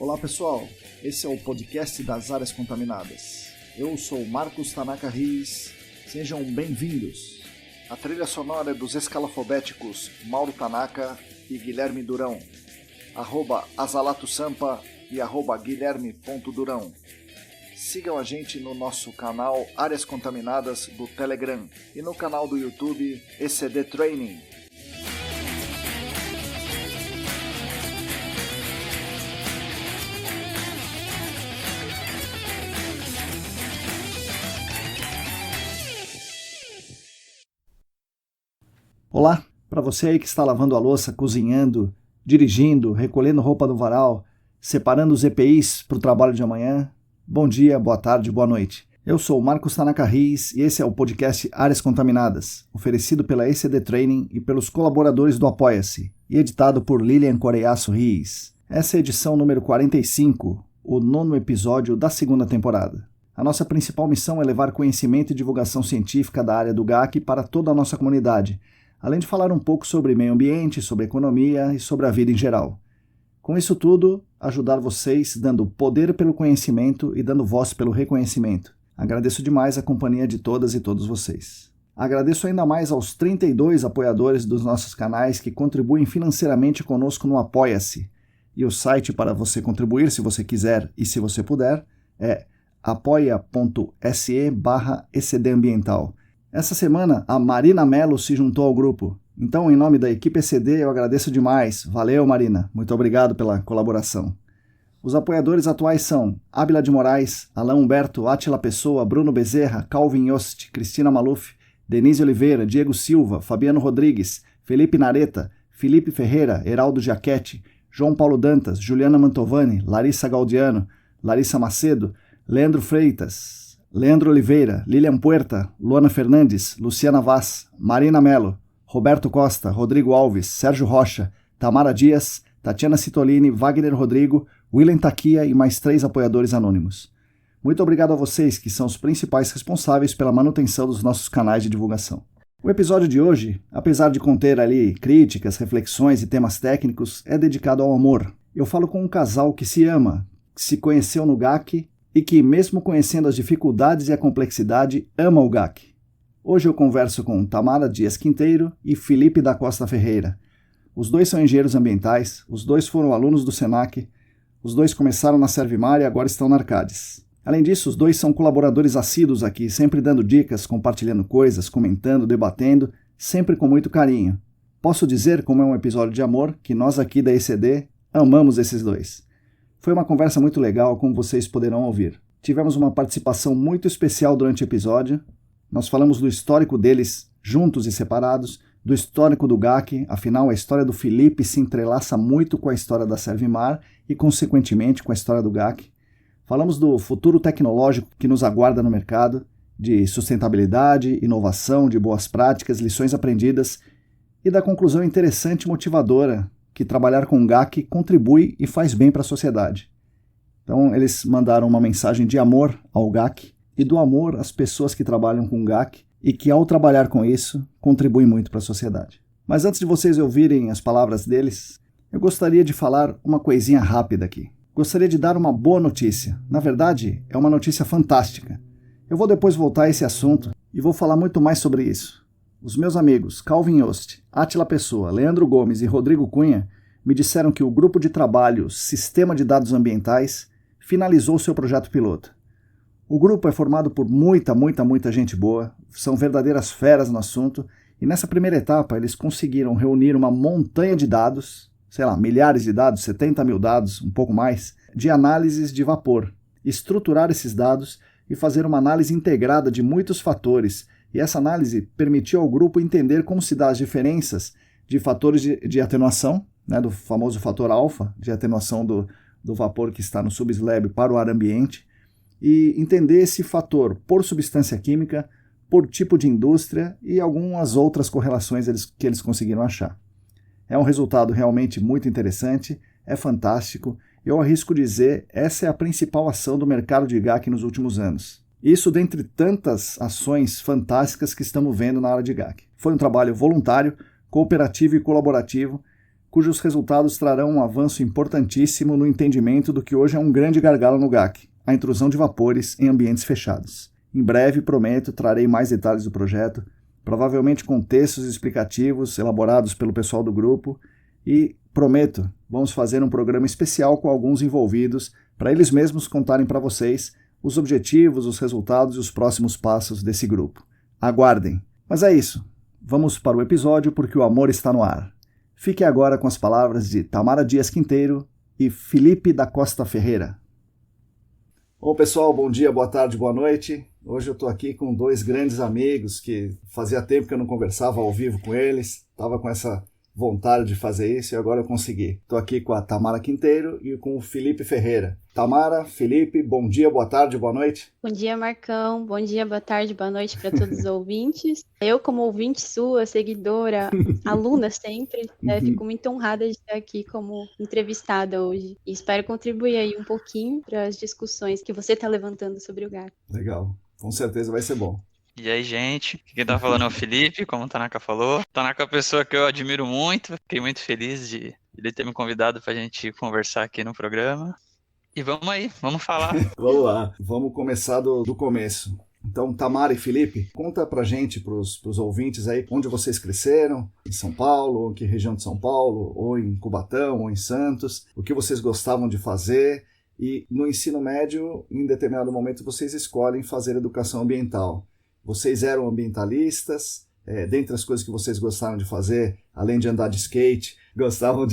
Olá pessoal, esse é o podcast das áreas contaminadas. Eu sou Marcos Tanaka Riz, sejam bem-vindos. A trilha sonora é dos escalafobéticos Mauro Tanaka e Guilherme Durão, @Azalato Sampa e @Guilherme.Durão. Sigam a gente no nosso canal Áreas Contaminadas do Telegram e no canal do YouTube ECD Training. Olá, para você aí que está lavando a louça, cozinhando, dirigindo, recolhendo roupa do varal, separando os EPIs para o trabalho de amanhã, bom dia, boa tarde, boa noite. Eu sou o Marcos Tanaka Riz e esse é o podcast Áreas Contaminadas, oferecido pela ECD Training e pelos colaboradores do Apoia-se e editado por Lilian Coreiaço Riz. Essa é a edição número 45, o 9º episódio da segunda temporada. A nossa principal missão é levar conhecimento e divulgação científica da área do GAC para toda a nossa comunidade, além de falar um pouco sobre meio ambiente, sobre economia e sobre a vida em geral. Com isso tudo, ajudar vocês dando poder pelo conhecimento e dando voz pelo reconhecimento. Agradeço demais a companhia de todas e todos vocês. Agradeço ainda mais aos 32 apoiadores dos nossos canais que contribuem financeiramente conosco no Apoia-se. E o site para você contribuir, se você quiser e se você puder, é apoia.se/ecdambiental. Essa semana, a Marina Mello se juntou ao grupo. Então, em nome da equipe ECD, eu agradeço demais. Valeu, Marina. Muito obrigado pela colaboração. Os apoiadores atuais são Ábila de Moraes, Alain Humberto, Átila Pessoa, Bruno Bezerra, Calvin Yost, Cristina Maluf, Denise Oliveira, Diego Silva, Fabiano Rodrigues, Felipe Nareta, Felipe Ferreira, Heraldo Giachetti, João Paulo Dantas, Juliana Mantovani, Larissa Gaudiano, Larissa Macedo, Leandro Freitas, Leandro Oliveira, Lilian Puerta, Luana Fernandes, Luciana Vaz, Marina Mello, Roberto Costa, Rodrigo Alves, Sérgio Rocha, Tamara Dias, Tatiana Citolini, Wagner Rodrigo, William Taquia e mais 3 apoiadores anônimos. Muito obrigado a vocês, que são os principais responsáveis pela manutenção dos nossos canais de divulgação. O episódio de hoje, apesar de conter ali críticas, reflexões e temas técnicos, é dedicado ao amor. Eu falo com um casal que se ama, que se conheceu no GAC e que, mesmo conhecendo as dificuldades e a complexidade, ama o GAC. Hoje eu converso com Tamara Dias Quinteiro e Felipe da Costa Ferreira. Os dois são engenheiros ambientais, os dois foram alunos do SENAC, os dois começaram na Servimar e agora estão na Arcades. Além disso, os dois são colaboradores assíduos aqui, sempre dando dicas, compartilhando coisas, comentando, debatendo, sempre com muito carinho. Posso dizer, como é um episódio de amor, que nós aqui da ECD amamos esses dois. Foi uma conversa muito legal, como vocês poderão ouvir. Tivemos uma participação muito especial durante o episódio. Nós falamos do histórico deles, juntos e separados, do histórico do GAC, afinal a história do Felipe se entrelaça muito com a história da Servimar e, consequentemente, com a história do GAC. Falamos do futuro tecnológico que nos aguarda no mercado, de sustentabilidade, inovação, de boas práticas, lições aprendidas e da conclusão interessante e motivadora que trabalhar com o GAC contribui e faz bem para a sociedade. Então, eles mandaram uma mensagem de amor ao GAC e do amor às pessoas que trabalham com o GAC e que, ao trabalhar com isso, contribuem muito para a sociedade. Mas antes de vocês ouvirem as palavras deles, eu gostaria de falar uma coisinha rápida aqui. Gostaria de dar uma boa notícia. Na verdade, é uma notícia fantástica. Eu vou depois voltar a esse assunto e vou falar muito mais sobre isso. Os meus amigos Calvin Yost, Átila Pessoa, Leandro Gomes e Rodrigo Cunha me disseram que o grupo de trabalho Sistema de Dados Ambientais finalizou seu projeto piloto. O grupo é formado por muita gente boa, são verdadeiras feras no assunto, e nessa primeira etapa eles conseguiram reunir uma montanha de dados, milhares de dados, 70 mil dados, um pouco mais, de análises de vapor, estruturar esses dados e fazer uma análise integrada de muitos fatores. E essa análise permitiu ao grupo entender como se dá as diferenças de fatores de atenuação, do famoso fator alfa, de atenuação do vapor que está no subslab para o ar ambiente, e entender esse fator por substância química, por tipo de indústria e algumas outras correlações que eles conseguiram achar. É um resultado realmente muito interessante, é fantástico. Eu arrisco dizer, essa é a principal ação do mercado de GAC nos últimos anos. Isso dentre tantas ações fantásticas que estamos vendo na área de GAC. Foi um trabalho voluntário, cooperativo e colaborativo, cujos resultados trarão um avanço importantíssimo no entendimento do que hoje é um grande gargalo no GAC, a intrusão de vapores em ambientes fechados. Em breve, prometo, trarei mais detalhes do projeto, provavelmente com textos explicativos elaborados pelo pessoal do grupo, e prometo, vamos fazer um programa especial com alguns envolvidos para eles mesmos contarem para vocês os objetivos, os resultados e os próximos passos desse grupo. Aguardem! Mas é isso, vamos para o episódio porque o amor está no ar. Fique agora com as palavras de Tamara Dias Quinteiro e Felipe da Costa Ferreira. Bom, pessoal, bom dia, boa tarde, boa noite. Hoje eu estou aqui com dois grandes amigos que fazia tempo que eu não conversava ao vivo com eles. Estava com essa vontade de fazer isso e agora eu consegui. Estou aqui com a Tamara Quinteiro e com o Felipe Ferreira. Tamara, Felipe, bom dia, boa tarde, boa noite. Bom dia, Marcão. Bom dia, boa tarde, boa noite para todos os ouvintes. Eu, como ouvinte sua, seguidora, aluna sempre, fico muito honrada de estar aqui como entrevistada hoje. E espero contribuir aí um pouquinho para as discussões que você está levantando sobre o GAC. Legal, com certeza vai ser bom. E aí, gente, quem tá falando é o Felipe, como o Tanaka falou. O Tanaka é uma pessoa que eu admiro muito, fiquei muito feliz de ele ter me convidado pra gente conversar aqui no programa. E vamos aí, vamos falar. Vamos lá, vamos começar do começo. Então, Tamara e Felipe, conta pra gente, pros ouvintes aí, onde vocês cresceram, em São Paulo, em que região de São Paulo, ou em Cubatão, ou em Santos, o que vocês gostavam de fazer, e no ensino médio, em determinado momento, vocês escolhem fazer educação ambiental. Vocês eram ambientalistas, dentre as coisas que vocês gostaram de fazer, além de andar de skate, gostavam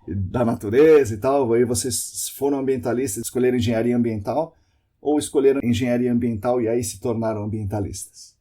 da natureza e tal, aí vocês foram ambientalistas, escolheram engenharia ambiental, ou escolheram engenharia ambiental e aí se tornaram ambientalistas?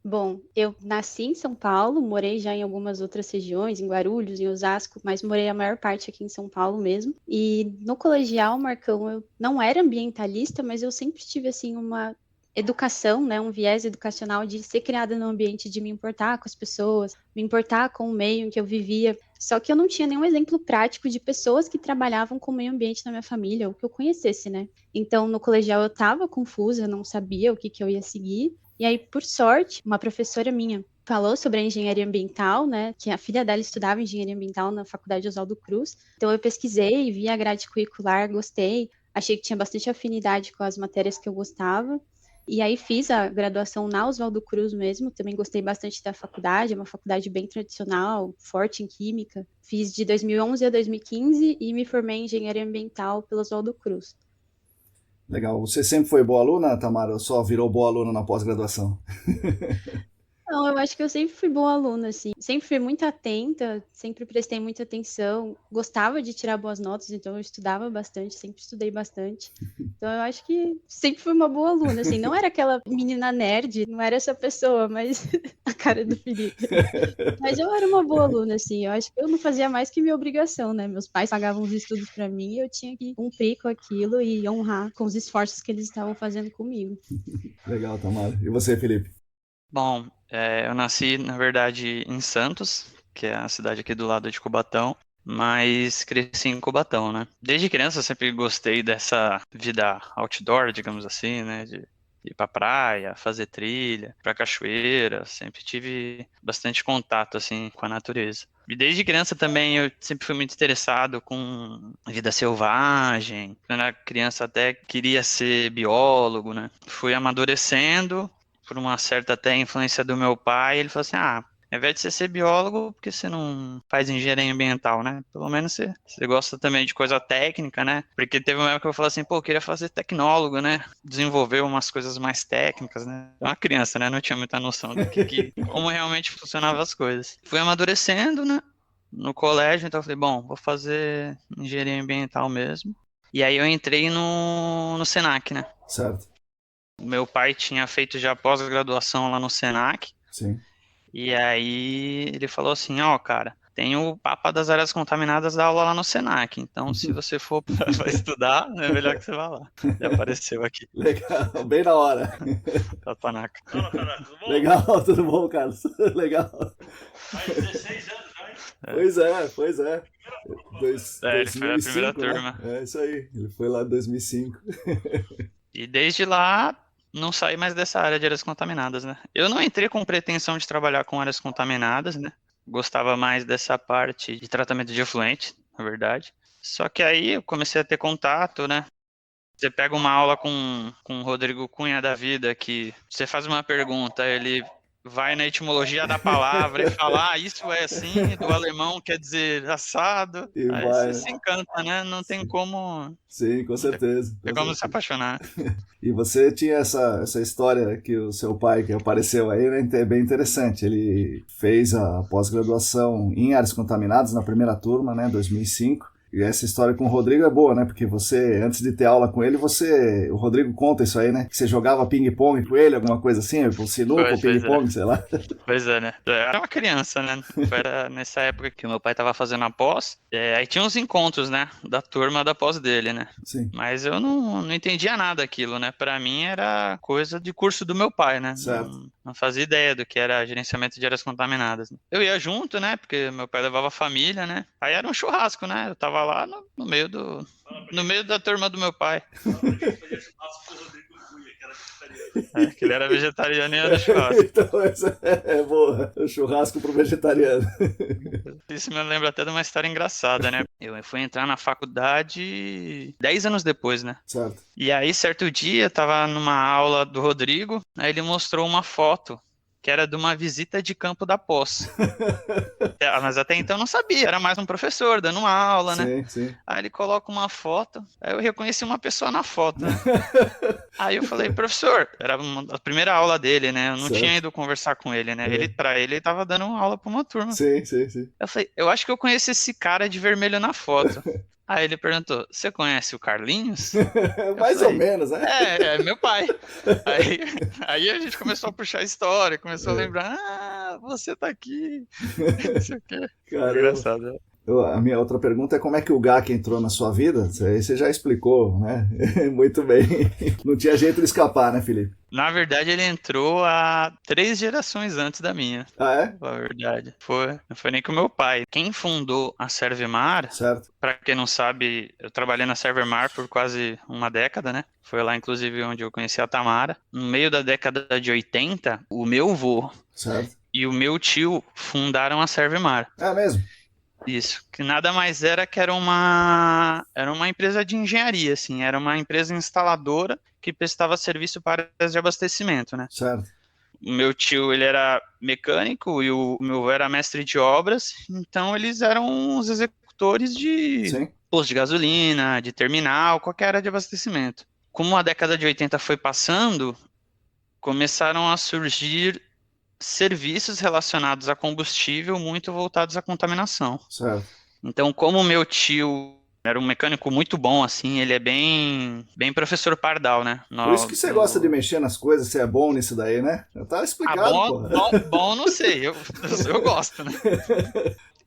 Bom, eu nasci em São Paulo, morei já em algumas outras regiões, em Guarulhos, em Osasco, mas morei a maior parte aqui em São Paulo mesmo. E no colegial, Marcão, eu não era ambientalista, mas eu sempre tive, assim, uma educação, né, um viés educacional de ser criada no ambiente, de me importar com as pessoas, me importar com o meio em que eu vivia. Só que eu não tinha nenhum exemplo prático de pessoas que trabalhavam com o meio ambiente na minha família, ou que eu conhecesse, né? Então, no colegial eu estava confusa, não sabia o que eu ia seguir. E aí, por sorte, uma professora minha falou sobre a engenharia ambiental, né? Que a filha dela estudava engenharia ambiental na Faculdade Oswaldo Cruz. Então, eu pesquisei, vi a grade curricular, gostei. Achei que tinha bastante afinidade com as matérias que eu gostava. E aí fiz a graduação na Oswaldo Cruz mesmo, também gostei bastante da faculdade, é uma faculdade bem tradicional, forte em química. Fiz de 2011 a 2015 e me formei em engenharia ambiental pela Oswaldo Cruz. Legal. Você sempre foi boa aluna, Tamara, ou só virou boa aluna na pós-graduação? Não, eu acho que eu sempre fui boa aluna, assim. Sempre fui muito atenta, sempre prestei muita atenção. Gostava de tirar boas notas, então eu estudava bastante, sempre estudei bastante. Então eu acho que sempre fui uma boa aluna, assim. Não era aquela menina nerd, não era essa pessoa, mas a cara do Felipe. Mas eu era uma boa aluna, assim. Eu acho que eu não fazia mais que minha obrigação, né? Meus pais pagavam os estudos para mim e eu tinha que cumprir com aquilo e honrar com os esforços que eles estavam fazendo comigo. Legal, Tamara. E você, Felipe? Bom, eu nasci, na verdade, em Santos, que é a cidade aqui do lado de Cubatão, mas cresci em Cubatão, né? Desde criança eu sempre gostei dessa vida outdoor, digamos assim, né? De ir pra praia, fazer trilha, pra cachoeira, sempre tive bastante contato, assim, com a natureza. E desde criança também eu sempre fui muito interessado com vida selvagem. Quando era criança até queria ser biólogo, né? Fui amadurecendo por uma certa até influência do meu pai, ele falou assim, ao invés de você ser biólogo, por que você não faz engenharia ambiental, né? Pelo menos você gosta também de coisa técnica, né? Porque teve uma época que eu falei assim, eu queria fazer tecnólogo, né? Desenvolver umas coisas mais técnicas, né? Eu era uma criança, né? Não tinha muita noção do como realmente funcionavam as coisas. Fui amadurecendo, né? No colégio, então eu falei, bom, vou fazer engenharia ambiental mesmo. E aí eu entrei no Senac, né? Certo. Meu pai tinha feito já pós-graduação lá no Senac. Sim. E aí ele falou assim, cara, tem o Papa das Áreas Contaminadas da aula lá no Senac. Então, se você for para estudar, é melhor que você vá lá. Ele apareceu aqui. Legal, bem na hora. Tanaka. Fala, cara, tudo bom? Legal, tudo bom, Carlos? Legal. Faz 16 anos, né? Pois é. Ele foi a primeira 2005, turma. Né? É isso aí, ele foi lá em 2005. E desde lá, não saí mais dessa área de áreas contaminadas, né? Eu não entrei com pretensão de trabalhar com áreas contaminadas, né? gostava mais dessa parte de tratamento de efluente, na verdade. Só que aí eu comecei a ter contato, né? Você pega uma aula com o Rodrigo Cunha da vida, que você faz uma pergunta, ele vai na etimologia da palavra e fala, isso é assim, do alemão quer dizer assado. E Aí vai, você né? se encanta, né? Não tem como, Sim, com certeza. tem como se apaixonar. E você tinha essa história que o seu pai, que apareceu aí, né, é bem interessante. Ele fez a pós-graduação em áreas contaminadas na primeira turma, né, 2005. E essa história com o Rodrigo é boa, né? Porque você, antes de ter aula com ele, o Rodrigo conta isso aí, né? Que você jogava ping-pong com ele, alguma coisa assim, o sinuca, o ping-pong, sei lá. Pois é, né? Eu era uma criança, né? Era nessa época que o meu pai tava fazendo a pós. Aí tinha uns encontros, né? Da turma da pós dele, né? Sim. Mas eu não entendia nada daquilo, né? Pra mim era coisa de curso do meu pai, né? Certo. Não fazia ideia do que era gerenciamento de áreas contaminadas. Eu ia junto, né? Porque meu pai levava a família, né? Aí era um churrasco, né? Eu tava lá no meio da turma do meu pai. Que ele era vegetariano e era churrasco. Então, essa é boa. O churrasco pro vegetariano. Isso me lembra até de uma história engraçada, né? Eu fui entrar na faculdade 10 anos depois, né? Certo. E aí, certo dia, eu tava numa aula do Rodrigo, aí ele mostrou uma foto que era de uma visita de campo da pós. Mas até então eu não sabia, era mais um professor dando uma aula, né? Sim. Aí ele coloca uma foto, aí eu reconheci uma pessoa na foto, né? Aí eu falei, professor, era a primeira aula dele, né? Eu não tinha ido conversar com ele, né? Ele tava dando uma aula pra uma turma. Sim. Eu falei, eu acho que eu conheço esse cara de vermelho na foto. Aí ele perguntou, você conhece o Carlinhos? Mais ou menos, né? É meu pai. Aí a gente começou a puxar a história, começou a lembrar, você tá aqui. Não sei o quê. Engraçado, né? A minha outra pergunta é como é que o GAC entrou na sua vida? Isso aí você já explicou, né? Muito bem. Não tinha jeito de escapar, né, Felipe? Na verdade, ele entrou há 3 gerações antes da minha. Ah, é? Na verdade. Não foi nem com o meu pai. Quem fundou a Servemar, certo. Pra quem não sabe, eu trabalhei na Servemar por quase uma década, né? Foi lá, inclusive, onde eu conheci a Tamara. No meio da década de 80, o meu avô e o meu tio fundaram a Servemar. É mesmo? Isso, que nada mais era que era uma empresa de engenharia, assim, era uma empresa instaladora que prestava serviço para áreas de abastecimento, né? Certo. O meu tio, ele era mecânico e o meu avô era mestre de obras, então eles eram os executores de posto de gasolina, de terminal, qualquer área de abastecimento. Como a década de 80 foi passando, começaram a surgir serviços relacionados a combustível muito voltados à contaminação. Certo. Então, como o meu tio era um mecânico muito bom, assim, ele é bem professor Pardal, né? Por isso que você gosta de mexer nas coisas, você é bom nisso daí, né? Eu tava explicado, bom, não sei, eu gosto, né?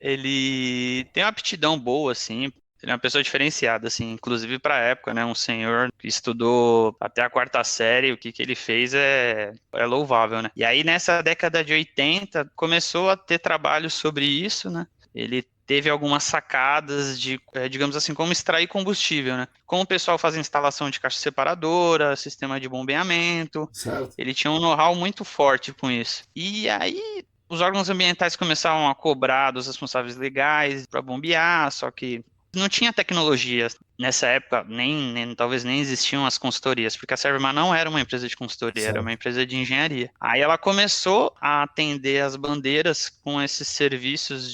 Ele tem uma aptidão boa, assim, ele é uma pessoa diferenciada, assim, inclusive para a época, né? Um senhor que estudou até a 4ª série, o que ele fez é louvável, né? E aí, nessa década de 80, começou a ter trabalho sobre isso, né? Ele teve algumas sacadas de, digamos assim, como extrair combustível, né? Como o pessoal faz instalação de caixa separadora, sistema de bombeamento. Certo. Ele tinha um know-how muito forte com isso. E aí, os órgãos ambientais começaram a cobrar dos responsáveis legais para bombear, só que não tinha tecnologia. Nessa época, talvez nem existiam as consultorias, porque a Servemar não era uma empresa de consultoria, era uma empresa de engenharia. Aí ela começou a atender as bandeiras com esses serviços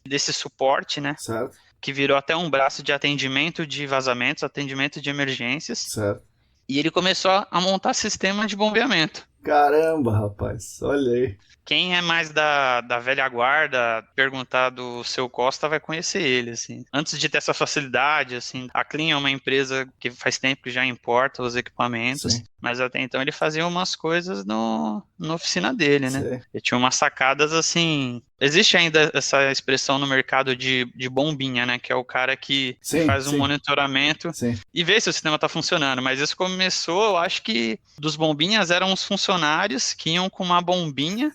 desse suporte, né? Certo. Que virou até um braço de atendimento de vazamentos, atendimento de emergências. Certo. E ele começou a montar sistema de bombeamento. Caramba, rapaz, olha aí. Quem é mais da velha guarda, perguntar do seu Costa, vai conhecer ele, assim. Antes de ter essa facilidade, assim, a Clean é uma empresa que faz tempo que já importa os equipamentos, mas até então ele fazia umas coisas na oficina dele, né? Ele tinha umas sacadas, assim... Existe ainda essa expressão no mercado de bombinha, né? Que é o cara que faz um monitoramento e vê se o sistema está funcionando. Mas isso começou, eu acho que dos bombinhas eram os funcionários que iam com uma bombinha,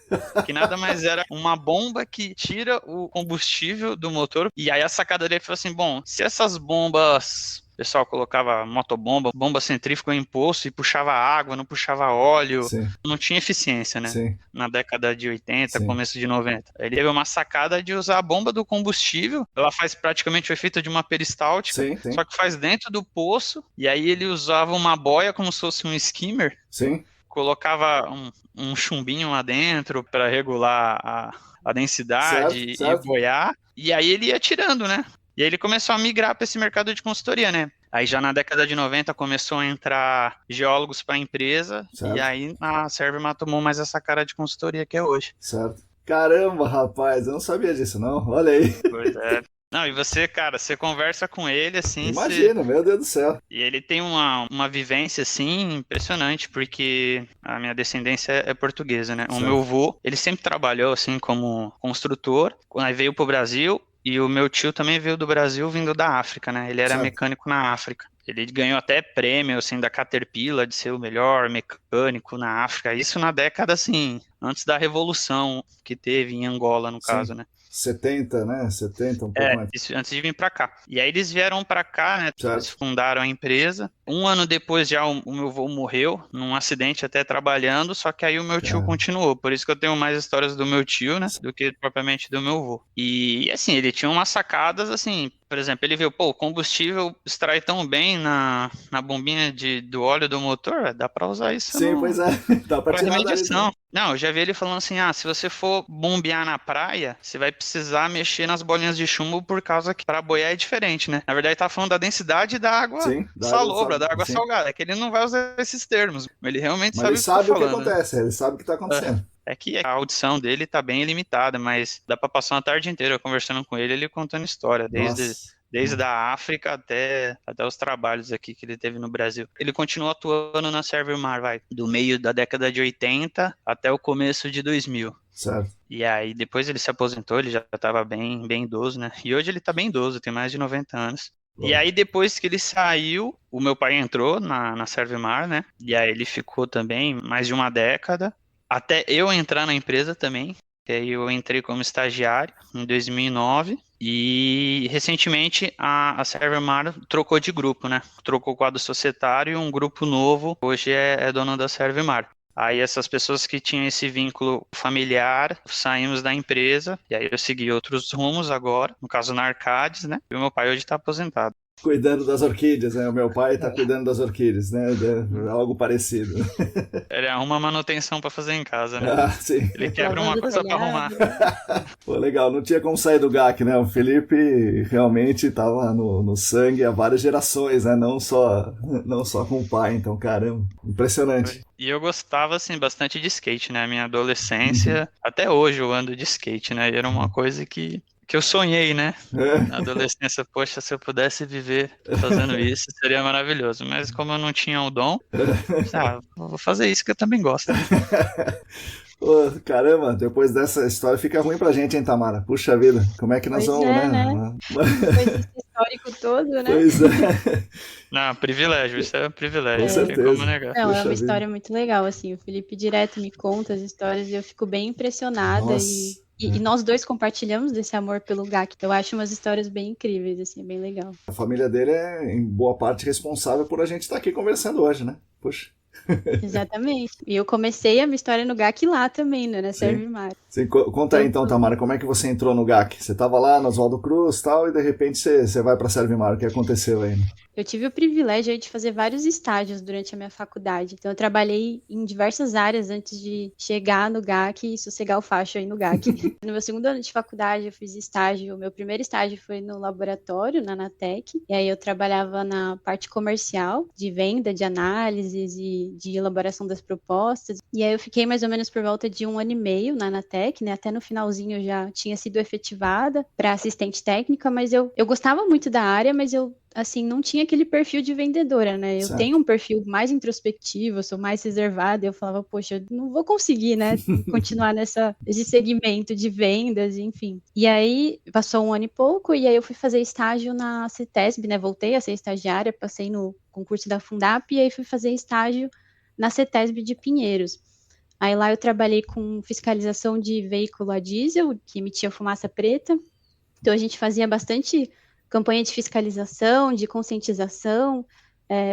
que nada mais era uma bomba que tira o combustível do motor. E aí a sacada dele foi assim, bom, se essas bombas pessoal colocava motobomba, bomba centrífuga em poço e puxava água, não puxava óleo, Sim, não tinha eficiência, né? sim, Na década de 80, sim, começo de 90. Ele teve uma sacada de usar a bomba do combustível, ela faz praticamente o efeito de uma peristáltica, sim, sim, só que faz dentro do poço, e aí ele usava uma boia como se fosse um skimmer, sim, colocava um chumbinho lá dentro para regular a densidade certo, e certo. boiar, e aí ele ia tirando, né? E aí ele começou a migrar para esse mercado de consultoria, né? Aí já na década de 90 começou a entrar geólogos para a empresa, e Certo, aí a Servma tomou mais essa cara de consultoria que é hoje. certo. Caramba, rapaz, eu não sabia disso, não. Olha aí. Pois é. Não, e você, cara, você conversa com ele assim, Imagina, meu Deus do céu. e ele tem uma vivência assim impressionante, porque a minha descendência é portuguesa, né? O meu Certo, avô, ele sempre trabalhou assim como construtor, quando aí veio pro Brasil, e o meu tio também veio do Brasil vindo da África, né? Ele era certo. mecânico na África. Ele ganhou até prêmio assim da Caterpillar de ser o melhor mecânico na África. Isso na década assim, antes da revolução que teve em Angola, no Sim. caso, né? 70, né? 70, um pouco É, mais. isso antes de vir pra cá. E aí eles vieram pra cá, né? Eles Certo. fundaram a empresa. Um ano depois já o meu avô morreu, num acidente até trabalhando, só que aí o meu tio Cara, continuou. Por isso que eu tenho mais histórias do meu tio, né? Do que propriamente do meu avô. E assim, ele tinha umas sacadas assim. Por exemplo, ele viu, pô, o combustível extrai tão bem na bombinha do óleo do motor, dá pra usar isso sim, pois é. Dá pra para tirar dali também. remediação. Não, eu já vi ele falando assim, se você for bombear na praia, você vai precisar mexer nas bolinhas de chumbo por causa que para boiar é diferente, né? Na verdade, ele tá falando da densidade da água Sim, da água, salobra, sabe? da água Sim. salgada. É que ele não vai usar esses termos, mas ele realmente Mas ele sabe o que tá sabe o que falando, né? acontece, ele sabe o que tá acontecendo. É que a audição dele tá bem limitada, mas dá para passar uma tarde inteira conversando com ele contando história, desde Nossa. Desde a África até os trabalhos aqui que ele teve no Brasil. Ele continuou atuando na Servmar, do meio da década de 80 até o começo de 2000. Certo. E aí, depois ele se aposentou, ele já estava bem idoso, né? E hoje ele está bem idoso, tem mais de 90 anos. E Bom, aí, depois que ele saiu, o meu pai entrou na Servmar, né? E aí ele ficou também mais de uma década, até eu entrar na empresa também. E aí eu entrei como estagiário em 2009 e recentemente a Servmar trocou de grupo, né? Trocou o quadro societário e um grupo novo hoje é dono da Servmar. Aí essas pessoas que tinham esse vínculo familiar, saímos da empresa e aí eu segui outros rumos agora, no caso na Arcades, né? E o meu pai hoje está aposentado. cuidando das orquídeas, né? O meu pai tá cuidando das orquídeas, né? Algo parecido. Ele arruma manutenção para fazer em casa, né? Ah, sim. Ele quebra uma Lavando o coisa para arrumar. telhado. Pô, legal, não tinha como sair do GAC, né? O Felipe realmente estava no sangue há várias gerações, né? Não só com o pai, então, caramba, impressionante. E eu gostava, assim, bastante de skate, né? Minha Uhum. adolescência, até hoje eu ando de skate, né? E era uma coisa que eu sonhei, né? Na adolescência, poxa, se eu pudesse viver fazendo isso, seria maravilhoso. Mas como eu não tinha o dom, vou fazer isso que eu também gosto, né? Pô, caramba, depois dessa história fica ruim pra gente, hein, Tamara? Puxa vida, como é que nós Pois vamos, é, né? né? Depois desse histórico todo, né? Pois é, Não, privilégio, isso é um com privilégio, não tem como certeza. negar. Não, é Puxa uma vida. história muito legal, assim. O Felipe direto me conta as histórias e eu fico bem impressionada. Nossa. E nós dois compartilhamos desse amor pelo GAC. Eu acho umas histórias bem incríveis, assim, bem legal. A família dele é, em boa parte, responsável por a gente estar aqui conversando hoje, né? Puxa. Exatamente. E eu comecei a minha história no GAC lá também, né? Na Sim. Servimar. Sim, conta aí então, Tamara, como é que você entrou no GAC? Você estava lá no Oswaldo Cruz e tal, e de repente você vai para a Servimar. O que aconteceu aí? Eu tive o privilégio aí de fazer vários estágios durante a minha faculdade. Então, eu trabalhei em diversas áreas antes de chegar no GAC e sossegar o facho aí no GAC. No meu segundo ano de faculdade, eu fiz estágio. O meu primeiro estágio foi no laboratório, na Anatec. E aí, eu trabalhava na parte comercial, de venda, de análises e de elaboração das propostas. E aí, eu fiquei mais ou menos por volta de 1 ano e meio na Anatec, né? Até no finalzinho eu já tinha sido efetivada para assistente técnica, mas eu gostava muito da área, mas eu assim, não tinha aquele perfil de vendedora, né? Eu Certo. tenho um perfil mais introspectivo, eu sou mais reservada, e eu falava, poxa, eu não vou conseguir, né, continuar nesse segmento de vendas, enfim. E aí, passou 1 ano e pouco, e aí eu fui fazer estágio na CETESB, né? Voltei a ser estagiária, passei no concurso da Fundap, e aí fui fazer estágio na CETESB de Pinheiros. Aí lá eu trabalhei com fiscalização de veículo a diesel, que emitia fumaça preta. Então a gente fazia bastante campanha de fiscalização, de conscientização.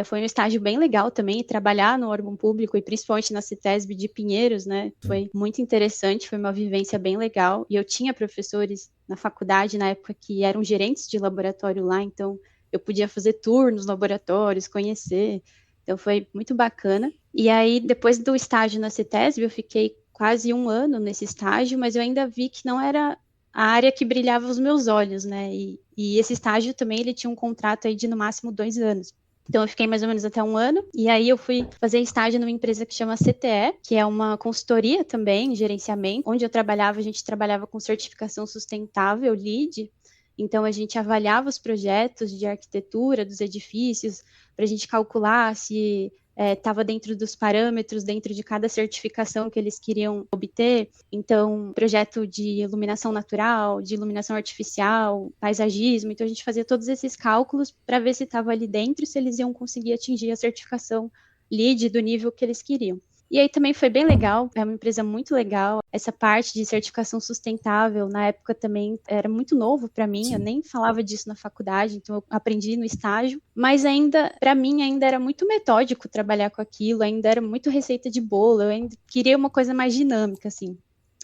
Foi um estágio bem legal também, trabalhar no órgão público e principalmente na CETESB de Pinheiros, né? Foi muito interessante, foi uma vivência bem legal. E eu tinha professores na faculdade na época que eram gerentes de laboratório lá, então eu podia fazer tour nos laboratórios, conhecer. Então foi muito bacana. E aí, depois do estágio na CETESB, eu fiquei quase 1 ano nesse estágio, mas eu ainda vi que não era a área que brilhava os meus olhos, né? E esse estágio também, ele tinha um contrato aí de no máximo 2 anos. Então, eu fiquei mais ou menos até 1 ano, e aí eu fui fazer estágio numa empresa que chama CTE, que é uma consultoria também, gerenciamento. Onde eu trabalhava, a gente trabalhava com certificação sustentável, LEED. Então, a gente avaliava os projetos de arquitetura dos edifícios, para a gente calcular se estava dentro dos parâmetros, dentro de cada certificação que eles queriam obter. Então, projeto de iluminação natural, de iluminação artificial, paisagismo. Então, a gente fazia todos esses cálculos para ver se estava ali dentro e se eles iam conseguir atingir a certificação LEED do nível que eles queriam. E aí também foi bem legal, é uma empresa muito legal. Essa parte de certificação sustentável, na época também era muito novo para mim. Sim. Eu nem falava disso na faculdade, então eu aprendi no estágio. Mas ainda, para mim, ainda era muito metódico trabalhar com aquilo, ainda era muito receita de bolo, eu ainda queria uma coisa mais dinâmica, assim.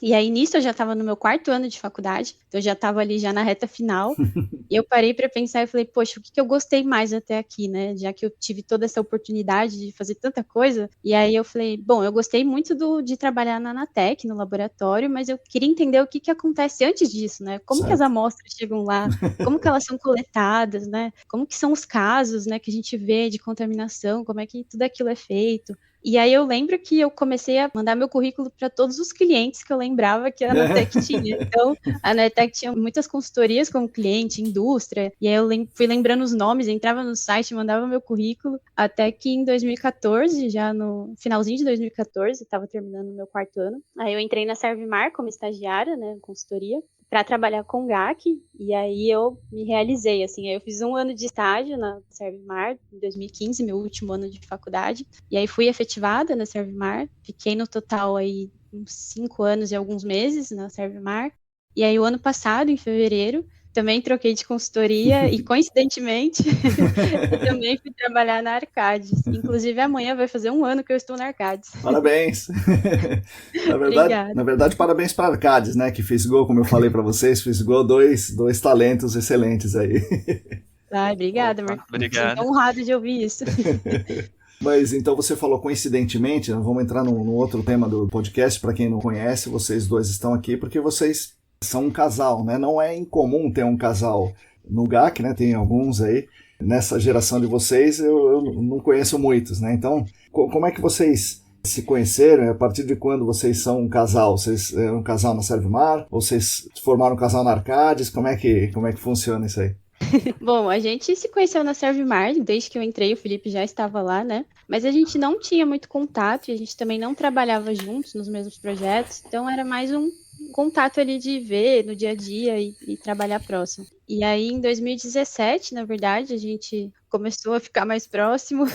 E aí, nisso, eu já estava no meu 4º ano de faculdade, então eu já estava ali já na reta final, e eu parei para pensar e falei, poxa, o que eu gostei mais até aqui, né, já que eu tive toda essa oportunidade de fazer tanta coisa, e aí eu falei, bom, eu gostei muito de trabalhar na Anatec, no laboratório, mas eu queria entender o que acontece antes disso, né, como que as amostras chegam lá, como que elas são coletadas, né, como que são os casos, né, que a gente vê de contaminação, como é que tudo aquilo é feito. E aí eu lembro que eu comecei a mandar meu currículo para todos os clientes que eu lembrava que a Anatec tinha. Então, a Anatec tinha muitas consultorias como cliente, indústria, e aí eu fui lembrando os nomes, entrava no site, mandava meu currículo, até que em 2014, já no finalzinho de 2014, estava terminando o meu 4º ano, aí eu entrei na Servimar como estagiária, né, consultoria, para trabalhar com GAC, e aí eu me realizei, assim, aí eu fiz 1 ano de estágio na Servimar, em 2015, meu último ano de faculdade, e aí fui efetivada na Servimar, fiquei no total aí uns 5 anos e alguns meses na Servimar, e aí o ano passado, em fevereiro, também troquei de consultoria e, coincidentemente, eu também fui trabalhar na Arcades. Inclusive, amanhã vai fazer 1 ano que eu estou na Arcades. Parabéns! Obrigada. Na verdade, parabéns para a Arcades, né? Que fisgou, como eu falei para vocês, fisgou dois talentos excelentes aí. Obrigada, Marcos. Obrigado. Estou honrado de ouvir isso. Mas então você falou coincidentemente, vamos entrar no outro tema do podcast. Para quem não conhece, vocês dois estão aqui porque vocês são um casal, né? Não é incomum ter um casal no GAC, né? Tem alguns aí. Nessa geração de vocês, eu não conheço muitos, né? Então, como é que vocês se conheceram? A partir de quando vocês são um casal? Vocês eram um casal na Servimar? Ou vocês formaram um casal na Arcades? Como é que funciona isso aí? Bom, a gente se conheceu na Servimar, desde que eu entrei, o Felipe já estava lá, né? Mas a gente não tinha muito contato e a gente também não trabalhava juntos nos mesmos projetos, então era mais um contato ali de ver no dia a dia e trabalhar próximo. E aí, em 2017, na verdade, a gente começou a ficar mais próximo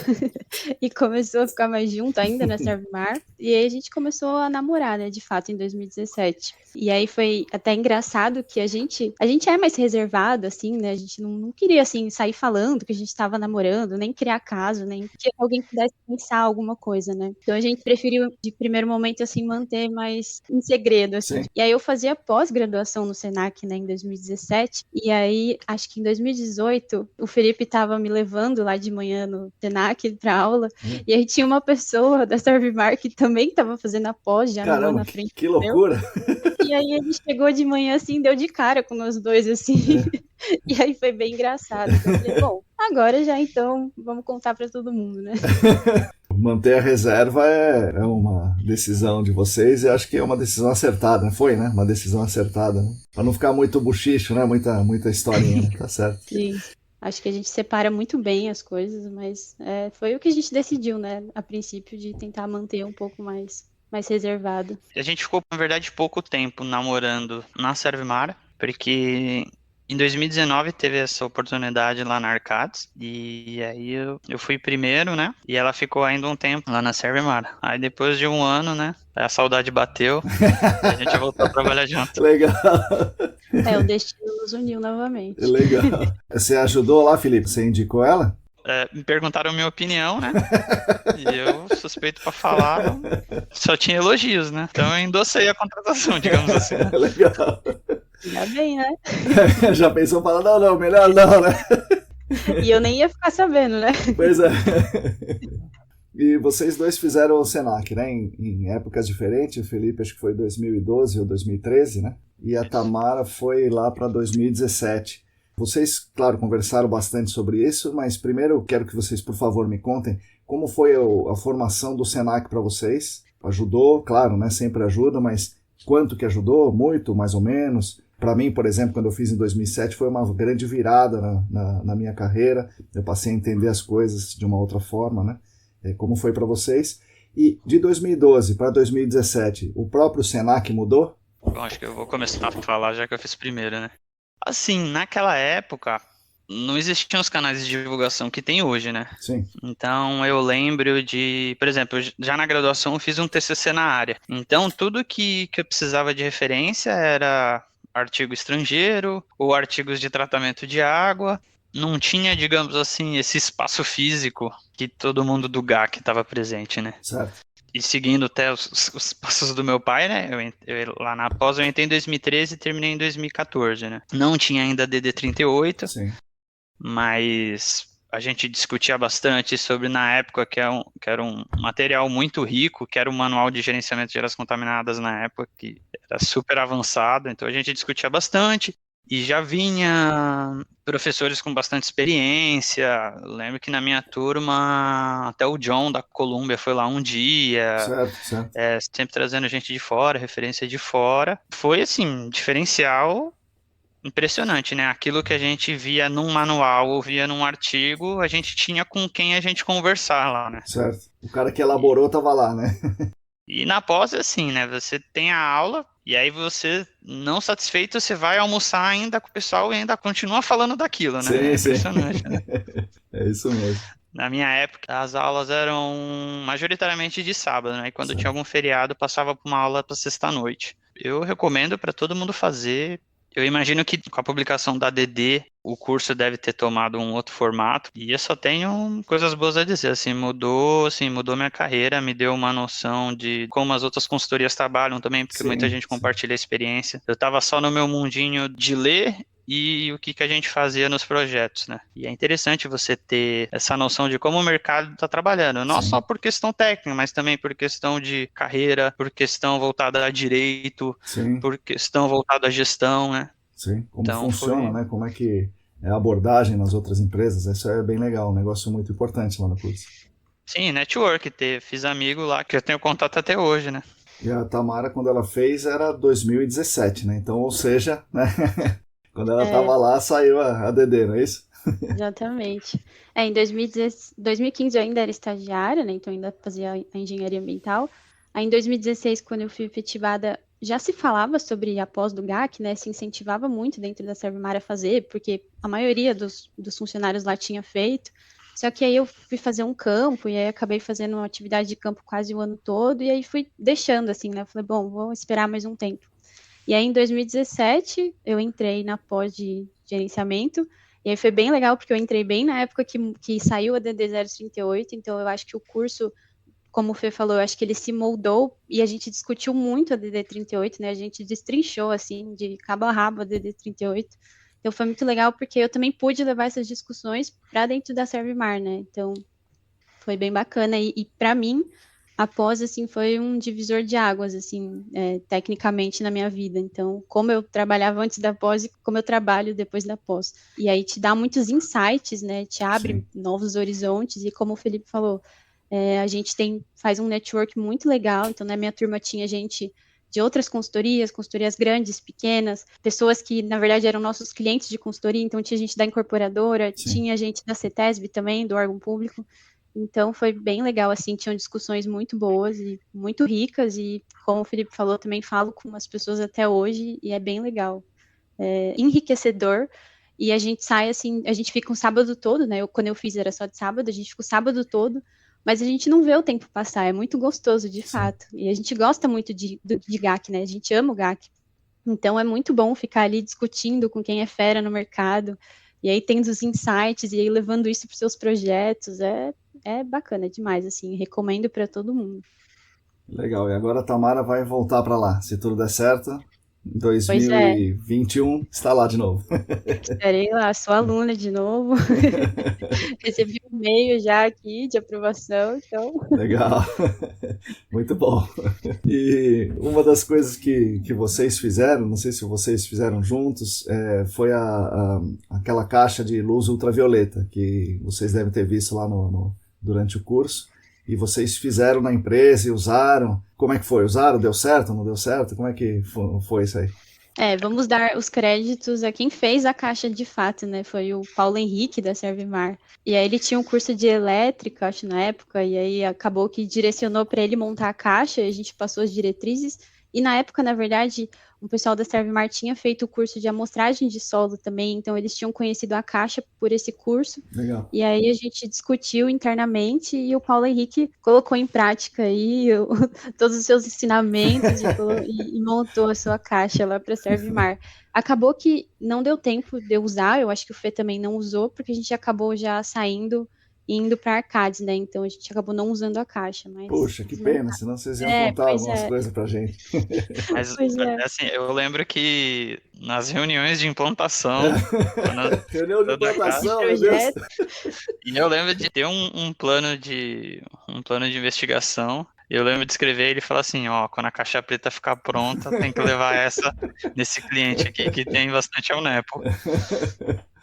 e começou a ficar mais junto ainda na Servimar. E aí a gente começou a namorar, né, de fato, em 2017. E aí foi até engraçado que a gente é mais reservado, assim, né, a gente não queria, assim, sair falando que a gente estava namorando, nem criar caso, nem que alguém pudesse pensar alguma coisa, né. Então a gente preferiu, de primeiro momento, assim, manter mais em segredo, assim. Sim. E aí eu fazia pós-graduação no Senac, né, em 2017, e aí, acho que em 2018, o Felipe estava me levando lá de manhã no Senac para aula, e aí tinha uma pessoa da Servimar que também estava fazendo a pós já no ano na frente. Que loucura! E aí ele chegou de manhã assim, deu de cara com nós dois assim, e aí foi bem engraçado. Então eu falei, bom, agora já então vamos contar para todo mundo, né? Manter a reserva é uma decisão de vocês e acho que é uma decisão acertada, foi, né? Uma decisão acertada, né? Para não ficar muito buchicho, né? Muita historinha, né? Tá certo. Sim. Acho que a gente separa muito bem as coisas, mas foi o que a gente decidiu, né? A princípio, de tentar manter um pouco mais reservado. A gente ficou, na verdade, pouco tempo namorando na Servimar, porque Em 2019 teve essa oportunidade lá na Arcades, e aí eu fui primeiro, né? E ela ficou ainda um tempo lá na Servimar. Aí depois de um ano, né? A saudade bateu e a gente voltou a trabalhar junto. Legal. O destino nos uniu novamente. Legal. Você ajudou lá, Felipe? Você indicou ela? Me perguntaram a minha opinião, né? E eu, suspeito pra falar, só tinha elogios, né? Então eu endossei a contratação, digamos assim. Legal. Ainda bem, né? Já pensou falar, não, melhor não, né? E eu nem ia ficar sabendo, né? Pois é. E vocês dois fizeram o Senac, né? Em épocas diferentes. O Felipe acho que foi 2012 ou 2013, né? E a Tamara foi lá para 2017. Vocês, claro, conversaram bastante sobre isso, mas primeiro eu quero que vocês, por favor, me contem como foi a formação do Senac para vocês. Ajudou, claro, né? Sempre ajuda, mas quanto que ajudou? Muito, mais ou menos? Para mim, por exemplo, quando eu fiz em 2007, foi uma grande virada na minha carreira. Eu passei a entender as coisas de uma outra forma, né? Como foi para vocês? E de 2012 para 2017, o próprio Senac mudou? Bom, acho que eu vou começar a falar já que eu fiz primeiro, né? Assim, naquela época, não existiam os canais de divulgação que tem hoje, né? Sim. Então, eu lembro de, por exemplo, já na graduação eu fiz um TCC na área. Então, tudo que eu precisava de referência era artigo estrangeiro ou artigos de tratamento de água. Não tinha, digamos assim, esse espaço físico que todo mundo do GAC estava presente, né? Certo. E seguindo até os passos do meu pai, né? Lá na pós eu entrei em 2013 e terminei em 2014, né? Não tinha ainda DD38, Sim. mas a gente discutia bastante sobre, na época, que era um material muito rico, que era o Manual de Gerenciamento de Áreas Contaminadas na época, que era super avançado, então a gente discutia bastante. E já vinha professores com bastante experiência. Lembro que na minha turma, até o John da Colômbia foi lá um dia. Certo. Sempre trazendo gente de fora, referência de fora. Foi, assim, diferencial impressionante, né? Aquilo que a gente via num manual ou via num artigo, a gente tinha com quem a gente conversar lá, né? Certo. O cara que elaborou estava lá, né? E na pós é assim, né? Você tem a aula e aí você, não satisfeito, você vai almoçar ainda com o pessoal e ainda continua falando daquilo, né? É impressionante, né? É isso mesmo. Na minha época, as aulas eram majoritariamente de sábado, né? E quando tinha algum feriado, passava para uma aula para sexta-noite. Eu recomendo para todo mundo fazer. Eu imagino que com a publicação da DD, o curso deve ter tomado um outro formato. E eu só tenho coisas boas a dizer. Assim, mudou minha carreira, me deu uma noção de como as outras consultorias trabalham também, porque muita gente compartilha a experiência. Eu estava só no meu mundinho de ler e o que a gente fazia nos projetos, né? E é interessante você ter essa noção de como o mercado está trabalhando, não só por questão técnica, mas também por questão de carreira, por questão voltada a direito, por questão voltada à gestão, né? Sim, como então, funciona, né? Como é que é a abordagem nas outras empresas, isso é bem legal, um negócio muito importante lá no curso. Sim, network, fiz amigo lá, que eu tenho contato até hoje, né? E a Tamara, quando ela fez, era 2017, né? Então, ou seja, né? Quando ela estava lá, saiu a DD, não é isso? Exatamente. Em 2015 eu ainda era estagiária, né? Então ainda fazia a engenharia ambiental. Aí em 2016, quando eu fui efetivada, já se falava sobre a pós do GAC, né? Se incentivava muito dentro da Servimar a fazer, porque a maioria dos funcionários lá tinha feito. Só que aí eu fui fazer um campo, e aí acabei fazendo uma atividade de campo quase o ano todo, e aí fui deixando, assim, né? Falei, bom, vou esperar mais um tempo. E aí, em 2017, eu entrei na pós de gerenciamento, e aí foi bem legal, porque eu entrei bem na época que saiu a DD 038, então eu acho que o curso, como o Fê falou, eu acho que ele se moldou, e a gente discutiu muito a DD 38, né, a gente destrinchou, assim, de cabo a rabo a DD 38, então foi muito legal, porque eu também pude levar essas discussões para dentro da Servimar, né, então foi bem bacana, e para mim, a pós, assim, foi um divisor de águas, assim, tecnicamente na minha vida. Então, como eu trabalhava antes da pós e como eu trabalho depois da pós. E aí te dá muitos insights, né? Te abre novos horizontes. E como o Felipe falou, a gente faz um network muito legal. Então, na minha turma tinha gente de outras consultorias grandes, pequenas, pessoas que, na verdade, eram nossos clientes de consultoria. Então, tinha gente da incorporadora, tinha gente da CETESB também, do órgão público. Então, foi bem legal, assim, tinham discussões muito boas e muito ricas, e como o Felipe falou, também falo com as pessoas até hoje, e é bem legal. enriquecedor. E a gente sai assim, a gente fica um sábado todo, né? Quando eu fiz era só de sábado, a gente fica o sábado todo, mas a gente não vê o tempo passar, é muito gostoso, de Sim. fato. E a gente gosta muito de GAC, né? A gente ama o GAC. Então é muito bom ficar ali discutindo com quem é fera no mercado, e aí tendo os insights, e aí levando isso para os seus projetos, é bacana demais, assim, recomendo para todo mundo. Legal, e agora a Tamara vai voltar para lá, se tudo der certo. Em Pois é, 2021 está lá de novo. estarei lá, sou aluna de novo, recebi um e-mail já aqui de aprovação, então... Legal, muito bom. E uma das coisas que vocês fizeram, não sei se vocês fizeram juntos, foi aquela caixa de luz ultravioleta, que vocês devem ter visto lá durante o curso. E vocês fizeram na empresa e usaram. Como é que foi? Usaram? Deu certo? Não deu certo? Como é que foi isso aí? Vamos dar os créditos a quem fez a caixa de fato, né? Foi o Paulo Henrique da Servimar. E aí ele tinha um curso de elétrica, acho, na época, e aí acabou que direcionou para ele montar a caixa, e a gente passou as diretrizes. E na época, na verdade, o pessoal da Servimar tinha feito o curso de amostragem de solo também, então eles tinham conhecido a caixa por esse curso. Legal. E aí a gente discutiu internamente e o Paulo Henrique colocou em prática aí todos os seus ensinamentos e montou a sua caixa lá para Servimar. Acabou que não deu tempo de eu usar, eu acho que o Fê também não usou, porque a gente acabou já saindo e indo para Arcades, né? Então a gente acabou não usando a caixa. Mas Poxa, que pena, senão vocês iam contar algumas coisas pra gente. Mas, assim, eu lembro que nas reuniões de implantação... Reunião de implantação, meu Deus! E eu lembro de ter um plano de investigação. Eu lembro de escrever ele e falar assim, ó, quando a caixa preta ficar pronta, tem que levar essa nesse cliente aqui que tem bastante Alnepo.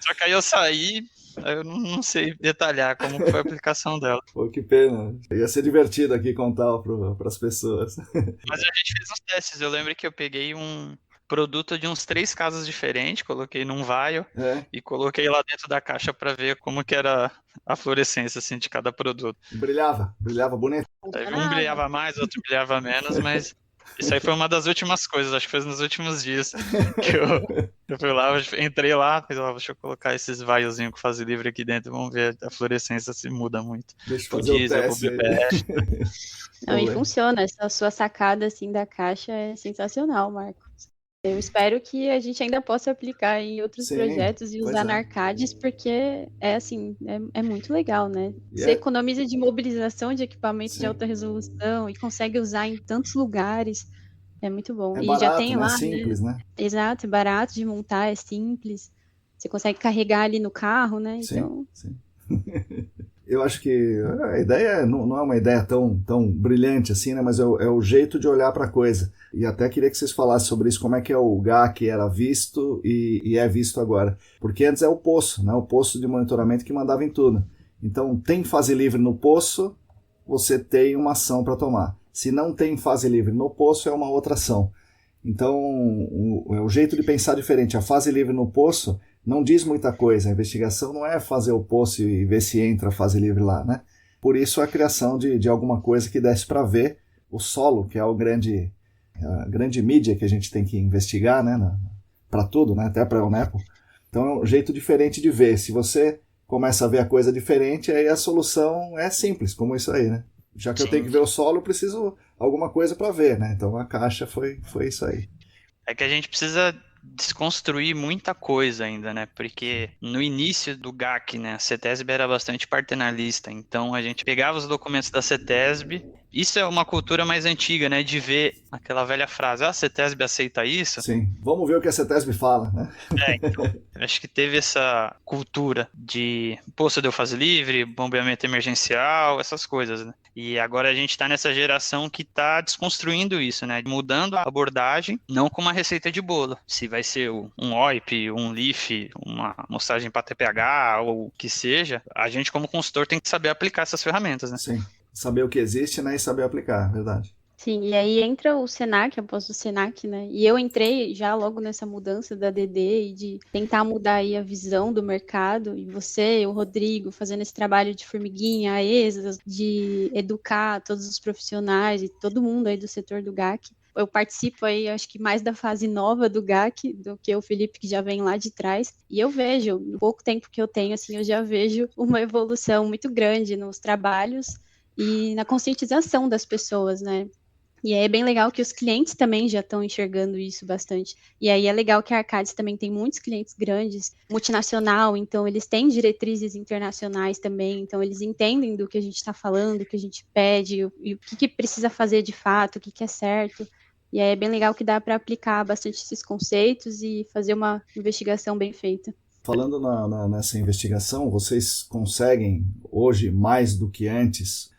Só que aí eu saí, eu não sei detalhar como foi a aplicação dela. Pô, que pena. Ia ser divertido aqui contar para as pessoas. Mas a gente fez uns testes. Eu lembro que eu peguei um produto de uns 3 casos diferentes, coloquei num vial e coloquei lá dentro da caixa para ver como que era a fluorescência assim, de cada produto. Brilhava bonito. Um brilhava mais, outro brilhava menos, mas isso aí foi uma das últimas coisas, acho que foi nos últimos dias que eu fui lá, eu entrei lá, falei, deixa eu colocar esses vaiozinhos com fase livre aqui dentro, vamos ver a fluorescência se muda muito. Deixa eu fazer o teste aí. Não, e funciona, essa sua sacada assim da caixa é sensacional, Marcos. Eu espero que a gente ainda possa aplicar em outros projetos e usar na Arcades, porque é muito legal, né? Você economiza de mobilização de equipamentos de alta resolução e consegue usar em tantos lugares. É muito bom. É e barato, já tem lá, simples, né? Exato, é barato de montar, é simples. Você consegue carregar ali no carro, né? Então... Sim. Eu acho que a ideia não é uma ideia tão brilhante assim, né? Mas é o jeito de olhar para a coisa. E até queria que vocês falassem sobre isso, como é que é o GAC era visto e é visto agora. Porque antes é o poço, né? O poço de monitoramento que mandava em tudo. Então, tem fase livre no poço, você tem uma ação para tomar. Se não tem fase livre no poço, é uma outra ação. Então, o jeito de pensar diferente. A fase livre no poço não diz muita coisa. A investigação não é fazer o poço e ver se entra a fase livre lá, né? Por isso a criação de alguma coisa que desse para ver o solo, que é a grande mídia que a gente tem que investigar, né? Para tudo, né? Até para o Alnepo. Então é um jeito diferente de ver. Se você começa a ver a coisa diferente, aí a solução é simples, como isso aí, né? Já que eu tenho que ver o solo, eu preciso alguma coisa para ver, né? Então a caixa foi isso aí. É que a gente precisa desconstruir muita coisa ainda, né? Porque no início do GAC, né, a CETESB era bastante paternalista, então a gente pegava os documentos da CETESB. Isso é uma cultura mais antiga, né, de ver aquela velha frase, a CETESB aceita isso? Sim, vamos ver o que a CETESB fala, né? Então, acho que teve essa cultura de poço de fase livre, bombeamento emergencial, essas coisas, né? E agora a gente está nessa geração que está desconstruindo isso, né? Mudando a abordagem, não com uma receita de bolo. Se vai ser um OIP, um LIF, uma amostragem para TPH ou o que seja, a gente como consultor tem que saber aplicar essas ferramentas, né? Sim, saber o que existe, né, e saber aplicar, verdade. Sim, e aí entra o Senac, após o Senac, né? E eu entrei já logo nessa mudança da DD e de tentar mudar aí a visão do mercado. E você, o Rodrigo, fazendo esse trabalho de formiguinha, a ESAS, de educar todos os profissionais e todo mundo aí do setor do GAC. Eu participo aí, acho que mais da fase nova do GAC do que o Felipe, que já vem lá de trás. E eu vejo, no pouco tempo que eu tenho, assim, eu já vejo uma evolução muito grande nos trabalhos e na conscientização das pessoas, né? E aí é bem legal que os clientes também já estão enxergando isso bastante. E aí é legal que a Arcades também tem muitos clientes grandes, multinacional, então eles têm diretrizes internacionais também, então eles entendem do que a gente está falando, o que a gente pede, e o que precisa fazer de fato, o que é certo. E aí é bem legal que dá para aplicar bastante esses conceitos e fazer uma investigação bem feita. Falando nessa investigação, vocês conseguem hoje, mais do que antes,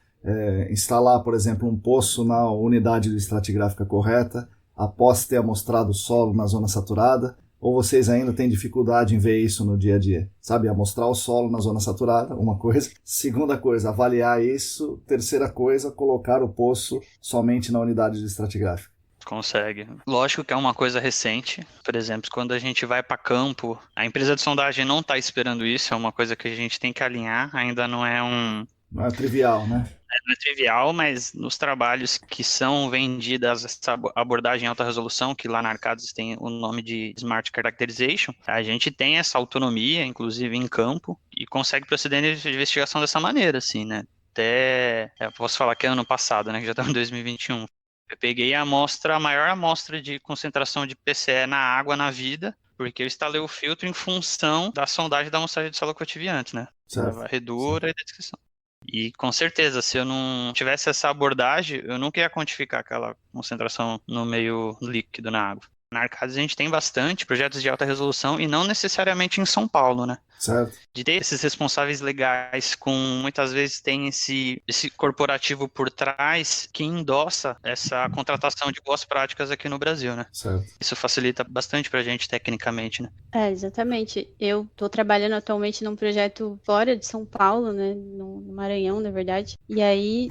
instalar, por exemplo, um poço na unidade de estratigráfica correta, após ter amostrado o solo na zona saturada, ou vocês ainda têm dificuldade em ver isso no dia a dia? Sabe, amostrar o solo na zona saturada, uma coisa. Segunda coisa, avaliar isso. Terceira coisa, colocar o poço somente na unidade de estratigráfica. Consegue. Lógico que é uma coisa recente. Por exemplo, quando a gente vai para campo, a empresa de sondagem não está esperando isso, é uma coisa que a gente tem que alinhar, ainda não é Não é trivial, né? Não é trivial, mas nos trabalhos que são vendidas essa abordagem em alta resolução, que lá na Arcades tem o nome de Smart Characterization, a gente tem essa autonomia, inclusive em campo, e consegue proceder na investigação dessa maneira, assim, né? Até, eu posso falar que é ano passado, né, que já estamos em 2021. Eu peguei a maior amostra de concentração de PCE na água na vida, porque eu instalei o filtro em função da sondagem da amostragem de solo cotiviante, né? Da varredura e da descrição. E com certeza, se eu não tivesse essa abordagem, eu nunca ia quantificar aquela concentração no meio líquido na água. Na Arcades a gente tem bastante projetos de alta resolução e não necessariamente em São Paulo, né? Certo. De ter esses responsáveis legais com, muitas vezes tem esse corporativo por trás que endossa essa contratação de boas práticas aqui no Brasil, né? Certo. Isso facilita bastante pra gente tecnicamente, né? Exatamente. Eu estou trabalhando atualmente num projeto fora de São Paulo, né, no Maranhão, na verdade. E aí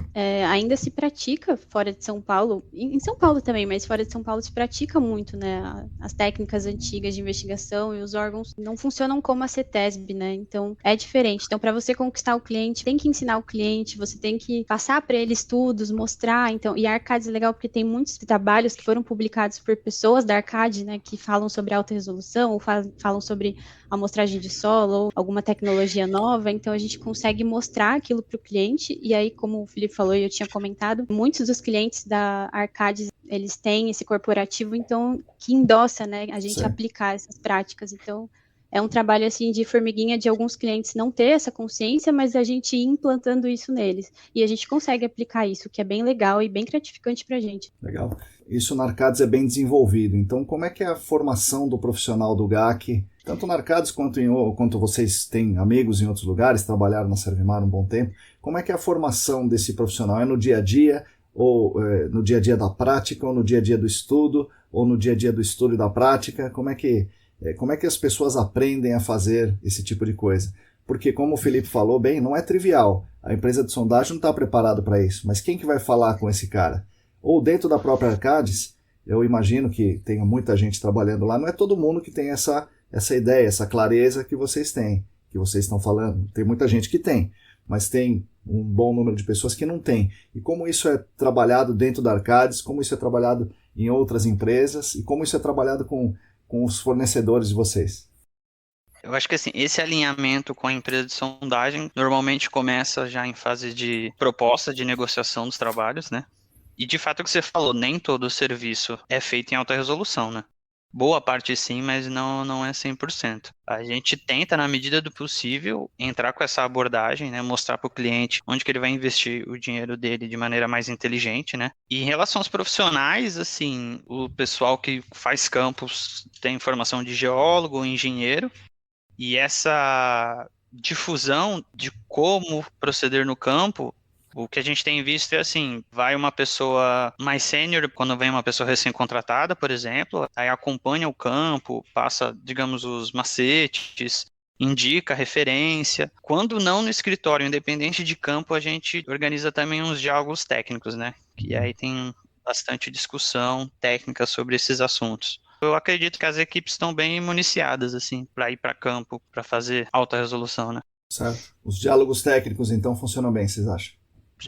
ainda se pratica fora de São Paulo, em São Paulo também, mas fora de São Paulo se pratica muito, né, as técnicas antigas de investigação, e os órgãos não funcionam como a CETESB, né? Então é diferente. Então, para você conquistar o cliente, tem que ensinar o cliente, você tem que passar para ele estudos, mostrar. Então, e a Arcades é legal porque tem muitos trabalhos que foram publicados por pessoas da Arcade, né, que falam sobre alta resolução, ou falam sobre amostragem de solo, ou alguma tecnologia nova. Então, a gente consegue mostrar aquilo para o cliente. E aí, como o Felipe falou e eu tinha comentado, muitos dos clientes da Arcades, eles têm esse corporativo, então, que endossa, né, a gente aplicar essas práticas. Então, é um trabalho assim de formiguinha de alguns clientes não ter essa consciência, mas a gente ir implantando isso neles. E a gente consegue aplicar isso, que é bem legal e bem gratificante para a gente. Legal. Isso na Arcades é bem desenvolvido. Então, como é que é a formação do profissional do GAC? Tanto na Arcades quanto vocês têm amigos em outros lugares, trabalharam na Servimar um bom tempo. Como é que é a formação desse profissional? É no dia a dia, ou no dia a dia da prática, ou no dia a dia do estudo, ou no dia a dia do estudo e da prática? Como é que as pessoas aprendem a fazer esse tipo de coisa? Porque, como o Felipe falou bem, não é trivial. A empresa de sondagem não está preparada para isso. Mas quem que vai falar com esse cara? Ou dentro da própria Arcades, eu imagino que tenha muita gente trabalhando lá. Não é todo mundo que tem essa ideia, essa clareza que vocês têm, que vocês estão falando. Tem muita gente que tem, mas tem um bom número de pessoas que não tem. E como isso é trabalhado dentro da Arcades, como isso é trabalhado em outras empresas e como isso é trabalhado com os fornecedores de vocês? Eu acho que assim, esse alinhamento com a empresa de sondagem normalmente começa já em fase de proposta de negociação dos trabalhos, né? E de fato o que você falou, nem todo o serviço é feito em alta resolução, né? Boa parte sim, mas não é 100%. A gente tenta, na medida do possível, entrar com essa abordagem, né? Mostrar para o cliente onde que ele vai investir o dinheiro dele de maneira mais inteligente, né? E em relação aos profissionais, assim, o pessoal que faz campos tem formação de geólogo, engenheiro, e essa difusão de como proceder no campo, o que a gente tem visto é assim, vai uma pessoa mais sênior, quando vem uma pessoa recém-contratada, por exemplo, aí acompanha o campo, passa, digamos, os macetes, indica referência. Quando não no escritório, independente de campo, a gente organiza também uns diálogos técnicos, né? Que aí tem bastante discussão técnica sobre esses assuntos. Eu acredito que as equipes estão bem municiadas, assim, para ir para campo, para fazer alta resolução, né? Certo. Os diálogos técnicos, então, funcionam bem, vocês acham?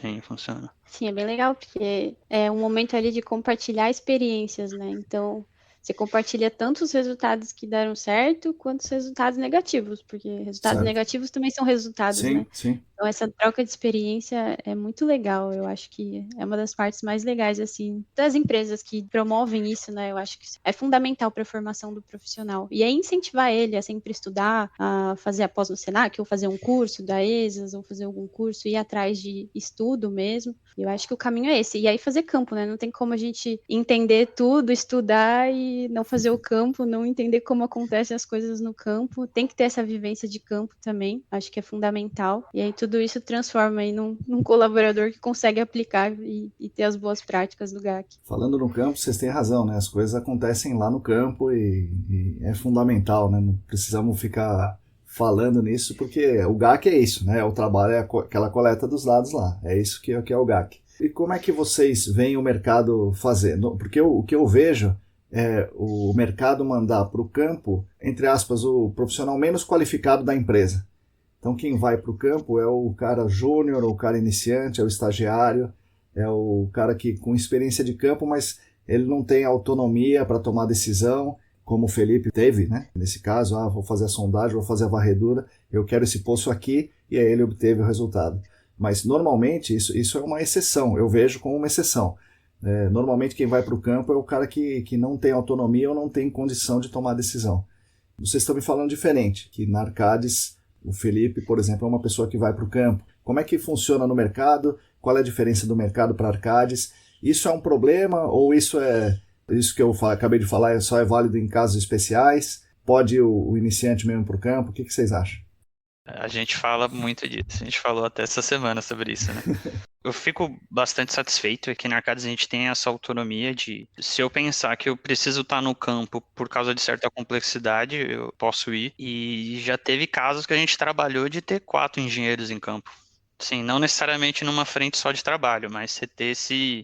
Sim, funciona. Sim, é bem legal, porque é um momento ali de compartilhar experiências, né? Então, você compartilha tanto os resultados que deram certo, quanto os resultados negativos, porque resultados Certo. negativos também são resultados, né? Sim, sim. Então, essa troca de experiência é muito legal. Eu acho que é uma das partes mais legais, assim, das empresas que promovem isso, né? Eu acho que isso é fundamental para a formação do profissional. E é incentivar ele a sempre estudar, a fazer a pós no Senac, ou fazer um curso da ESAS, ou fazer algum curso, ir atrás de estudo mesmo. Eu acho que o caminho é esse. E aí fazer campo, né? Não tem como a gente entender tudo, estudar e não fazer o campo, não entender como acontecem as coisas no campo. Tem que ter essa vivência de campo também. Acho que é fundamental. E aí tudo isso transforma aí num colaborador que consegue aplicar e ter as boas práticas do GAC. Falando no campo, vocês têm razão, né? As coisas acontecem lá no campo e é fundamental, né? Não precisamos ficar falando nisso, porque o GAC é isso, né? O trabalho é aquela coleta dos dados lá. É isso que é o GAC. E como é que vocês veem o mercado fazer? Porque o que eu vejo é o mercado mandar para o campo, entre aspas, o profissional menos qualificado da empresa. Então quem vai para o campo é o cara júnior, o cara iniciante, é o estagiário, é o cara que com experiência de campo, mas ele não tem autonomia para tomar decisão, como o Felipe teve, né? Nesse caso, vou fazer a sondagem, vou fazer a varredura, eu quero esse poço aqui, e aí ele obteve o resultado. Mas normalmente isso é uma exceção, eu vejo como uma exceção. Normalmente quem vai para o campo é o cara que não tem autonomia ou não tem condição de tomar decisão. Vocês estão me falando diferente, que na Arcadis o Felipe, por exemplo, é uma pessoa que vai para o campo. Como é que funciona no mercado? Qual é a diferença do mercado para Arcadis? Isso é um problema ou isso que eu acabei de falar só é válido em casos especiais? Pode o iniciante mesmo para o campo? O que vocês acham? A gente fala muito disso, a gente falou até essa semana sobre isso, né? Eu fico bastante satisfeito que na Arcadis a gente tem essa autonomia de, se eu pensar que eu preciso estar no campo por causa de certa complexidade, eu posso ir. E já teve casos que a gente trabalhou de ter 4 engenheiros em campo. Sim, não necessariamente numa frente só de trabalho, mas você ter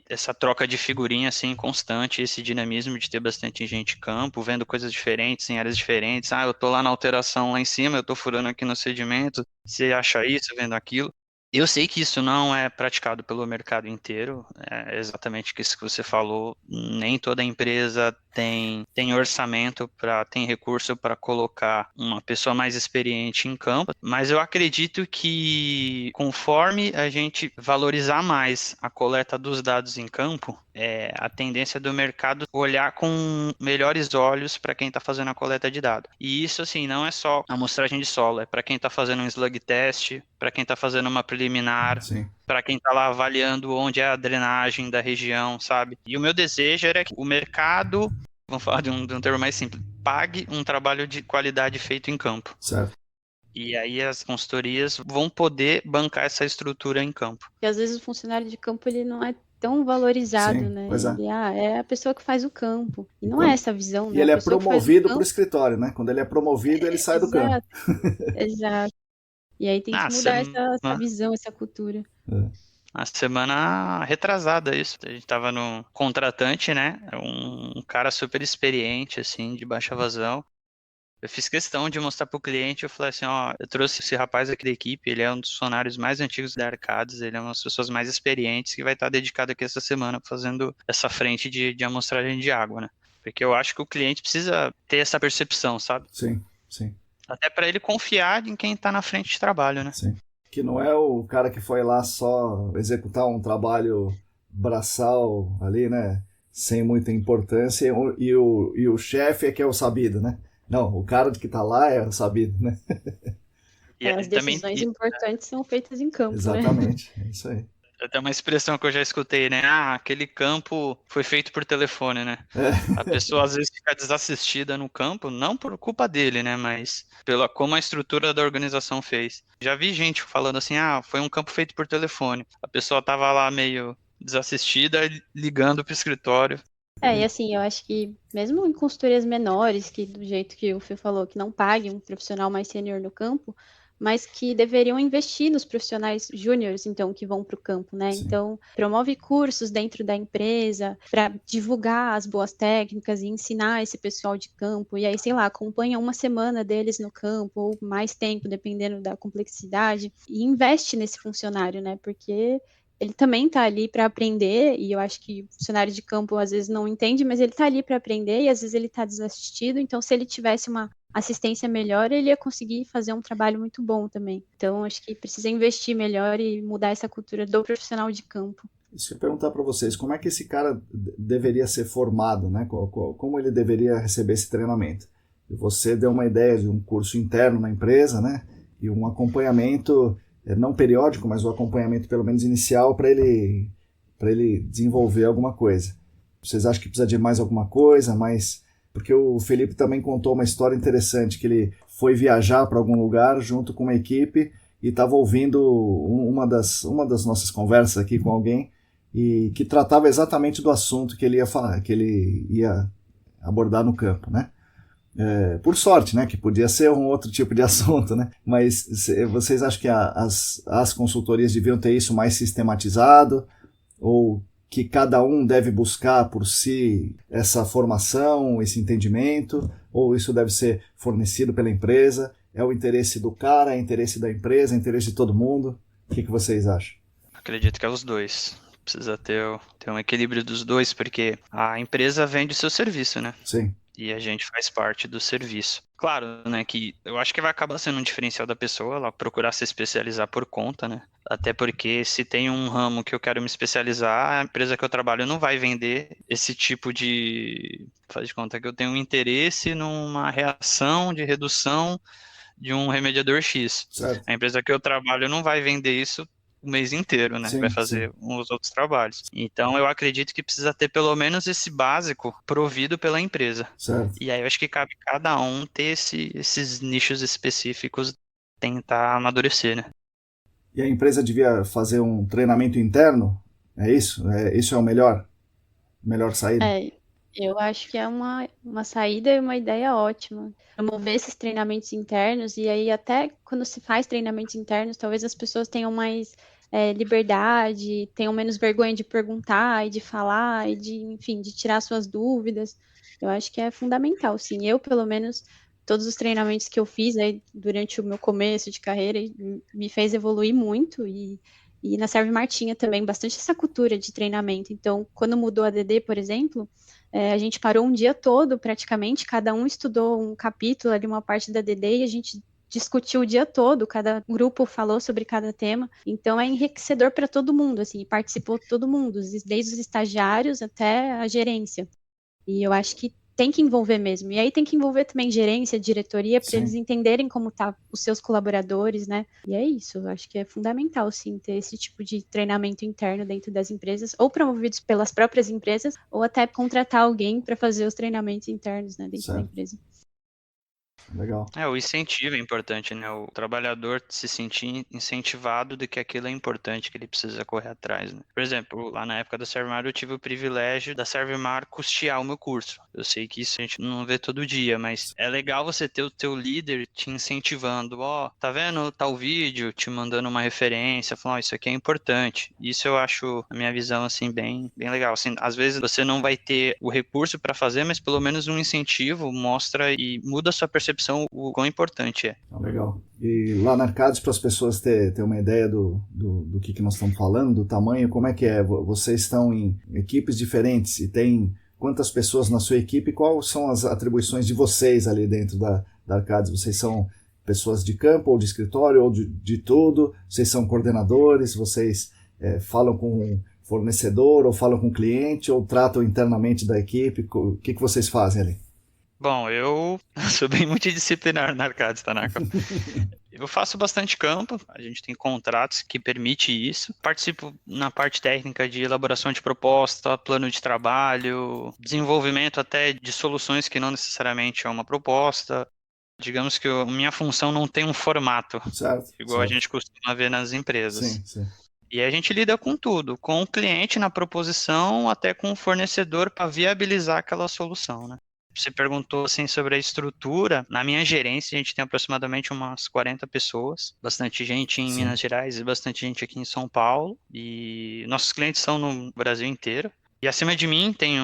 essa troca de figurinha assim constante, esse dinamismo de ter bastante gente em campo, vendo coisas diferentes, em áreas diferentes. Eu tô lá na alteração lá em cima, eu tô furando aqui no sedimento, você acha isso, vendo aquilo. Eu sei que isso não é praticado pelo mercado inteiro, é exatamente isso que você falou. Nem toda empresa tem orçamento tem recurso para colocar uma pessoa mais experiente em campo, mas eu acredito que conforme a gente valorizar mais a coleta dos dados em campo, a tendência do mercado olhar com melhores olhos para quem está fazendo a coleta de dados. E isso, assim, não é só a amostragem de solo, é para quem está fazendo um slug test, para quem está fazendo uma preliminar, para quem está lá avaliando onde é a drenagem da região, sabe? E o meu desejo era que o mercado, vamos falar de um termo mais simples, pague um trabalho de qualidade feito em campo. Certo. E aí as consultorias vão poder bancar essa estrutura em campo. E às vezes o funcionário de campo ele não é tão valorizado, Sim, né? pois é. Ele é a pessoa que faz o campo. E não é essa visão, né? E ele A é pessoa que faz o promovido para o campo- escritório, né? Quando ele é promovido, ele sai do campo. Exato. E aí tem que mudar essa visão, essa cultura. A semana retrasada isso, a gente tava no contratante, né, um cara super experiente, assim, de baixa vazão. Eu fiz questão de mostrar pro cliente, eu falei assim, eu trouxe esse rapaz aqui da equipe, ele é um dos funcionários mais antigos da Arcadis, ele é uma das pessoas mais experientes que vai estar dedicado aqui essa semana fazendo essa frente de amostragem de água, né? Porque eu acho que o cliente precisa ter essa percepção, sabe? Sim, sim. Até para ele confiar em quem tá na frente de trabalho, né? Sim. Que não é o cara que foi lá só executar um trabalho braçal ali, né? Sem muita importância, e o chefe é que é o sabido, né? Não, o cara que tá lá é o sabido, né? E as decisões importantes são feitas em campo, Exatamente, né? É isso aí. Até uma expressão que eu já escutei, né? Aquele campo foi feito por telefone, né? A pessoa às vezes fica desassistida no campo, não por culpa dele, né? Mas pela como a estrutura da organização fez. Já vi gente falando assim, foi um campo feito por telefone. A pessoa tava lá meio desassistida, ligando pro escritório. E assim, eu acho que mesmo em consultorias menores, que do jeito que o Fio falou, que não pague um profissional mais sênior no campo, mas que deveriam investir nos profissionais júniores, então, que vão para o campo, né? Sim. Então, promove cursos dentro da empresa para divulgar as boas técnicas e ensinar esse pessoal de campo. E aí, sei lá, acompanha uma semana deles no campo, ou mais tempo, dependendo da complexidade, e investe nesse funcionário, né? Porque ele também está ali para aprender, e eu acho que o funcionário de campo às vezes não entende, mas ele está ali para aprender e às vezes ele está desassistido, então se ele tivesse uma assistência melhor, ele ia conseguir fazer um trabalho muito bom também. Então acho que precisa investir melhor e mudar essa cultura do profissional de campo. Isso que eu ia perguntar para vocês, como é que esse cara deveria ser formado, né? Como ele deveria receber esse treinamento? E você deu uma ideia de um curso interno na empresa, né? E um acompanhamento, não periódico, mas um acompanhamento pelo menos inicial para ele desenvolver alguma coisa. Vocês acham que precisa de mais alguma coisa? Porque o Felipe também contou uma história interessante, que ele foi viajar para algum lugar junto com uma equipe e estava ouvindo uma das nossas conversas aqui com alguém e que tratava exatamente do assunto que ele ia falar, que ele ia abordar no campo, né? Por sorte, né? Que podia ser um outro tipo de assunto, né? Mas vocês acham que as consultorias deviam ter isso mais sistematizado? Ou que cada um deve buscar por si essa formação, esse entendimento? Ou isso deve ser fornecido pela empresa? É o interesse do cara, é o interesse da empresa, é o interesse de todo mundo? O que vocês acham? Acredito que é os dois. Precisa ter um equilíbrio dos dois, porque a empresa vende o seu serviço, né? Sim. E a gente faz parte do serviço. Claro, né, que eu acho que vai acabar sendo um diferencial da pessoa, ela procurar se especializar por conta, né? Até porque se tem um ramo que eu quero me especializar, a empresa que eu trabalho não vai vender esse tipo de... Faz de conta que eu tenho um interesse numa reação de redução de um remediador X. Certo. A empresa que eu trabalho não vai vender isso o mês inteiro, né? Sim, vai fazer sim. uns outros trabalhos. Então, eu acredito que precisa ter pelo menos esse básico provido pela empresa. Certo. E aí, eu acho que cabe cada um ter esses nichos específicos, tentar amadurecer, né? E a empresa devia fazer um treinamento interno? É isso? Isso é o melhor saída? Eu acho que é uma saída e uma ideia ótima. Promover esses treinamentos internos, e aí até quando se faz treinamentos internos, talvez as pessoas tenham mais liberdade, tenham menos vergonha de perguntar e de falar e enfim, de tirar suas dúvidas. Eu acho que é fundamental, sim. Eu, pelo menos, todos os treinamentos que eu fiz aí durante o meu começo de carreira me fez evoluir muito e na Serve Martinha também, bastante essa cultura de treinamento. Então, quando mudou a DD, por exemplo, a gente parou um dia todo, praticamente, cada um estudou um capítulo ali, uma parte da DD, e a gente discutiu o dia todo, cada grupo falou sobre cada tema, então é enriquecedor para todo mundo, assim, participou todo mundo, desde os estagiários até a gerência, e eu acho que tem que envolver mesmo, e aí tem que envolver também gerência, diretoria, para eles entenderem como tá os seus colaboradores, né, e é isso, eu acho que é fundamental, sim, ter esse tipo de treinamento interno dentro das empresas, ou promovidos pelas próprias empresas, ou até contratar alguém para fazer os treinamentos internos, né, dentro da empresa. Legal. O incentivo é importante, né? O trabalhador se sentir incentivado de que aquilo é importante, que ele precisa correr atrás, né? Por exemplo, lá na época da Servimar eu tive o privilégio da Servimar custear o meu curso. Eu sei que isso a gente não vê todo dia, mas é legal você ter o teu líder te incentivando. Tá vendo tal vídeo, te mandando uma referência, falando, isso aqui é importante. Isso eu acho, na minha visão, assim, bem legal. Assim, às vezes você não vai ter o recurso para fazer, mas pelo menos um incentivo mostra e muda a sua percepção o quão importante é. Legal. E lá na Arcades, para as pessoas ter uma ideia do que nós estamos falando, do tamanho, como é que é? Vocês estão em equipes diferentes e tem quantas pessoas na sua equipe? Quais são as atribuições de vocês ali dentro da Arcades? Vocês são pessoas de campo ou de escritório ou de tudo? Vocês são coordenadores? Vocês falam com o fornecedor ou falam com o cliente ou tratam internamente da equipe? O que vocês fazem ali? Bom, eu sou bem multidisciplinar na Arcades, tá, Narco? Eu faço bastante campo, a gente tem contratos que permitem isso. Participo na parte técnica de elaboração de proposta, plano de trabalho, desenvolvimento até de soluções que não necessariamente é uma proposta. Digamos que minha função não tem um formato, igual a gente costuma ver nas empresas. Sim. E a gente lida com tudo, com o cliente na proposição, até com o fornecedor para viabilizar aquela solução, né? Você perguntou assim sobre a estrutura. Na minha gerência, a gente tem aproximadamente umas 40 pessoas, bastante gente em Minas Gerais e bastante gente aqui em São Paulo. E nossos clientes são no Brasil inteiro. E acima de mim tem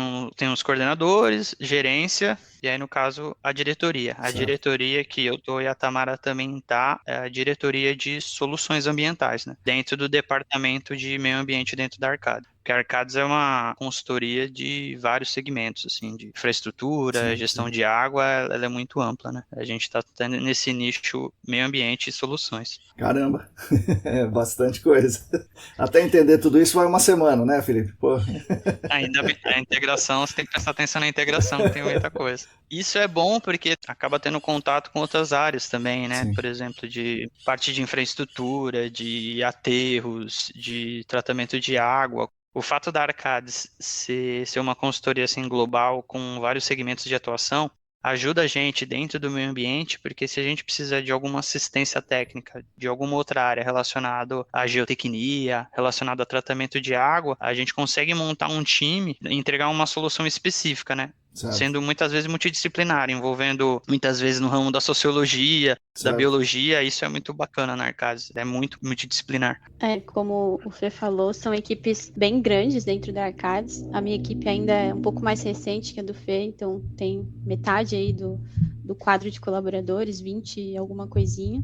os coordenadores, gerência, e aí no caso a diretoria. A Certo. diretoria que eu tô e a Tamara também tá, é a diretoria de soluções ambientais, né? Dentro do departamento de meio ambiente dentro da Arcades. Porque a Arcades é uma consultoria de vários segmentos, assim, de infraestrutura, Sim, gestão sim. de água, ela é muito ampla, né? A gente tá nesse nicho meio ambiente e soluções. Caramba, é bastante coisa. Até entender tudo isso vai uma semana, né, Felipe? Pô, Ainda bem, a integração, você tem que prestar atenção na integração, que tem muita coisa. Isso é bom porque acaba tendo contato com outras áreas também, né? sim, Por exemplo, de parte de infraestrutura, de aterros, de tratamento de água. O fato da Arcades ser uma consultoria assim, global com vários segmentos de atuação ajuda a gente dentro do meio ambiente, porque se a gente precisa de alguma assistência técnica de alguma outra área relacionada à geotecnia, relacionada a tratamento de água, a gente consegue montar um time e entregar uma solução específica, né? certo, Sendo muitas vezes multidisciplinar, envolvendo muitas vezes no ramo da sociologia, da certo. biologia, isso é muito bacana na Arcades, é muito multidisciplinar. Como o Fê falou, são equipes bem grandes dentro da Arcades. A minha equipe ainda é um pouco mais recente que a do Fê, então tem metade aí do quadro de colaboradores, 20 e alguma coisinha.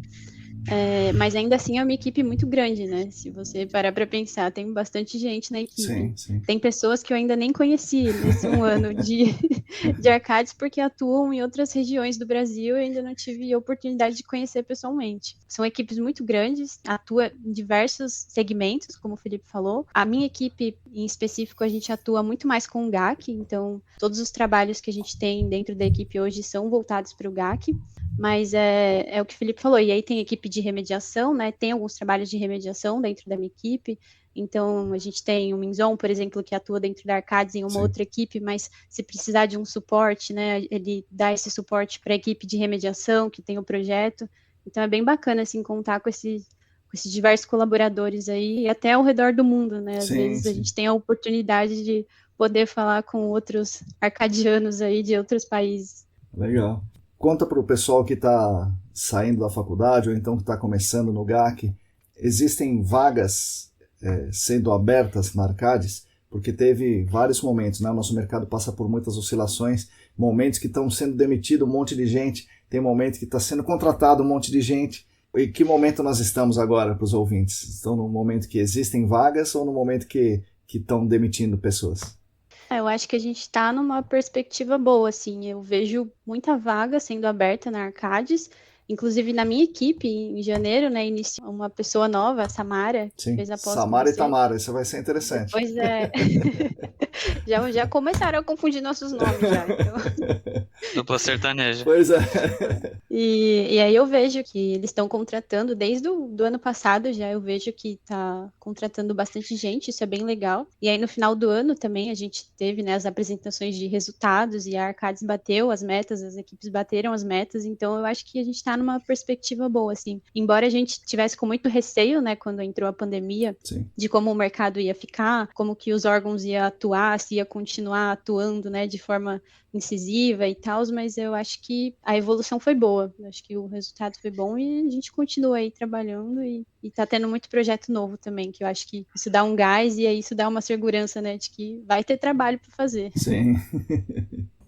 Mas ainda assim é uma equipe muito grande, né? Se você parar para pensar, tem bastante gente na equipe. Sim, sim. Tem pessoas que eu ainda nem conheci nesse um ano de Arcades, porque atuam em outras regiões do Brasil e ainda não tive a oportunidade de conhecer pessoalmente. São equipes muito grandes, atua em diversos segmentos, como o Felipe falou. A minha equipe, em específico, a gente atua muito mais com o GAC, então todos os trabalhos que a gente tem dentro da equipe hoje são voltados para o GAC. Mas é o que o Felipe falou, e aí tem equipe de remediação, né? Tem alguns trabalhos de remediação dentro da minha equipe. Então, a gente tem o Minzon, por exemplo, que atua dentro da Arcades em uma Sim. outra equipe, mas se precisar de um suporte, né? Ele dá esse suporte para a equipe de remediação, que tem o projeto. Então, é bem bacana, assim, contar com esses diversos colaboradores aí, até ao redor do mundo, né? Às Sim, vezes a sim. gente tem a oportunidade de poder falar com outros arcadianos aí de outros países. Legal. Conta para o pessoal que está saindo da faculdade ou então que está começando no GAC, existem vagas sendo abertas na Arcades? Porque teve vários momentos, né? O nosso mercado passa por muitas oscilações, momentos que estão sendo demitido um monte de gente, tem momento que está sendo contratado um monte de gente. Em que momento nós estamos agora para os ouvintes? Estão no momento que existem vagas ou no momento que estão demitindo pessoas? Eu acho que a gente está numa perspectiva boa, assim. Eu vejo muita vaga sendo aberta na Arcades. Inclusive, na minha equipe, em janeiro, né, iniciou uma pessoa nova, a Samara, que Sim, fez a pós com Samara e você. Tamara, isso vai ser interessante. Pois é. já começaram a confundir nossos nomes já. Então. Dupla sertaneja. Pois é. E aí eu vejo que eles estão contratando, desde o ano passado já eu vejo que está contratando bastante gente, isso é bem legal. E aí no final do ano também a gente teve, né, as apresentações de resultados e a Arcades bateu as metas, as equipes bateram as metas, então eu acho que a gente está numa perspectiva boa, assim. Embora a gente tivesse com muito receio, né, quando entrou a pandemia, Sim. de como o mercado ia ficar, como que os órgãos iam atuar, se ia continuar atuando, né, de forma incisiva e tal, mas eu acho que a evolução foi boa, eu acho que o resultado foi bom e a gente continua aí trabalhando e tá tendo muito projeto novo também, que eu acho que isso dá um gás e aí isso dá uma segurança, né, de que vai ter trabalho para fazer. Sim.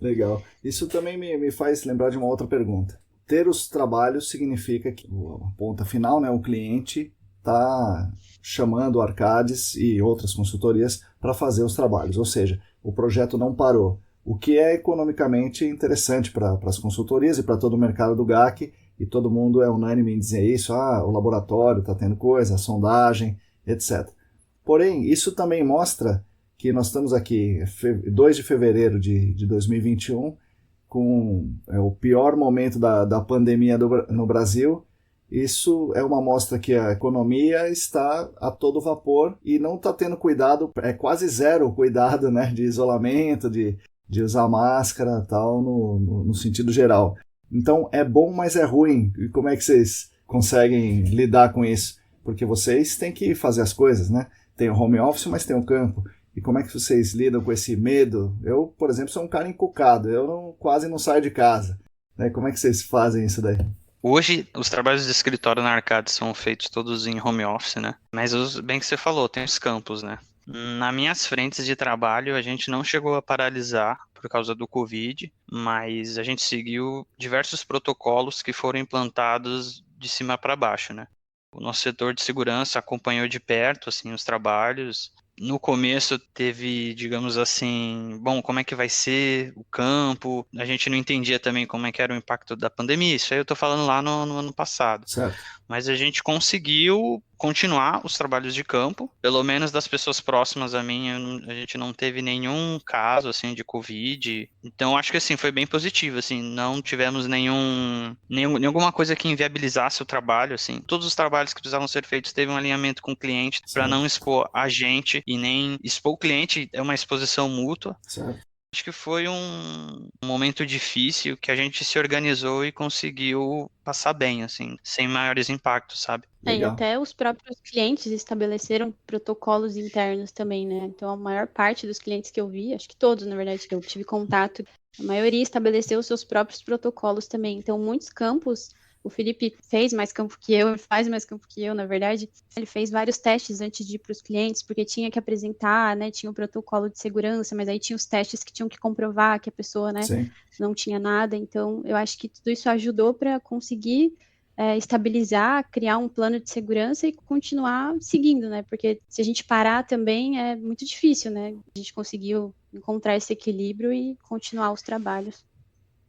Legal. Isso também me faz lembrar de uma outra pergunta. Ter os trabalhos significa que a ponta final, né, o cliente está chamando o Arcades e outras consultorias para fazer os trabalhos, ou seja, o projeto não parou, o que é economicamente interessante para as consultorias e para todo o mercado do GAC, e todo mundo é unânime em dizer isso, o laboratório está tendo coisa, a sondagem, etc. Porém, isso também mostra que nós estamos aqui 2 de fevereiro de 2021, com o pior momento da pandemia no Brasil. Isso é uma amostra que a economia está a todo vapor e não está tendo cuidado, é quase zero cuidado, né, de isolamento, de usar máscara tal, no sentido geral. Então é bom, mas é ruim. E como é que vocês conseguem lidar com isso? Porque vocês têm que fazer as coisas, né? Tem o home office, mas tem o campo. E como é que vocês lidam com esse medo? Eu, por exemplo, sou um cara encucado, quase não saio de casa. Né? Como é que vocês fazem isso daí? Hoje, os trabalhos de escritório na Arcades são feitos todos em home office, né? Mas, bem que você falou, tem os campos, né? nas minhas frentes de trabalho, a gente não chegou a paralisar por causa do Covid, mas a gente seguiu diversos protocolos que foram implantados de cima para baixo, né? O nosso setor de segurança acompanhou de perto, assim, os trabalhos. No começo teve, digamos assim, bom, como é que vai ser o campo? A gente não entendia também como é que era o impacto da pandemia. Isso aí eu tô falando lá no ano passado. Certo. Mas a gente conseguiu continuar os trabalhos de campo, pelo menos das pessoas próximas a mim, a gente não teve nenhum caso, assim, de Covid. Então, acho que, assim, foi bem positivo, assim, não tivemos nenhuma coisa que inviabilizasse o trabalho, assim. Todos os trabalhos que precisavam ser feitos teve um alinhamento com o cliente para não expor a gente e nem expor o cliente, é uma exposição mútua. Certo. Acho que foi um momento difícil que a gente se organizou e conseguiu passar bem, assim, sem maiores impactos, sabe? E Legal. até os próprios clientes estabeleceram protocolos internos também, né? Então, a maior parte dos clientes que eu vi, acho que todos, na verdade, que eu tive contato, a maioria estabeleceu os seus próprios protocolos também. Então, muitos campos, o Felipe fez mais campo que eu, faz mais campo que eu, na verdade. Ele fez vários testes antes de ir para os clientes, porque tinha que apresentar, né? Tinha o protocolo de segurança, mas aí tinha os testes que tinham que comprovar que a pessoa, né, Sim. não tinha nada. Então, eu acho que tudo isso ajudou para conseguir estabilizar, criar um plano de segurança e continuar seguindo, né? Porque se a gente parar também é muito difícil, né? A gente conseguiu encontrar esse equilíbrio e continuar os trabalhos.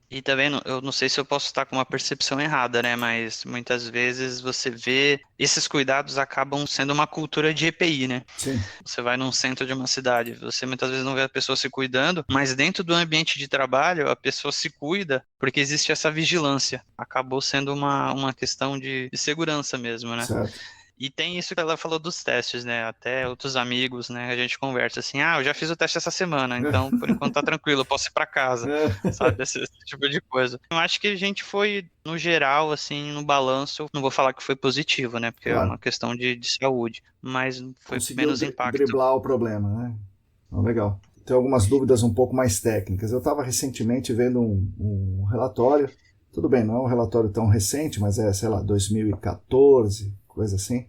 E também, eu não sei se eu posso estar com uma percepção errada, né? Mas muitas vezes você vê, esses cuidados acabam sendo uma cultura de EPI, né? Sim. Você vai num centro de uma cidade, você muitas vezes não vê a pessoa se cuidando, mas dentro do ambiente de trabalho, a pessoa se cuida porque existe essa vigilância. Acabou sendo uma questão de segurança mesmo, né? Certo. E tem isso que ela falou dos testes, né? Até outros amigos, né? A gente conversa assim, eu já fiz o teste essa semana, então por enquanto tá tranquilo, eu posso ir pra casa, sabe? Esse tipo de coisa. Eu acho que a gente foi, no geral, assim, no balanço, não vou falar que foi positivo, né? Porque é uma questão de saúde, mas foi Conseguiu menos impacto. driblar o problema, né? Então, legal. Tenho algumas dúvidas um pouco mais técnicas. Eu estava recentemente vendo um relatório, tudo bem, não é um relatório tão recente, mas é, sei lá, 2014, coisa assim,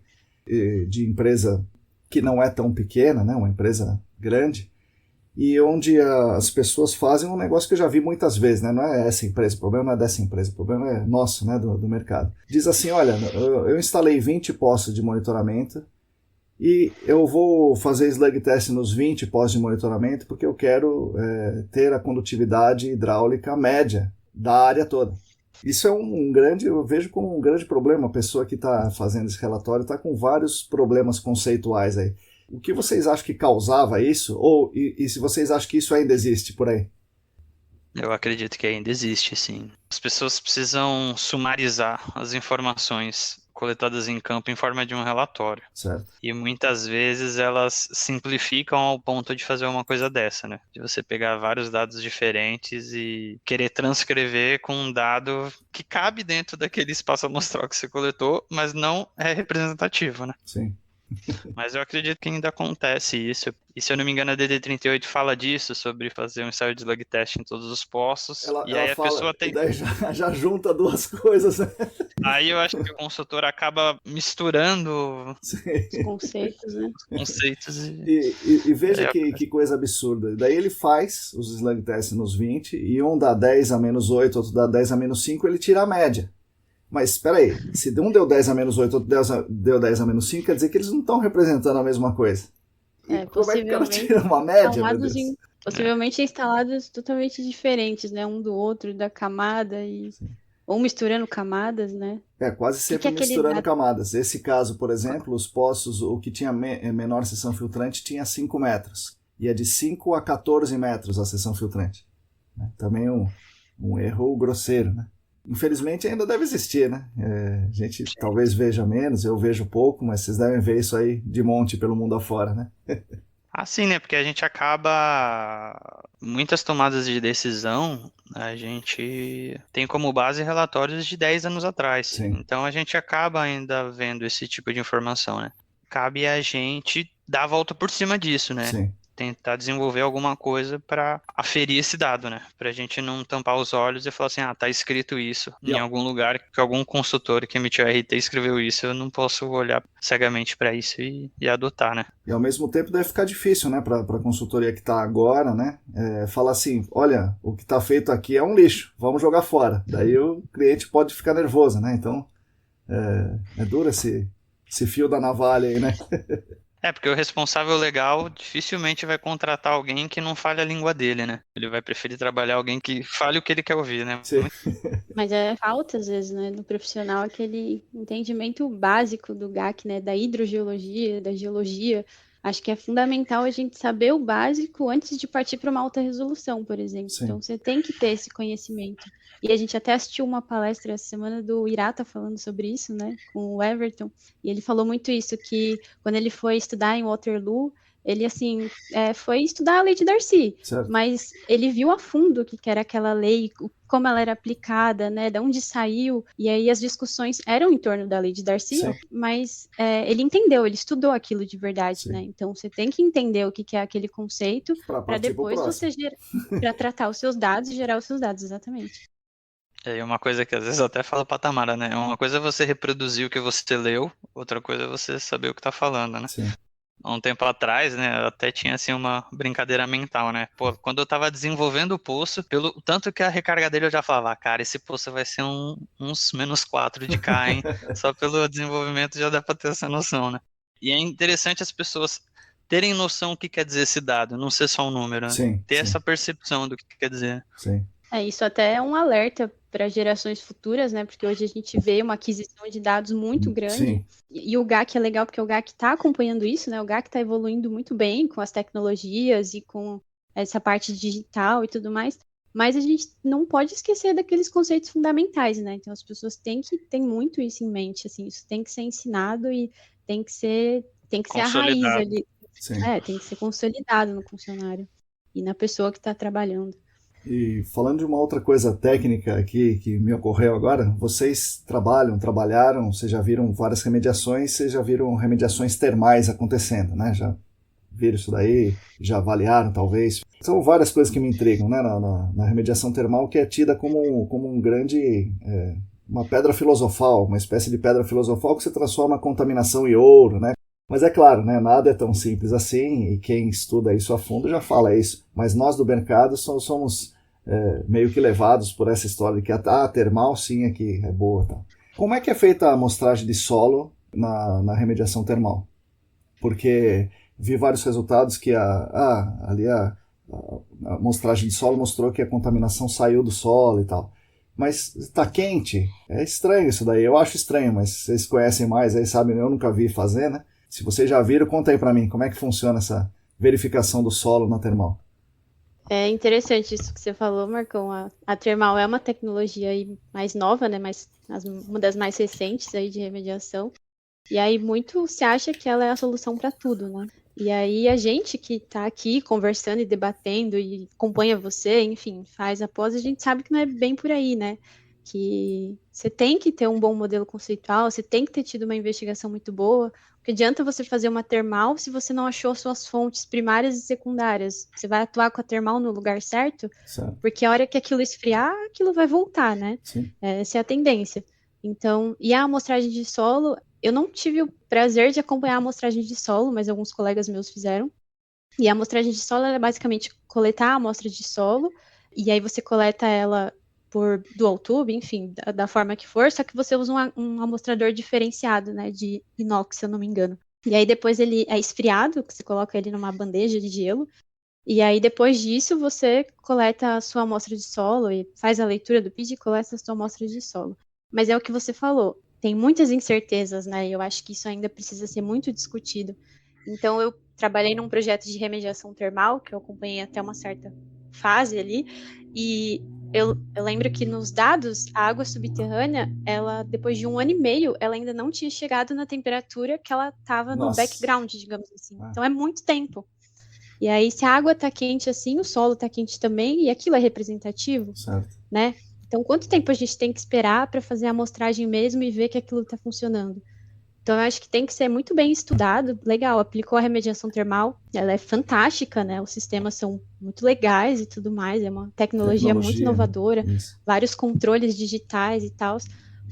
de empresa que não é tão pequena, né? Uma empresa grande, e onde as pessoas fazem um negócio que eu já vi muitas vezes, né? Não é essa empresa, o problema não é dessa empresa, o problema é nosso, né? Do mercado. Diz assim, olha, eu instalei 20 postos de monitoramento e eu vou fazer slug test nos 20 postos de monitoramento porque eu quero ter a condutividade hidráulica média da área toda. Isso é eu vejo como um grande problema. A pessoa que está fazendo esse relatório está com vários problemas conceituais aí. O que vocês acham que causava isso? E se vocês acham que isso ainda existe por aí? Eu acredito que ainda existe, sim. As pessoas precisam sumarizar as informações coletadas em campo em forma de um relatório. Certo. E muitas vezes elas simplificam ao ponto de fazer uma coisa dessa, né? De você pegar vários dados diferentes e querer transcrever com um dado que cabe dentro daquele espaço amostral que você coletou, mas não é representativo, né? Sim. Mas eu acredito que ainda acontece isso. E se eu não me engano, a DD38 fala disso, sobre fazer um ensaio de slug test em todos os postos. E aí ela a fala, pessoa tem. E daí já junta duas coisas, né? Aí eu acho que o consultor acaba misturando os conceitos, né? os conceitos. E veja que coisa absurda. Daí ele faz os slug tests nos 20, e um dá 10 a menos 8, outro dá 10 a menos 5, ele tira a média. Mas espera aí, se um deu 10 a menos 8, outro deu 10 a menos 5, quer dizer que eles não estão representando a mesma coisa. E como é que o cara tira uma média, meu Deus? Possivelmente instalados totalmente diferentes, né? Um do outro, da camada, ou misturando camadas, né? Quase sempre misturando camadas. Esse caso, por exemplo, os poços, o que tinha menor seção filtrante tinha 5 metros. E é de 5 a 14 metros a seção filtrante. Também um erro grosseiro, né? Infelizmente ainda deve existir, né? A gente talvez veja menos, eu vejo pouco, mas vocês devem ver isso aí de monte pelo mundo afora, né? Sim, né? Porque a gente acaba... Muitas tomadas de decisão, a gente tem como base relatórios de 10 anos atrás. Sim. Então a gente acaba ainda vendo esse tipo de informação, né? Cabe a gente dar a volta por cima disso, né? Sim. tentar desenvolver alguma coisa para aferir esse dado, né? Para a gente não tampar os olhos e falar assim, tá escrito isso em algum lugar que algum consultor que emitiu a RT escreveu isso, eu não posso olhar cegamente para isso e adotar, né? E ao mesmo tempo deve ficar difícil, né, para a consultoria que está agora, né, falar assim, olha, o que está feito aqui é um lixo, vamos jogar fora. Daí o cliente pode ficar nervoso, né? Então é duro esse fio da navalha aí, né? Porque o responsável legal dificilmente vai contratar alguém que não fale a língua dele, né? Ele vai preferir trabalhar alguém que fale o que ele quer ouvir, né? Sim. Mas falta, às vezes, né, no profissional aquele entendimento básico do GAC, né, da hidrogeologia, da geologia. Acho que é fundamental a gente saber o básico antes de partir para uma alta resolução, por exemplo. Sim. Então, você tem que ter esse conhecimento. E a gente até assistiu uma palestra essa semana do Irata falando sobre isso, né, com o Everton. E ele falou muito isso, que quando ele foi estudar em Waterloo, ele, assim, foi estudar a lei de Darcy, Certo. mas ele viu a fundo o que era aquela lei, como ela era aplicada, né, de onde saiu, e aí as discussões eram em torno da lei de Darcy, Sim. mas ele entendeu, ele estudou aquilo de verdade, Sim. né, então você tem que entender o que é aquele conceito, para depois você para tratar os seus dados e gerar os seus dados, exatamente. E uma coisa que às vezes eu até falo pra Tamara, né? Uma coisa é você reproduzir o que você leu, outra coisa é você saber o que tá falando, né? Sim. Há um tempo atrás, né, eu até tinha assim uma brincadeira mental, né? Pô, quando eu tava desenvolvendo o poço, pelo tanto que a recarga dele eu já falava, cara, esse poço vai ser uns -4 de K, hein? Só pelo desenvolvimento já dá pra ter essa noção, né? E é interessante as pessoas terem noção do que quer dizer esse dado, não ser só um número, né? Sim, ter sim. essa percepção do que quer dizer. Sim. Isso até é um alerta para gerações futuras, né? Porque hoje a gente vê uma aquisição de dados muito grande. Sim. E o GAC é legal porque o GAC está acompanhando isso, né? O GAC está evoluindo muito bem com as tecnologias e com essa parte digital e tudo mais. Mas a gente não pode esquecer daqueles conceitos fundamentais, né? Então as pessoas têm que ter muito isso em mente, assim, isso tem que ser ensinado e tem que ser a raiz ali. Sim. Tem que ser consolidado no funcionário e na pessoa que está trabalhando. E falando de uma outra coisa técnica aqui que me ocorreu agora, vocês trabalharam, vocês já viram várias remediações, vocês já viram remediações termais acontecendo, né? Já viram isso daí, já avaliaram talvez. São várias coisas que me intrigam, né? Na remediação termal, que é tida como um grande, uma pedra filosofal, uma espécie de pedra filosofal que se transforma a contaminação em ouro, né? Mas é claro, né, nada é tão simples assim, e quem estuda isso a fundo já fala isso. Mas nós do mercado somos meio que levados por essa história de que a termal sim é que é boa. Tá? Como é que é feita a amostragem de solo na remediação termal? Porque vi vários resultados que ali a amostragem de solo mostrou que a contaminação saiu do solo e tal. Mas está quente? É estranho isso daí. Eu acho estranho, mas vocês conhecem mais, aí sabem, eu nunca vi fazer, né? Se vocês já viram, conta aí para mim, como é que funciona essa verificação do solo na termal? É interessante isso que você falou, Marcão. A termal é uma tecnologia aí mais nova, né? Uma das mais recentes aí de remediação. E aí muito se acha que ela é a solução para tudo, né? E aí a gente que está aqui conversando e debatendo e acompanha você, enfim, faz após, a gente sabe que não é bem por aí, né? Que você tem que ter um bom modelo conceitual, você tem que ter tido uma investigação muito boa. Porque adianta você fazer uma termal se você não achou suas fontes primárias e secundárias. Você vai atuar com a termal no lugar certo? Certo. Porque a hora que aquilo esfriar, aquilo vai voltar, né? Sim. Essa é a tendência. Então, e a amostragem de solo, eu não tive o prazer de acompanhar a amostragem de solo, mas alguns colegas meus fizeram. E a amostragem de solo é basicamente coletar a amostra de solo, e aí você coleta ela por dual tube, enfim, da forma que for, só que você usa um amostrador diferenciado, né, de inox, se eu não me engano. E aí depois ele é esfriado, você coloca ele numa bandeja de gelo, e aí depois disso você coleta a sua amostra de solo e faz a leitura do PID e coleta a sua amostra de solo. Mas é o que você falou, tem muitas incertezas, né, e eu acho que isso ainda precisa ser muito discutido. Então eu trabalhei num projeto de remediação termal, que eu acompanhei até uma certa fase ali, e eu lembro que nos dados, a água subterrânea, ela, depois de 1 ano e meio, ela ainda não tinha chegado na temperatura que ela estava no background, digamos assim. Então é muito tempo. E aí, se a água está quente assim, o solo está quente também, e aquilo é representativo, certo, né? Então, quanto tempo a gente tem que esperar para fazer a amostragem mesmo e ver que aquilo está funcionando? Então, eu acho que tem que ser muito bem estudado. Legal, aplicou a remediação termal, ela é fantástica, né? Os sistemas são muito legais e tudo mais, é uma tecnologia muito inovadora, né? vários controles digitais e tal.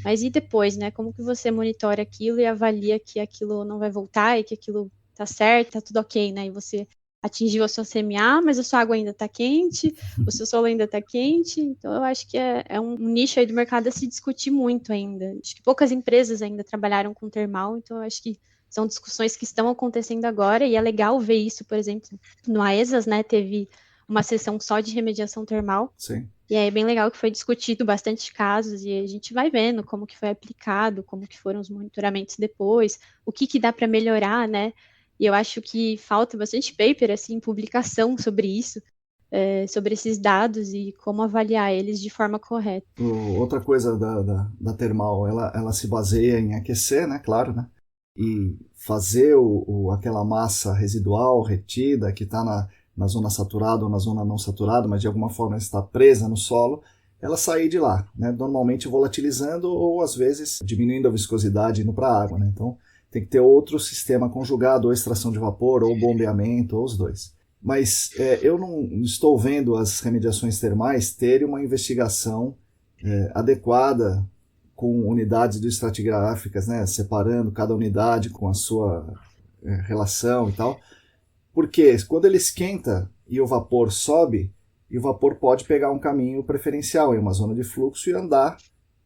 Mas e depois, né? Como que você monitora aquilo e avalia que aquilo não vai voltar e que aquilo tá certo, tá tudo ok, né? E você atingiu a sua CMA, mas a sua água ainda tá quente, o seu solo ainda tá quente. Então, eu acho que é um nicho aí do mercado a se discutir muito ainda. Acho que poucas empresas ainda trabalharam com termal, então eu acho que são discussões que estão acontecendo agora, e é legal ver isso, por exemplo, no AESAS, né? Teve uma sessão só de remediação termal. Sim. E é bem legal que foi discutido bastante casos e a gente vai vendo como que foi aplicado, como que foram os monitoramentos depois, o que dá para melhorar, né? E eu acho que falta bastante paper, assim, publicação sobre isso, sobre esses dados e como avaliar eles de forma correta. Outra coisa da termal, ela se baseia em aquecer, né? Claro, né? E fazer aquela massa residual retida que está na zona saturada ou na zona não saturada, mas de alguma forma está presa no solo, ela sair de lá, né? Normalmente volatilizando ou às vezes diminuindo a viscosidade indo para a água, né? Então tem que ter outro sistema conjugado, ou extração de vapor, ou bombeamento, ou os dois. Mas eu não estou vendo as remediações termais terem uma investigação adequada com unidades estratigráficas, né? Separando cada unidade com a sua relação e tal. Porque quando ele esquenta e o vapor sobe, e o vapor pode pegar um caminho preferencial em uma zona de fluxo e andar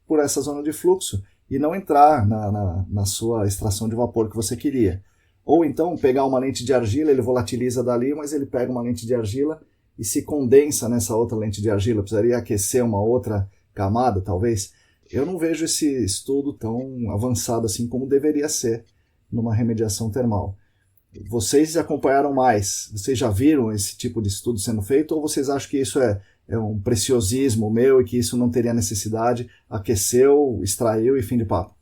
por essa zona de fluxo e não entrar na sua extração de vapor que você queria. Ou então pegar uma lente de argila, ele volatiliza dali, mas ele pega uma lente de argila e se condensa nessa outra lente de argila. Precisaria aquecer uma outra camada, talvez. Eu não vejo esse estudo tão avançado assim como deveria ser numa remediação termal. Vocês acompanharam mais? Vocês já viram esse tipo de estudo sendo feito? Ou vocês acham que isso é um preciosismo meu e que isso não teria necessidade? Aqueceu, extraiu e fim de papo.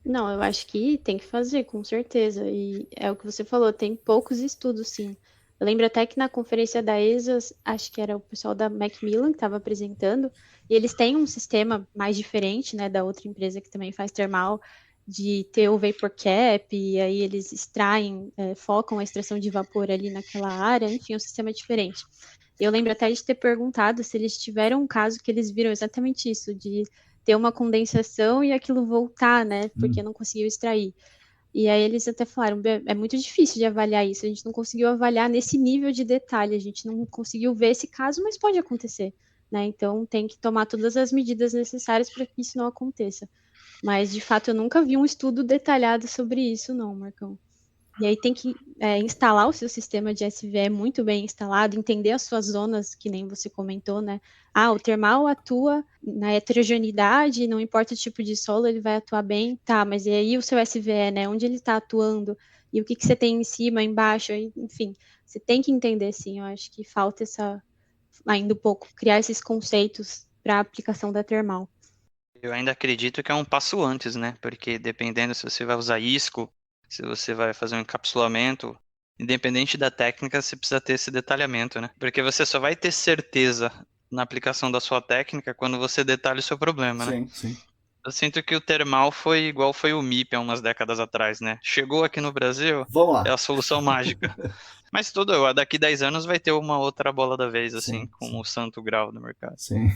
Não, eu acho que tem que fazer, com certeza. E é o que você falou, tem poucos estudos, sim. Eu lembro até que na conferência da ESAS, acho que era o pessoal da Macmillan que estava apresentando, e eles têm um sistema mais diferente, né, da outra empresa que também faz termal, de ter o vapor cap, e aí eles extraem, focam a extração de vapor ali naquela área, enfim, um sistema é diferente. Eu lembro até de ter perguntado se eles tiveram um caso que eles viram exatamente isso, de ter uma condensação e aquilo voltar, né, porque não conseguiu extrair. E aí eles até falaram, é muito difícil de avaliar isso, a gente não conseguiu avaliar nesse nível de detalhe, a gente não conseguiu ver esse caso, mas pode acontecer, né? Então tem que tomar todas as medidas necessárias para que isso não aconteça. Mas, de fato, eu nunca vi um estudo detalhado sobre isso, não, Marcão. E aí tem que instalar o seu sistema de SVE muito bem instalado, entender as suas zonas, que nem você comentou, né? Ah, o termal atua na heterogeneidade, não importa o tipo de solo, ele vai atuar bem. Tá, mas e aí o seu SVE, né? Onde ele está atuando? E o que você tem em cima, embaixo? Enfim, você tem que entender, sim. Eu acho que falta ainda um pouco, criar esses conceitos para a aplicação da termal. Eu ainda acredito que é um passo antes, né? Porque dependendo se você vai usar isco, se você vai fazer um encapsulamento, independente da técnica, você precisa ter esse detalhamento, né? Porque você só vai ter certeza na aplicação da sua técnica quando você detalha o seu problema, né? Sim, sim. Eu sinto que o termal foi igual foi o MIP há umas décadas atrás, né? Chegou aqui no Brasil, Vamos lá. é a solução mágica. Mas daqui 10 anos vai ter uma outra bola da vez, assim, como o santo grau do mercado. Sim,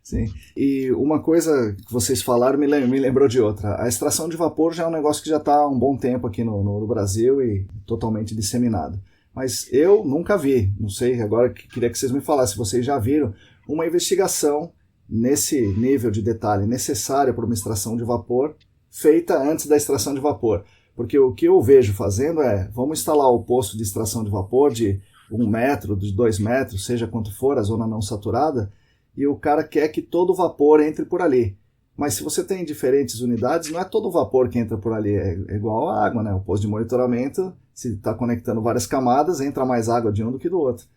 sim. E uma coisa que vocês falaram me lembrou de outra. A extração de vapor já é um negócio que já está há um bom tempo aqui no Brasil e totalmente disseminado. Mas eu nunca vi, não sei, agora queria que vocês me falassem, se vocês já viram, uma investigação nesse nível de detalhe necessário para uma extração de vapor feita antes da extração de vapor. Porque o que eu vejo fazendo vamos instalar o poço de extração de vapor de 1 metro, de 2 metros, seja quanto for, a zona não saturada, e o cara quer que todo o vapor entre por ali. Mas se você tem diferentes unidades, não é todo o vapor que entra por ali, é igual a água, né? O poço de monitoramento, se está conectando várias camadas, entra mais água de um do que do outro.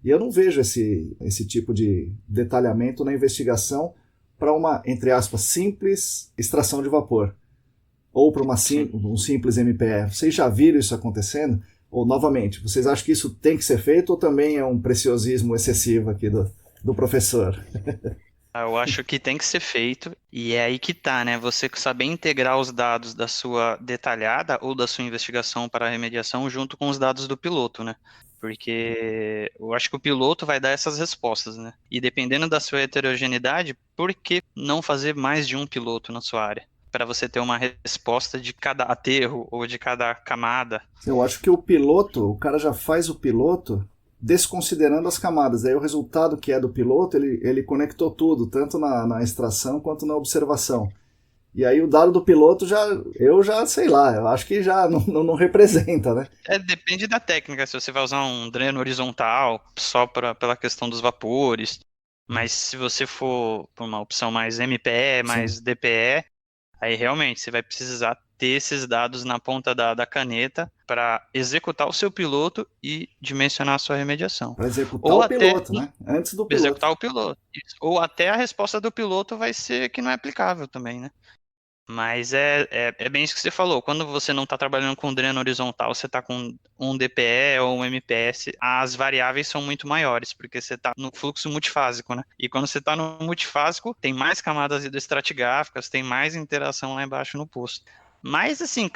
E eu não vejo esse tipo de detalhamento na investigação para uma, entre aspas, simples extração de vapor. Ou para um simples MPE. Vocês já viram isso acontecendo? Ou, novamente, vocês acham que isso tem que ser feito ou também é um preciosismo excessivo aqui do professor? Eu acho que tem que ser feito, e é aí que tá, né? Você saber integrar os dados da sua detalhada ou da sua investigação para a remediação junto com os dados do piloto, né? Porque eu acho que o piloto vai dar essas respostas, né? E dependendo da sua heterogeneidade, por que não fazer mais de um piloto na sua área? Para você ter uma resposta de cada aterro ou de cada camada. Eu acho que o cara já faz o piloto desconsiderando as camadas. Aí o resultado que é do piloto, ele conectou tudo, tanto na extração quanto na observação. E aí o dado do piloto eu já sei lá, eu acho que já não representa, né? Depende da técnica, se você vai usar um dreno horizontal só pela questão dos vapores, mas se você for por uma opção mais MPE, mais Sim. DPE, aí realmente você vai precisar ter esses dados na ponta da caneta para executar o seu piloto e dimensionar a sua remediação. Para executar Ou o até piloto, né? Antes do piloto. executar o piloto. Isso. Ou até a resposta do piloto vai ser que não é aplicável também, né? Mas é bem isso que você falou. Quando você não está trabalhando com dreno horizontal, você está com um DPE ou um MPS, as variáveis são muito maiores, porque você está no fluxo multifásico, né? E quando você está no multifásico, tem mais camadas hidroestratigráficas, tem mais interação lá embaixo no poço. Mas, assim,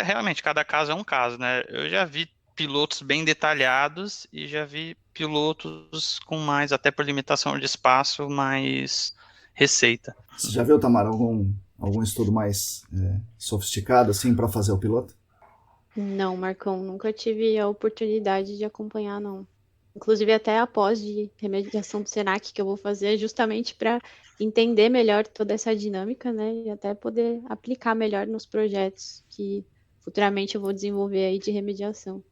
realmente, cada caso é um caso, né? Eu já vi pilotos bem detalhados e já vi pilotos com mais, até por limitação de espaço, mais receita. Você já viu, Tamara, algum estudo mais sofisticado assim para fazer o piloto? Não, Marcão, nunca tive a oportunidade de acompanhar, não. Inclusive até a pós de remediação do Senac que eu vou fazer justamente para entender melhor toda essa dinâmica, né? E até poder aplicar melhor nos projetos que futuramente eu vou desenvolver aí de remediação.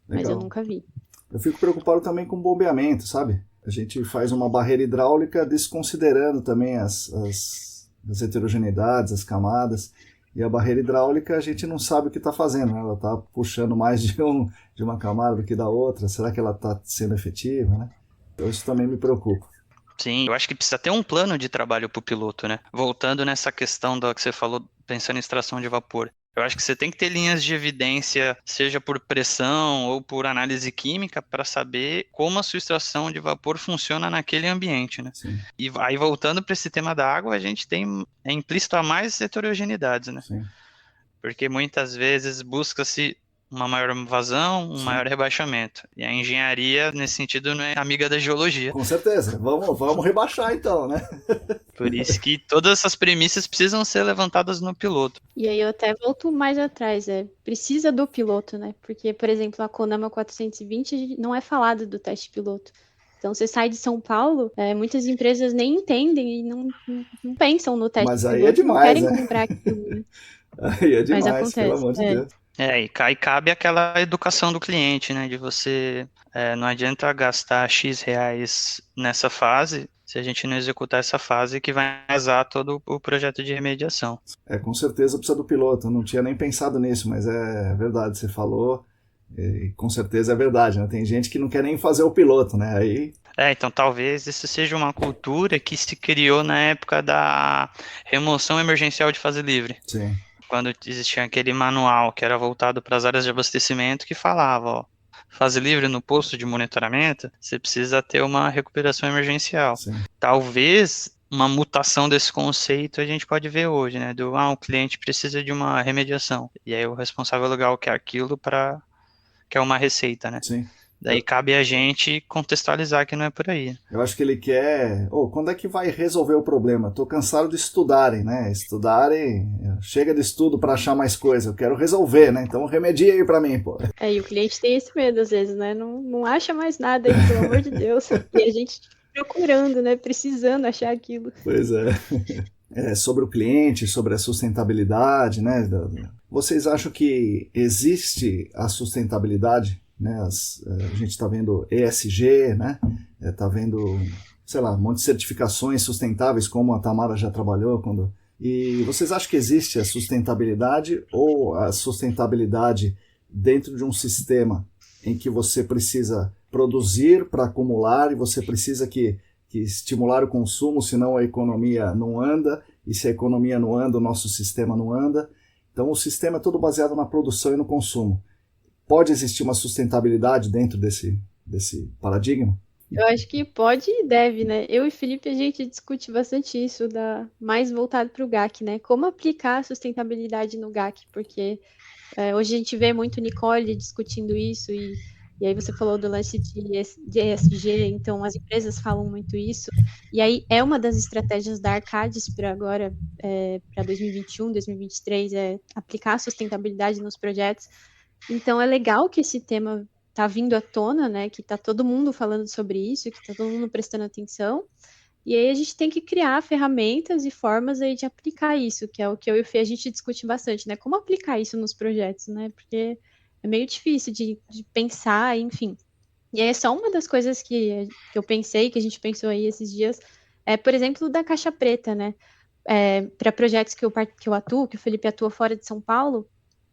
Mas eu Legal. nunca vi. Eu fico preocupado também com bombeamento, sabe? A gente faz uma barreira hidráulica desconsiderando também as heterogeneidades, as camadas. E a barreira hidráulica a gente não sabe o que está fazendo, né? Ela está puxando mais de uma camada do que da outra. Será que ela está sendo efetiva, né? Então isso também me preocupa. Sim, eu acho que precisa ter um plano de trabalho para o piloto, né? Voltando nessa questão da que você falou, pensando em extração de vapor. Eu acho que você tem que ter linhas de evidência, seja por pressão ou por análise química, para saber como a sua extração de vapor funciona naquele ambiente, né? Sim. E aí, voltando para esse tema da água, a gente tem implícito a mais heterogeneidades, né? Sim. Porque muitas vezes busca-se uma maior vazão, um maior rebaixamento. E a engenharia, nesse sentido, não é amiga da geologia. Com certeza. Vamos rebaixar então, né? Por isso que todas essas premissas precisam ser levantadas no piloto. E aí eu até volto mais atrás, precisa do piloto, né? Porque, por exemplo, a Conama 420 não é falado do teste piloto. Então, você sai de São Paulo, muitas empresas nem entendem e não pensam no teste Mas piloto. aí é demais, não querem né? comprar aquilo. Aí é Mas demais, acontece. pelo amor de Deus. E cabe aquela educação do cliente, né? De você, não adianta gastar X reais nessa fase se a gente não executar essa fase que vai vazar todo o projeto de remediação. Com certeza precisa do piloto. Eu não tinha nem pensado nisso, mas é verdade, você falou. E com certeza é verdade, né? Tem gente que não quer nem fazer o piloto, né? Aí... Então talvez isso seja uma cultura que se criou na época da remoção emergencial de fase livre. Sim. Quando existia aquele manual que era voltado para as áreas de abastecimento que falava, ó, fase livre no posto de monitoramento, você precisa ter uma recuperação emergencial. Sim. Talvez uma mutação desse conceito a gente pode ver hoje, né? O cliente precisa de uma remediação. E aí o responsável legal quer aquilo para que é uma receita, né? Sim. Daí cabe a gente contextualizar que não é por aí. Eu acho que ele quer... quando é que vai resolver o problema? Tô cansado de estudarem, né? Chega de estudo para achar mais coisa. Eu quero resolver, né? Então remedia aí para mim, pô. E o cliente tem esse medo às vezes, né? Não acha mais nada aí, pelo amor de Deus. E a gente procurando, né? Precisando achar aquilo. Pois é. Sobre o cliente, sobre a sustentabilidade, né? Vocês acham que existe a sustentabilidade? Né? A gente está vendo ESG, né? Está vendo, sei lá, um monte de certificações sustentáveis, como a Tamara já trabalhou. E vocês acham que existe a sustentabilidade ou a sustentabilidade dentro de um sistema em que você precisa produzir para acumular e você precisa que estimular o consumo, senão a economia não anda, e se a economia não anda, o nosso sistema não anda. Então o sistema é todo baseado na produção e no consumo. Pode existir uma sustentabilidade dentro desse paradigma? Eu acho que pode e deve, né? Eu e Felipe, a gente discute bastante isso, mais voltado para o GAC, né? Como aplicar a sustentabilidade no GAC, porque hoje a gente vê muito Nicole discutindo isso, e aí você falou do lance de ESG, então as empresas falam muito isso, e aí é uma das estratégias da Arcadis para agora, para 2021, 2023, aplicar a sustentabilidade nos projetos. Então é legal que esse tema está vindo à tona, né? Que está todo mundo falando sobre isso, que está todo mundo prestando atenção. E aí a gente tem que criar ferramentas e formas aí de aplicar isso, que é o que eu e o Fê a gente discute bastante, né? Como aplicar isso nos projetos, né? Porque é meio difícil de pensar, enfim. E aí é só uma das coisas que eu pensei, que a gente pensou aí esses dias, por exemplo, da caixa preta, né? Para projetos que eu atuo, que o Felipe atua fora de São Paulo,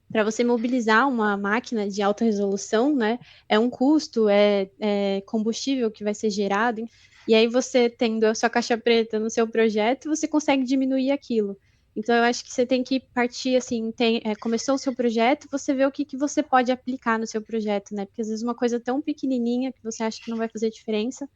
para você mobilizar uma máquina de alta resolução, né, é um custo, é combustível que vai ser gerado, e aí você tendo a sua caixa preta no seu projeto, você consegue diminuir aquilo. Então, eu acho que você tem que partir, assim, começou o seu projeto, você vê o que você pode aplicar no seu projeto, né? Porque às vezes uma coisa tão pequenininha que você acha que não vai fazer diferença,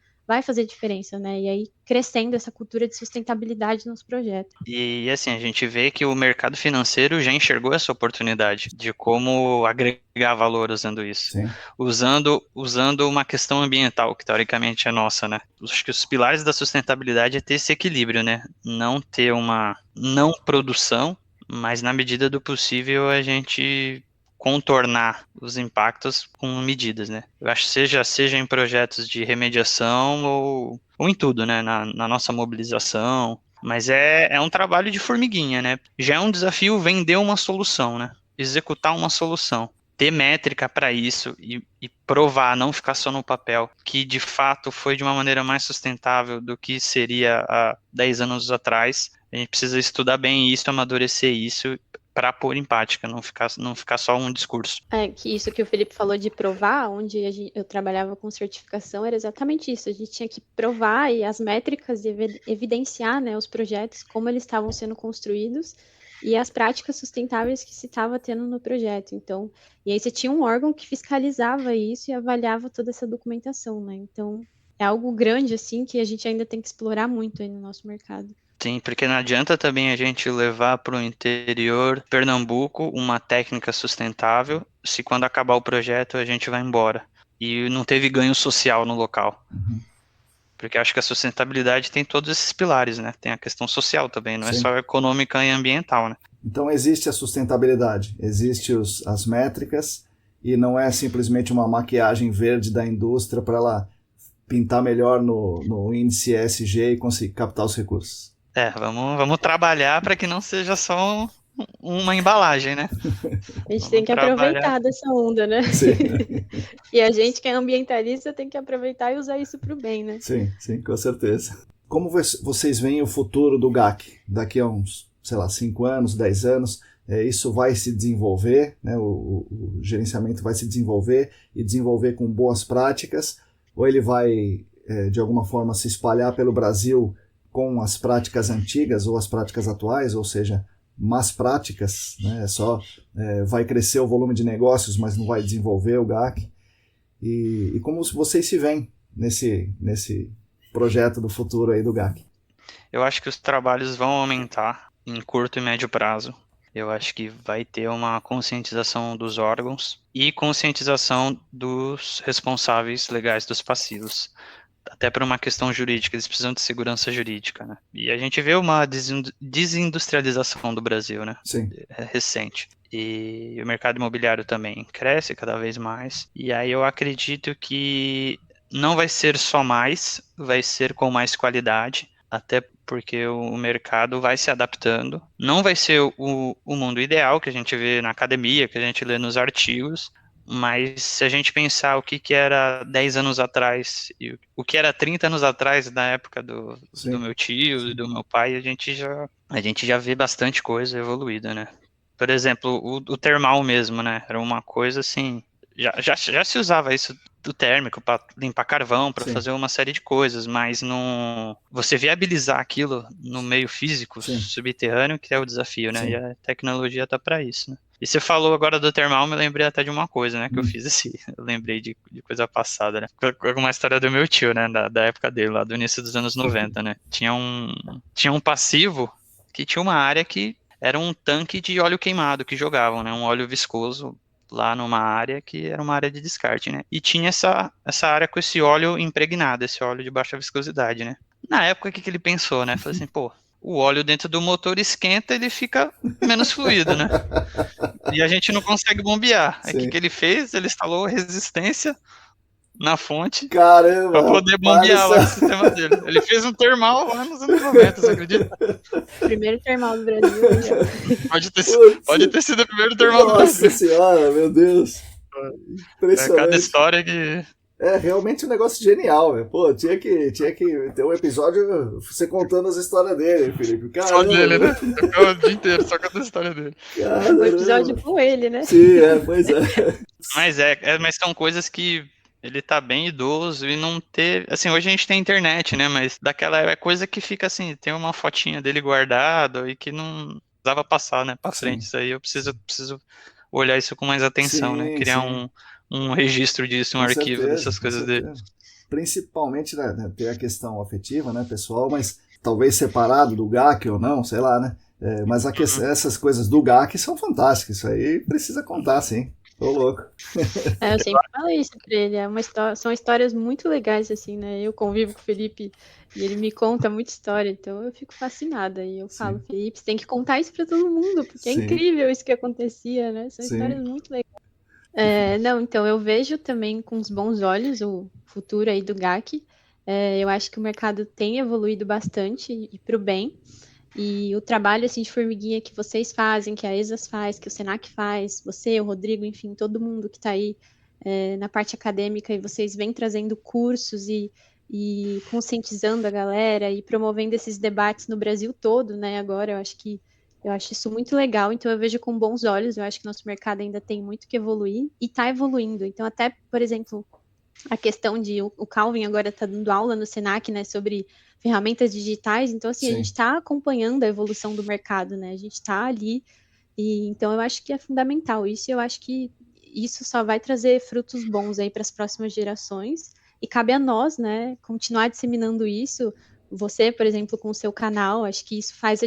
né? E aí crescendo essa cultura de sustentabilidade nos projetos. E assim, a gente vê que o mercado financeiro já enxergou essa oportunidade de como agregar valor usando isso. Sim. Usando uma questão ambiental, que teoricamente é nossa, né? Acho que os pilares da sustentabilidade é ter esse equilíbrio, né? Não ter uma não produção, mas na medida do possível a gente contornar os impactos com medidas, né? Eu acho que seja em projetos de remediação ou em tudo, né? Na nossa mobilização. Mas é um trabalho de formiguinha, né? Já é um desafio vender uma solução, né? Executar uma solução. Ter métrica para isso e provar, não ficar só no papel, que de fato foi de uma maneira mais sustentável do que seria há 10 anos atrás. A gente precisa estudar bem isso, amadurecer isso para pôr em prática, não ficar só um discurso. Que isso que o Felipe falou de provar, onde eu trabalhava com certificação, era exatamente isso. A gente tinha que provar e as métricas evidenciar, né, os projetos, como eles estavam sendo construídos e as práticas sustentáveis que se estava tendo no projeto. Então, e aí você tinha um órgão que fiscalizava isso e avaliava toda essa documentação, né? Então, é algo grande, assim, que a gente ainda tem que explorar muito aí no nosso mercado. Sim, porque não adianta também a gente levar para o interior de Pernambuco uma técnica sustentável se quando acabar o projeto a gente vai embora. E não teve ganho social no local. Uhum. Porque acho que a sustentabilidade tem todos esses pilares, né? Tem a questão social também, não é Sim. só econômica e ambiental, né? Então existe a sustentabilidade, existe as métricas e não é simplesmente uma maquiagem verde da indústria para ela pintar melhor no índice ESG e conseguir captar os recursos. Vamos trabalhar para que não seja só uma embalagem, né? A gente tem que aproveitar dessa onda, né? Sim. E a gente que é ambientalista tem que aproveitar e usar isso para o bem, né? Sim, sim, com certeza. Como vocês veem o futuro do GAC daqui a uns, 5 anos, 10 anos? Isso vai se desenvolver, né? O gerenciamento vai se desenvolver e desenvolver com boas práticas, ou ele vai, de alguma forma, se espalhar pelo Brasil com as práticas antigas ou as práticas atuais, ou seja, más práticas, né? Vai crescer o volume de negócios, mas não vai desenvolver o GAC. E como vocês se veem nesse projeto do futuro aí do GAC? Eu acho que os trabalhos vão aumentar em curto e médio prazo. Eu acho que vai ter uma conscientização dos órgãos e conscientização dos responsáveis legais dos passivos. Até por uma questão jurídica, eles precisam de segurança jurídica, né? E a gente vê uma desindustrialização do Brasil, né? Sim. É recente. E o mercado imobiliário também cresce cada vez mais. E aí eu acredito que não vai ser só mais, vai ser com mais qualidade, até porque o mercado vai se adaptando. Não vai ser o mundo ideal que a gente vê na academia, que a gente lê nos artigos, mas se a gente pensar o que era 10 anos atrás e o que era 30 anos atrás, na época do meu tio e do meu pai, a gente já vê bastante coisa evoluída, né? Por exemplo, o termal mesmo, né? Era uma coisa assim, já se usava isso do térmico para limpar carvão, para Sim. fazer uma série de coisas, mas você viabilizar aquilo no meio físico, Sim. subterrâneo, que é o desafio, né? Sim. E a tecnologia tá para isso, né? E você falou agora do termal, me lembrei até de uma coisa, né? Que eu fiz eu lembrei de coisa passada, né? Com uma história do meu tio, né? Da época dele, lá do início dos anos 90, né? Tinha um passivo que tinha uma área que era um tanque de óleo queimado que jogavam, né? Um óleo viscoso lá numa área que era uma área de descarte, né? E tinha essa área com esse óleo impregnado, esse óleo de baixa viscosidade, né? Na época, o que ele pensou, né? Falou assim, pô, o óleo dentro do motor esquenta, ele fica menos fluido, né? E a gente não consegue bombear. Aí o que ele fez? Ele instalou resistência na fonte Caramba, para poder bombear lá com o sistema dele. Ele fez um termal lá nos anos 90, você acredita? Primeiro termal do Brasil. Pode ter sido o primeiro termal do Brasil. Nossa senhora, meu Deus. Impressionante. Cada história que... É realmente um negócio genial, velho. Pô, tinha que ter um episódio você contando as histórias dele, Felipe. Caramba. Só dele, né? O dia inteiro, só contando a história dele. Um episódio com ele, né? Sim, pois é. Mas são coisas que ele tá bem idoso e não ter... Assim, hoje a gente tem internet, né? Mas daquela é coisa que fica assim, tem uma fotinha dele guardado e que não precisava passar, né, pra frente. Isso aí eu preciso olhar isso com mais atenção, né? Criar um registro disso, um arquivo dessas coisas dele. Principalmente, né, ter a questão afetiva, né, pessoal, mas talvez separado do GAC ou não, sei lá, né? Mas essas coisas do GAC são fantásticas, isso aí precisa contar, sim. Tô louco. Eu sempre falo isso pra ele, são histórias muito legais, assim, né? Eu convivo com o Felipe e ele me conta muita história, então eu fico fascinada. E eu falo, Felipe, você tem que contar isso pra todo mundo, porque é incrível isso que acontecia, né? São histórias muito legais. Então eu vejo também com os bons olhos o futuro aí do GAC. Eu acho que o mercado tem evoluído bastante e para o bem. E o trabalho assim, de formiguinha que vocês fazem, que a ESAS faz, que o Senac faz, você, o Rodrigo, enfim, todo mundo que está aí na parte acadêmica, e vocês vêm trazendo cursos e conscientizando a galera e promovendo esses debates no Brasil todo, né? Agora eu acho isso muito legal, então eu vejo com bons olhos. Eu acho que nosso mercado ainda tem muito que evoluir e está evoluindo. Então, até, por exemplo, a questão de o Calvin agora está dando aula no Senac, né, sobre ferramentas digitais. Então, assim, a gente está acompanhando a evolução do mercado, né? A gente está ali, e então eu acho que é fundamental isso. Eu acho que isso só vai trazer frutos bons aí para as próximas gerações. E cabe a nós, né, continuar disseminando isso. Você, por exemplo, com o seu canal, acho que isso faz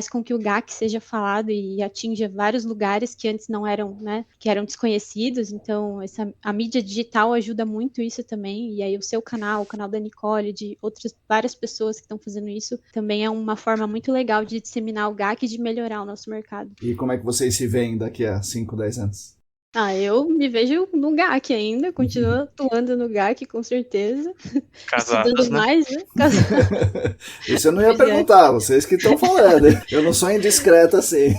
com que o GAC seja falado e atinja vários lugares que antes não eram, né, que eram desconhecidos. Então, a mídia digital ajuda muito isso também. E aí o seu canal, o canal da Nicole, de várias pessoas que estão fazendo isso, também é uma forma muito legal de disseminar o GAC e de melhorar o nosso mercado. E como é que vocês se veem daqui a 5, 10 anos? Eu me vejo no GAC ainda, continuo atuando no GAC, com certeza. Casados, estudando mais, né? Isso eu não ia perguntar, vocês que estão falando. Eu não sou indiscreta assim.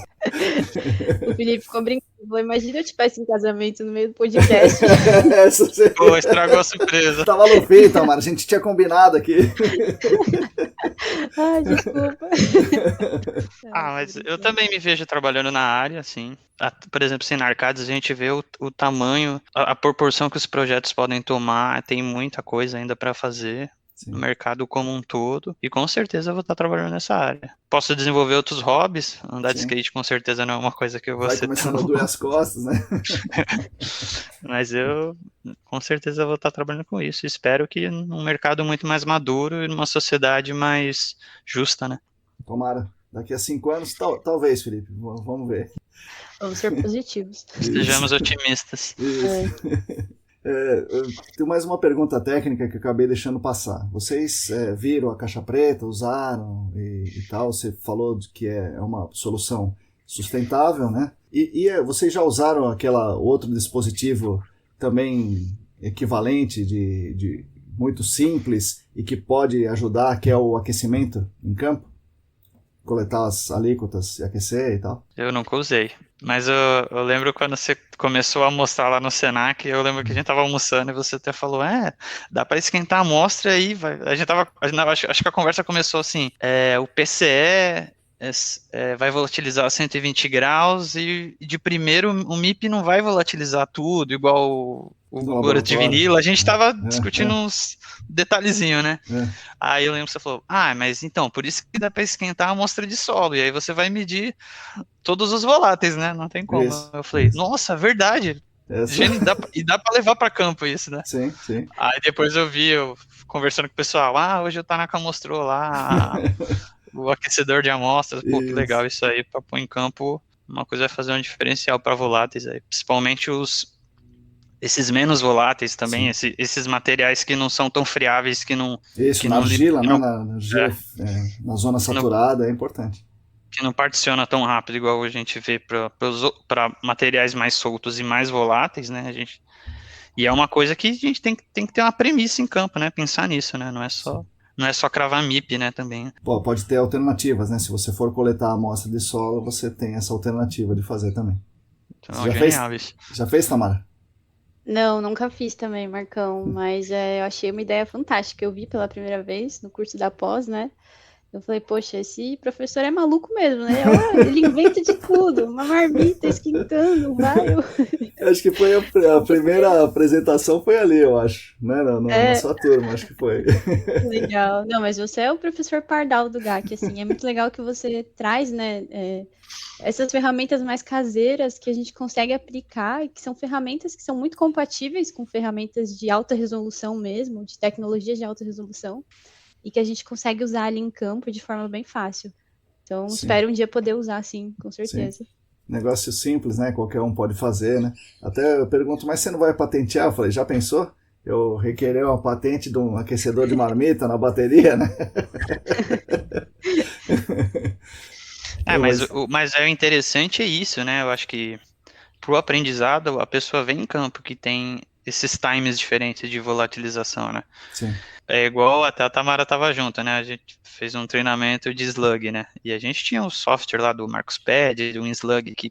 O Felipe ficou brincando. Imagina eu te peço em casamento no meio do podcast. Pô, estragou a surpresa. Tava no fim, Tamara, a gente tinha combinado aqui. Ai, desculpa. Mas eu também me vejo trabalhando na área, assim. Por exemplo, assim, na Arcades a gente vê o tamanho, a proporção que os projetos podem tomar, tem muita coisa ainda para fazer. No mercado como um todo, e com certeza eu vou estar trabalhando nessa área. Posso desenvolver outros hobbies, andar de skate com certeza não é uma coisa que eu vou Vai ser começando a doer as costas, né? Mas eu com certeza vou estar trabalhando com isso. Espero que num mercado muito mais maduro e numa sociedade mais justa, né? Tomara. Daqui a 5 anos, talvez, Felipe. Vamos ver. Vamos ser positivos. Sejamos otimistas. Isso. Tem mais uma pergunta técnica que eu acabei deixando passar. Vocês viram a caixa preta, usaram e tal? Você falou de que é uma solução sustentável, né? E vocês já usaram aquela outro dispositivo também equivalente de muito simples e que pode ajudar, que é o aquecimento em campo? Coletar as alíquotas e aquecer e tal? Eu nunca usei. Mas eu lembro quando você começou a mostrar lá no Senac, eu lembro que a gente tava almoçando e você até falou, dá para esquentar a amostra aí, vai. A gente tava, acho que a conversa começou assim, o PCE vai volatilizar a 120 graus e de primeiro o MIP não vai volatilizar tudo, igual o No Gora de laboratório. vinilo. A gente estava É, discutindo uns detalhezinhos, né? é. Aí eu lembro que você falou, mas então, por isso que dá para esquentar a amostra de solo, e aí você vai medir todos os voláteis, né? Não tem como. Isso. Eu falei, nossa, verdade. Essa... E dá para levar para campo isso, né? Sim, sim. Aí depois eu conversando com o pessoal, hoje o Tanaka mostrou lá o aquecedor de amostras, pô, que Isso. legal isso aí, para pôr em campo, uma coisa vai fazer um diferencial para voláteis aí, principalmente esses menos voláteis também, esses materiais que não são tão friáveis, Isso, que na não, argila, que né? não, Na argila, na zona saturada, é importante. que não particiona tão rápido igual a gente vê para materiais mais soltos e mais voláteis, né? E é uma coisa que a gente tem que ter uma premissa em campo, né? Pensar nisso, né? Não é só cravar MIP, né? Também. Pô, pode ter alternativas, né? Se você for coletar a amostra de solo, você tem essa alternativa de fazer também. Então, Você genial isso. Já fez, Tamara? Não, nunca fiz também, Marcão, mas eu achei uma ideia fantástica. Eu vi pela primeira vez no curso da pós, né? Eu falei, poxa, esse professor é maluco mesmo, né? Ele inventa de tudo, uma marmita esquentando, vai. Acho que foi a primeira apresentação foi ali, eu acho, né? Na sua turma, acho que foi. Legal. Não, mas você é o professor Pardal do GAC, assim, é muito legal que você traz, né, essas ferramentas mais caseiras que a gente consegue aplicar e que são ferramentas que são muito compatíveis com ferramentas de alta resolução mesmo, de tecnologias de alta resolução, e que a gente consegue usar ali em campo de forma bem fácil. Então, espero um dia poder usar, sim, com certeza. Sim. Negócio simples, né? Qualquer um pode fazer, né? Até eu pergunto, mas você não vai patentear? Eu falei, já pensou? Eu requerer uma patente de um aquecedor de marmita na bateria, né? Mas o interessante é isso, né? Eu acho que pro aprendizado, a pessoa vem em campo que tem esses times diferentes de volatilização, né? Sim. É igual até a Tamara tava junto, né? A gente fez um treinamento de slug, né? E a gente tinha um software lá do MarcusPad, do slug que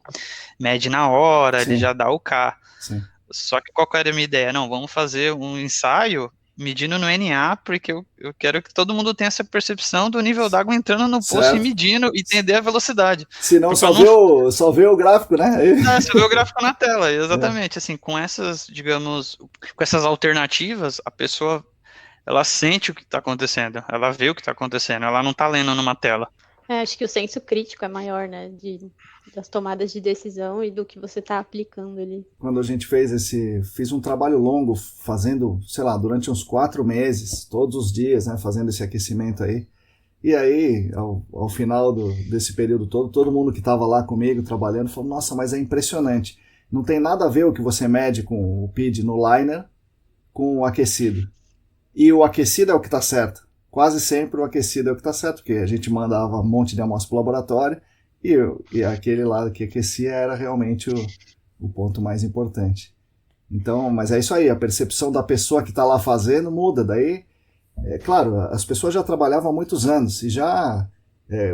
mede na hora, ele já dá o K. Sim. Só que qual que era a minha ideia? Não, vamos fazer um ensaio medindo no NA, porque eu quero que todo mundo tenha essa percepção do nível d'água entrando no poço e medindo e entender a velocidade. Se não, só vê o gráfico, né? Só vê o gráfico na tela, exatamente. Assim, com essas, digamos, com essas alternativas, a pessoa, ela sente o que está acontecendo, ela vê o que está acontecendo, ela não está lendo numa tela. Acho que o senso crítico é maior, né, das tomadas de decisão e do que você está aplicando ali. Quando a gente fiz um trabalho longo, fazendo, sei lá, durante uns 4 meses, todos os dias, né, fazendo esse aquecimento aí. E aí, ao final desse período todo mundo que estava lá comigo trabalhando falou, nossa, mas é impressionante. Não tem nada a ver o que você mede com o PID no liner com o aquecido. E o aquecido é o que está certo. Quase sempre o aquecido é o que está certo, porque a gente mandava um monte de amostra para o laboratório e aquele lá que aquecia era realmente o ponto mais importante. Então, mas é isso aí, a percepção da pessoa que está lá fazendo muda. Daí, claro, as pessoas já trabalhavam há muitos anos e já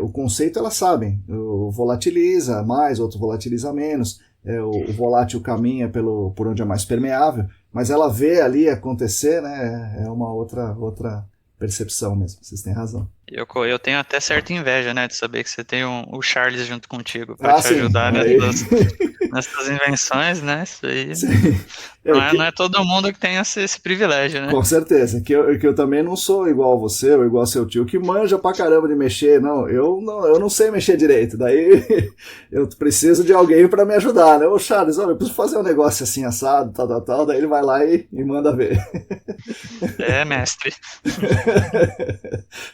o conceito elas sabem. O volatiliza mais, outro volatiliza menos. O volátil caminha por onde é mais permeável, mas ela vê ali acontecer, né? É uma outra percepção mesmo, vocês têm razão. Eu tenho até certa inveja, né, de saber que você tem o Charles junto contigo para te ajudar nessas invenções, né? Isso aí não é todo mundo que tem esse privilégio, né? Com certeza, que eu também não sou igual você ou igual seu tio, que manja pra caramba de mexer, eu não sei mexer direito, daí eu preciso de alguém para me ajudar, né? Ô Charles, olha, eu preciso fazer um negócio assim assado, tal, daí ele vai lá e manda ver. Mestre.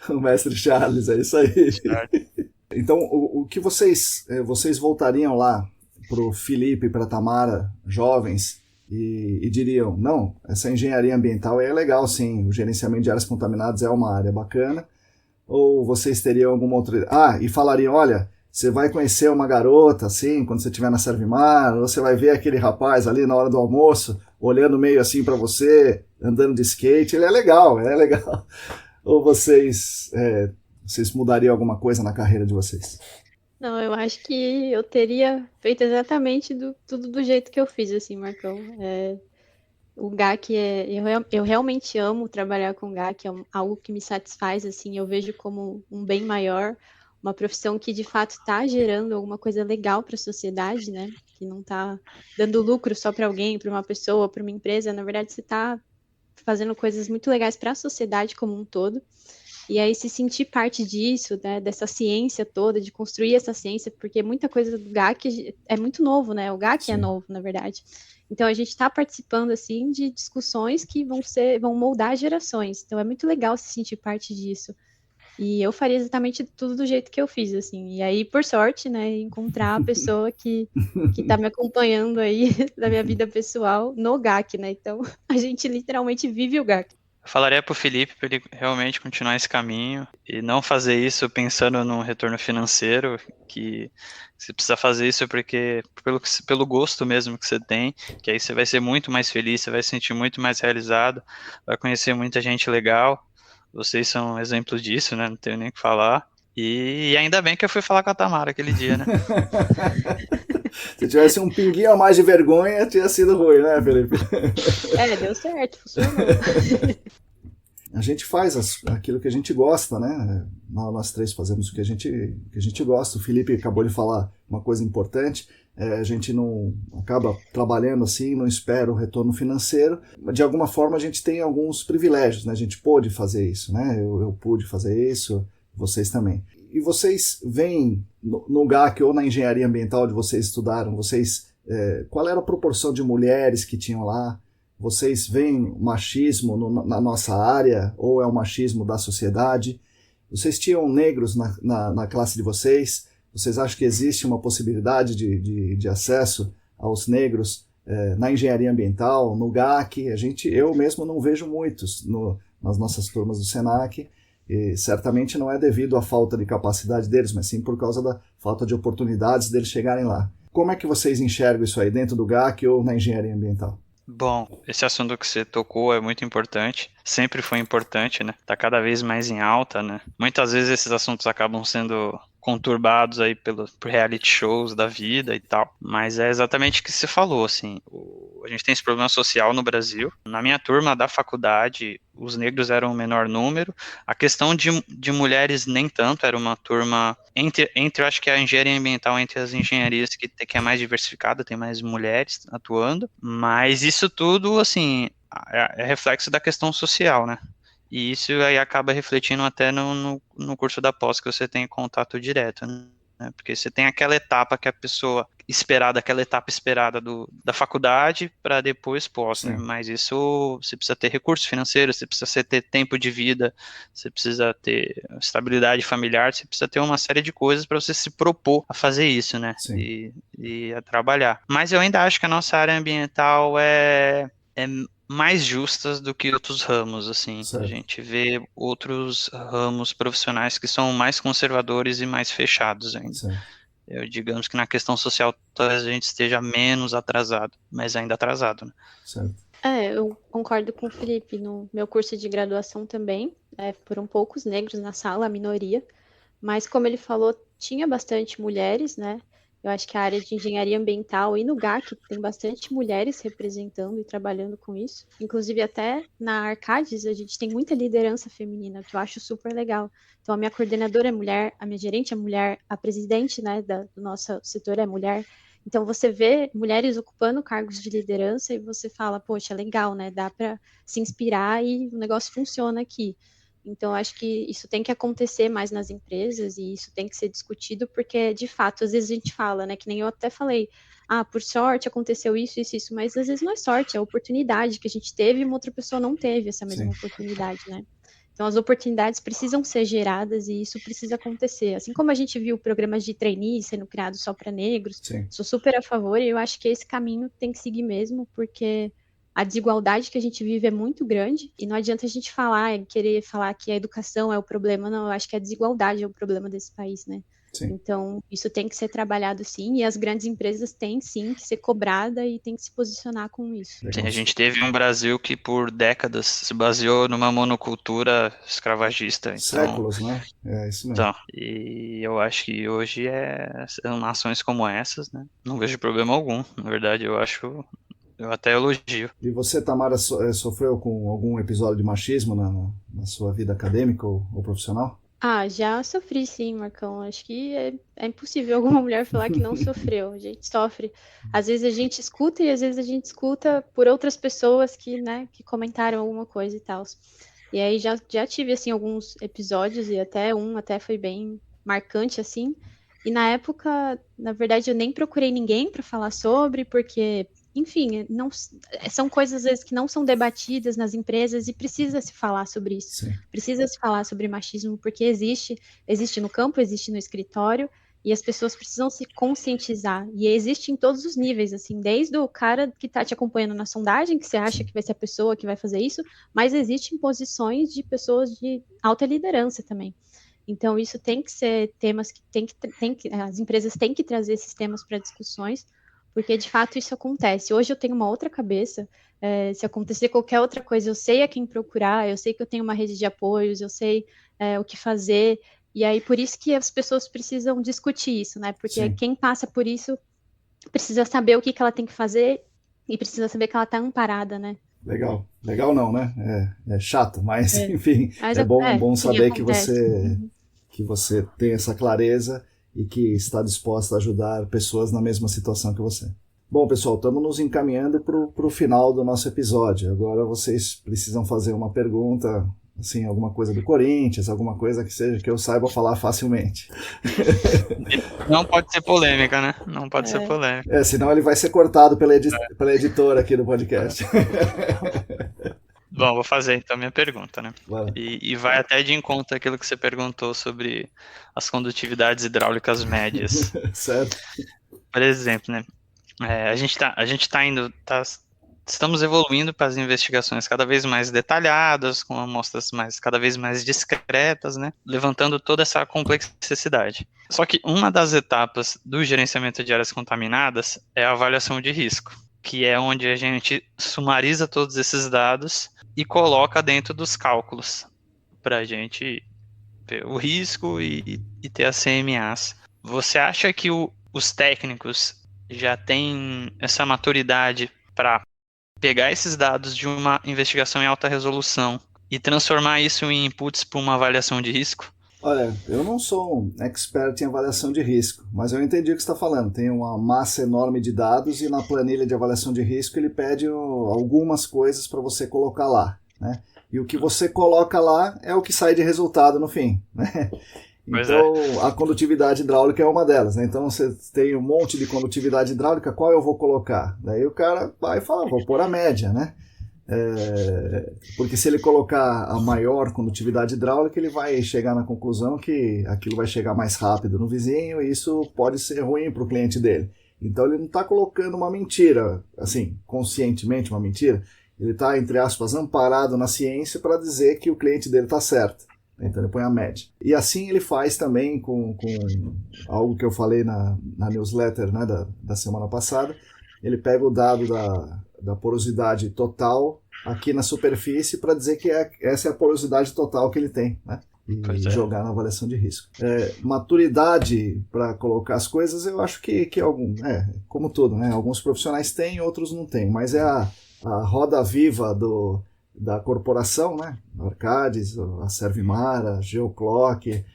O mestre Charles, é isso aí. Então, o que vocês voltariam lá pro Felipe e pra Tamara, jovens, e diriam, não, essa engenharia ambiental é legal sim, o gerenciamento de áreas contaminadas é uma área bacana, ou vocês teriam alguma outra... e falariam, olha, você vai conhecer uma garota, assim, quando você estiver na Servimar, ou você vai ver aquele rapaz ali na hora do almoço, olhando meio assim para você, andando de skate, ele é legal. Ou vocês mudariam alguma coisa na carreira de vocês? Não, eu acho que eu teria feito exatamente tudo do jeito que eu fiz, assim, Marcão. O GAC eu realmente amo trabalhar com GAC, é algo que me satisfaz, assim, eu vejo como um bem maior, uma profissão que de fato está gerando alguma coisa legal para a sociedade, né? Que não está dando lucro só para alguém, para uma pessoa, para uma empresa. Na verdade, você está fazendo coisas muito legais para a sociedade como um todo. E aí se sentir parte disso, né, dessa ciência toda, de construir essa ciência, porque muita coisa do GAC é muito novo, né? O GAC é novo, na verdade. Então a gente está participando assim de discussões que vão moldar gerações. Então é muito legal se sentir parte disso. E eu faria exatamente tudo do jeito que eu fiz, assim. E aí, por sorte, né, encontrar a pessoa que tá me acompanhando aí da minha vida pessoal no GAC, né? Então a gente literalmente vive o GAC. Eu falaria pro Felipe para ele realmente continuar esse caminho e não fazer isso pensando no retorno financeiro, que você precisa fazer isso porque pelo gosto mesmo que você tem, que aí você vai ser muito mais feliz, você vai se sentir muito mais realizado, vai conhecer muita gente legal. Vocês são exemplos disso, né? Não tenho nem o que falar. E ainda bem que eu fui falar com a Tamara aquele dia, né? Se tivesse um pinguinho a mais de vergonha, tinha sido ruim, né, Felipe? Deu certo, funcionou. A gente faz aquilo que a gente gosta, né? Nós três fazemos o que a gente gosta. O Felipe acabou de falar uma coisa importante. A gente não acaba trabalhando assim, não espera o retorno financeiro. De alguma forma a gente tem alguns privilégios, né? A gente pôde fazer isso, né? Eu pude fazer isso, vocês também. E vocês veem no GAC ou na engenharia ambiental onde vocês estudaram, qual era a proporção de mulheres que tinham lá? Vocês veem machismo na nossa área ou é o machismo da sociedade? Vocês tinham negros na classe de vocês? Vocês acham que existe uma possibilidade de acesso aos negros na engenharia ambiental, no GAC? Eu mesmo não vejo muitos nas nossas turmas do SENAC. E certamente não é devido à falta de capacidade deles, mas sim por causa da falta de oportunidades deles chegarem lá. Como é que vocês enxergam isso aí dentro do GAC ou na engenharia ambiental? Bom, esse assunto que você tocou é muito importante, sempre foi importante, né? Tá cada vez mais em alta, né? Muitas vezes esses assuntos acabam sendo conturbados aí por reality shows da vida e tal, mas é exatamente o que você falou, assim, a gente tem esse problema social no Brasil. Na minha turma da faculdade, os negros eram o menor número, a questão de mulheres nem tanto, era uma turma entre eu acho que a engenharia ambiental, entre as engenharias que é mais diversificada, tem mais mulheres atuando, mas isso tudo, assim, é reflexo da questão social, né? E isso aí acaba refletindo até no curso da pós, que você tem contato direto, né? Porque você tem aquela etapa que a pessoa esperada, aquela etapa esperada da faculdade para depois pós, né? Mas isso você precisa ter recursos financeiros, você precisa ter tempo de vida, você precisa ter estabilidade familiar, você precisa ter uma série de coisas para você se propor a fazer isso, né? E a trabalhar. Mas eu ainda acho que a nossa área ambiental é mais justas do que outros ramos, assim. Certo. A gente vê outros ramos profissionais que são mais conservadores e mais fechados ainda. Certo. Digamos que na questão social talvez a gente esteja menos atrasado, mas ainda atrasado, né? Certo. Eu concordo com o Felipe. No meu curso de graduação também, foram poucos negros na sala, a minoria, mas como ele falou, tinha bastante mulheres, né? Eu acho que a área de engenharia ambiental e no GAC tem bastante mulheres representando e trabalhando com isso. Inclusive até na Arcades a gente tem muita liderança feminina, que eu acho super legal. Então a minha coordenadora é mulher, a minha gerente é mulher, a presidente, né, do nosso setor é mulher. Então você vê mulheres ocupando cargos de liderança e você fala, poxa, legal, né? Dá para se inspirar e o negócio funciona aqui. Então, acho que isso tem que acontecer mais nas empresas e isso tem que ser discutido, porque, de fato, às vezes a gente fala, né, que nem eu até falei, por sorte aconteceu isso, mas às vezes não é sorte, é oportunidade que a gente teve e uma outra pessoa não teve essa mesma oportunidade, né? Então, as oportunidades precisam ser geradas e isso precisa acontecer. Assim como a gente viu programas de trainee sendo criados só para negros, sou super a favor e eu acho que esse caminho tem que seguir mesmo, porque a desigualdade que a gente vive é muito grande e não adianta a gente querer falar que a educação é o problema, não, eu acho que a desigualdade é o problema desse país, né? Então, isso tem que ser trabalhado sim, e as grandes empresas têm sim que ser cobrada e tem que se posicionar com isso. Sim, a gente teve um Brasil que por décadas se baseou numa monocultura escravagista. Então, séculos, né? É isso mesmo. Então, e eu acho que hoje são nações como essas, né? Não vejo problema algum, na verdade, eu até elogio. E você, Tamara, sofreu com algum episódio de machismo na sua vida acadêmica ou profissional? Ah, já sofri sim, Marcão. Acho que é impossível alguma mulher falar que não sofreu. A gente sofre. Às vezes a gente escuta e às vezes a gente escuta por outras pessoas que, né, que comentaram alguma coisa e tal. E aí já tive, assim, alguns episódios e até foi bem marcante, assim. E na época, na verdade, eu nem procurei ninguém para falar sobre, porque, enfim, não, são coisas às vezes que não são debatidas nas empresas e precisa se falar sobre isso. Sim. Precisa se falar sobre machismo, porque existe no campo, existe no escritório, e as pessoas precisam se conscientizar. E existe em todos os níveis, assim, desde o cara que está te acompanhando na sondagem, que você acha que vai ser a pessoa que vai fazer isso, mas existem posições de pessoas de alta liderança também. Então, isso tem que ser temas que as empresas têm que trazer esses temas para discussões, porque de fato isso acontece. Hoje eu tenho uma outra cabeça. Se acontecer qualquer outra coisa, eu sei a quem procurar, eu sei que eu tenho uma rede de apoios, eu sei o que fazer. E aí, por isso que as pessoas precisam discutir isso, né? Porque Sim. quem passa por isso precisa saber o que ela tem que fazer e precisa saber que ela está amparada, né? Legal. Legal não, né? É chato, mas enfim, Mas é bom sim, saber acontece. que você tem essa clareza e que está disposta a ajudar pessoas na mesma situação que você. Bom, pessoal, estamos nos encaminhando para o final do nosso episódio. Agora vocês precisam fazer uma pergunta, assim, alguma coisa do Corinthians, alguma coisa que seja que eu saiba falar facilmente. Não pode ser polêmica, né? Não pode ser polêmica. Senão ele vai ser cortado pela editora aqui do podcast. Bom, vou fazer então a minha pergunta, né? Vai lá. E vai até de encontro àquilo que você perguntou sobre as condutividades hidráulicas médias. Certo? Por exemplo, né? Estamos evoluindo para as investigações cada vez mais detalhadas, com amostras cada vez mais discretas, né? Levantando toda essa complexidade. Só que uma das etapas do gerenciamento de áreas contaminadas é a avaliação de risco, que é onde a gente sumariza todos esses dados e coloca dentro dos cálculos para a gente ver o risco e ter as CMAs. Você acha que os técnicos já têm essa maturidade para pegar esses dados de uma investigação em alta resolução e transformar isso em inputs para uma avaliação de risco? Olha, eu não sou um expert em avaliação de risco, mas eu entendi o que você está falando. Tem uma massa enorme de dados e na planilha de avaliação de risco ele pede algumas coisas para você colocar lá, né? E o que você coloca lá é o que sai de resultado no fim, né? Então, a condutividade hidráulica é uma delas, né? Então, você tem um monte de condutividade hidráulica, qual eu vou colocar? Daí o cara vai falar, vou pôr a média, né? Porque se ele colocar a maior condutividade hidráulica, ele vai chegar na conclusão que aquilo vai chegar mais rápido no vizinho e isso pode ser ruim para o cliente dele. Então, ele não está colocando uma mentira, assim, conscientemente uma mentira. Ele está, entre aspas, amparado na ciência para dizer que o cliente dele está certo. Então ele põe a média. E assim ele faz também com algo que eu falei na newsletter, né, da semana passada. Ele pega o dado da porosidade total aqui na superfície para dizer que essa é a porosidade total que ele tem, né? E jogar na avaliação de risco. Maturidade para colocar as coisas, eu acho que como tudo, né? Alguns profissionais têm, outros não têm, mas é a roda viva da corporação, né? A Arcadis, a Servimar, a Geoclock,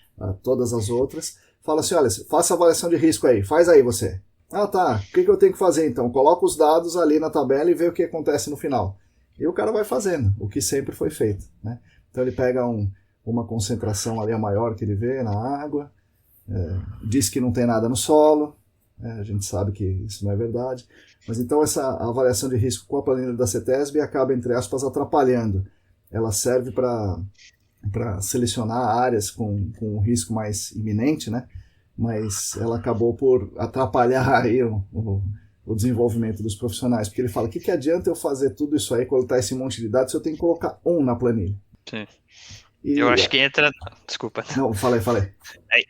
todas as outras, fala assim, olha, faça a avaliação de risco aí, faz aí você. Ah, tá, o que eu tenho que fazer então? Coloca os dados ali na tabela e vê o que acontece no final. E o cara vai fazendo, o que sempre foi feito, né? Então ele pega uma concentração ali a maior que ele vê na água, diz que não tem nada no solo, a gente sabe que isso não é verdade, mas então essa avaliação de risco com a planilha da CETESB acaba, entre aspas, atrapalhando. Ela serve para selecionar áreas com um risco mais iminente, né? Mas ela acabou por atrapalhar aí o desenvolvimento dos profissionais, porque ele fala, o que adianta eu fazer tudo isso aí, coletar esse monte de dados, se eu tenho que colocar na planilha? Sim. Eu acho que entra... Desculpa. Não, falei.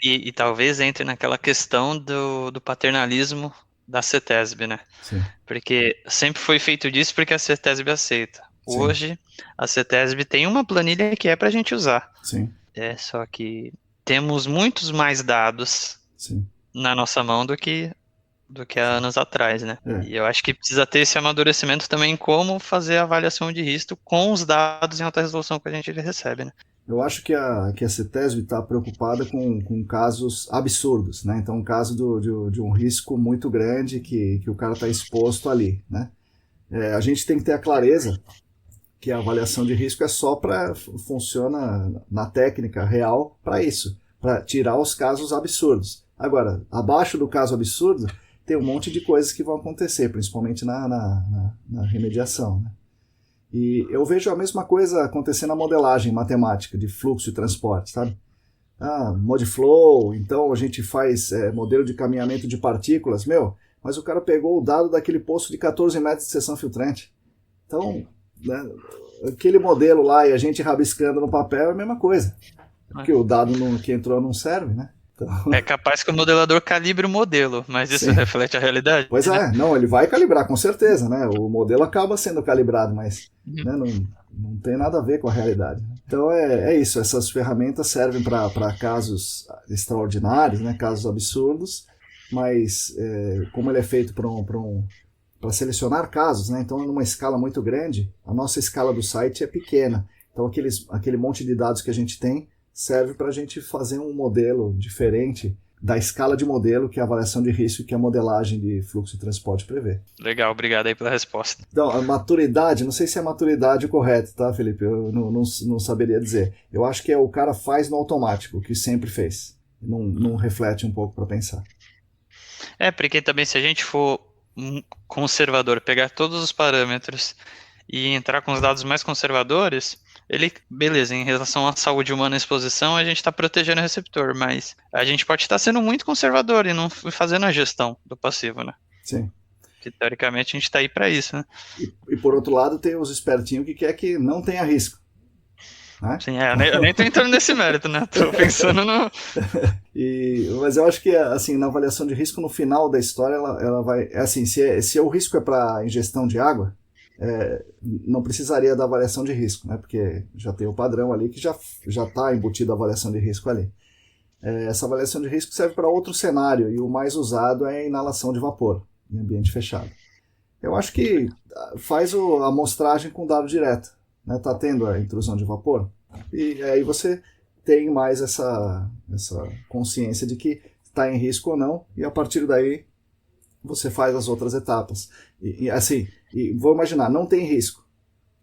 E talvez entre naquela questão do paternalismo da CETESB, né? Sim. Porque sempre foi feito disso porque a CETESB aceita. Sim. Hoje, a CETESB tem uma planilha que é para a gente usar. Sim. Só que temos muitos mais dados Sim. na nossa mão do que há anos atrás, né? E eu acho que precisa ter esse amadurecimento também como fazer a avaliação de risco com os dados em alta resolução que a gente recebe, né? Eu acho que a CETESB está preocupada com casos absurdos, né? Então, um caso de um risco muito grande que o cara está exposto ali, né? A gente tem que ter a clareza que a avaliação de risco é só funciona na técnica real para isso, para tirar os casos absurdos. Agora, abaixo do caso absurdo, tem um monte de coisas que vão acontecer, principalmente na remediação, né? E eu vejo a mesma coisa acontecendo na modelagem matemática de fluxo e transporte, sabe? Modflow, então a gente faz modelo de caminhamento de partículas, mas o cara pegou o dado daquele poço de 14 metros de seção filtrante. Então, né, aquele modelo lá e a gente rabiscando no papel é a mesma coisa, porque o dado que entrou não serve, né? Então... É capaz que o modelador calibre o modelo, mas isso Sim. reflete a realidade? Pois né? não, ele vai calibrar, com certeza, né? O modelo acaba sendo calibrado, mas né, não tem nada a ver com a realidade. Então é isso, essas ferramentas servem para casos extraordinários, né, casos absurdos, mas como ele é feito para selecionar casos, né? Então numa escala muito grande, a nossa escala do site é pequena. Então aquele monte de dados que a gente tem serve para a gente fazer um modelo diferente da escala de modelo que é a avaliação de risco que a modelagem de fluxo e transporte prevê. Legal, obrigado aí pela resposta. Então, a maturidade, não sei se é a maturidade correta, tá, Felipe? Eu não saberia dizer. Eu acho que o cara faz no automático, o que sempre fez. Não reflete um pouco para pensar. Porque também se a gente for conservador, pegar todos os parâmetros e entrar com os dados mais conservadores, beleza, em relação à saúde humana e exposição, a gente está protegendo o receptor, mas a gente pode estar sendo muito conservador e não fazendo a gestão do passivo, né? Sim. Que teoricamente a gente está aí para isso, né? E por outro lado, tem os espertinhos que quer que não tenha risco. Né? Sim, eu nem tô entrando nesse mérito, né? Tô pensando no... Mas eu acho que, assim, na avaliação de risco, no final da história, ela vai... assim, se o risco é para ingestão de água, não precisaria da avaliação de risco, né? Porque já tem o padrão ali que já está embutido a avaliação de risco ali. Essa avaliação de risco serve para outro cenário, e o mais usado é a inalação de vapor em ambiente fechado. Eu acho que faz a amostragem com dado direto, né? Tá tendo a intrusão de vapor, e aí você tem mais essa consciência de que está em risco ou não, e a partir daí você faz as outras etapas. E vou imaginar, não tem risco,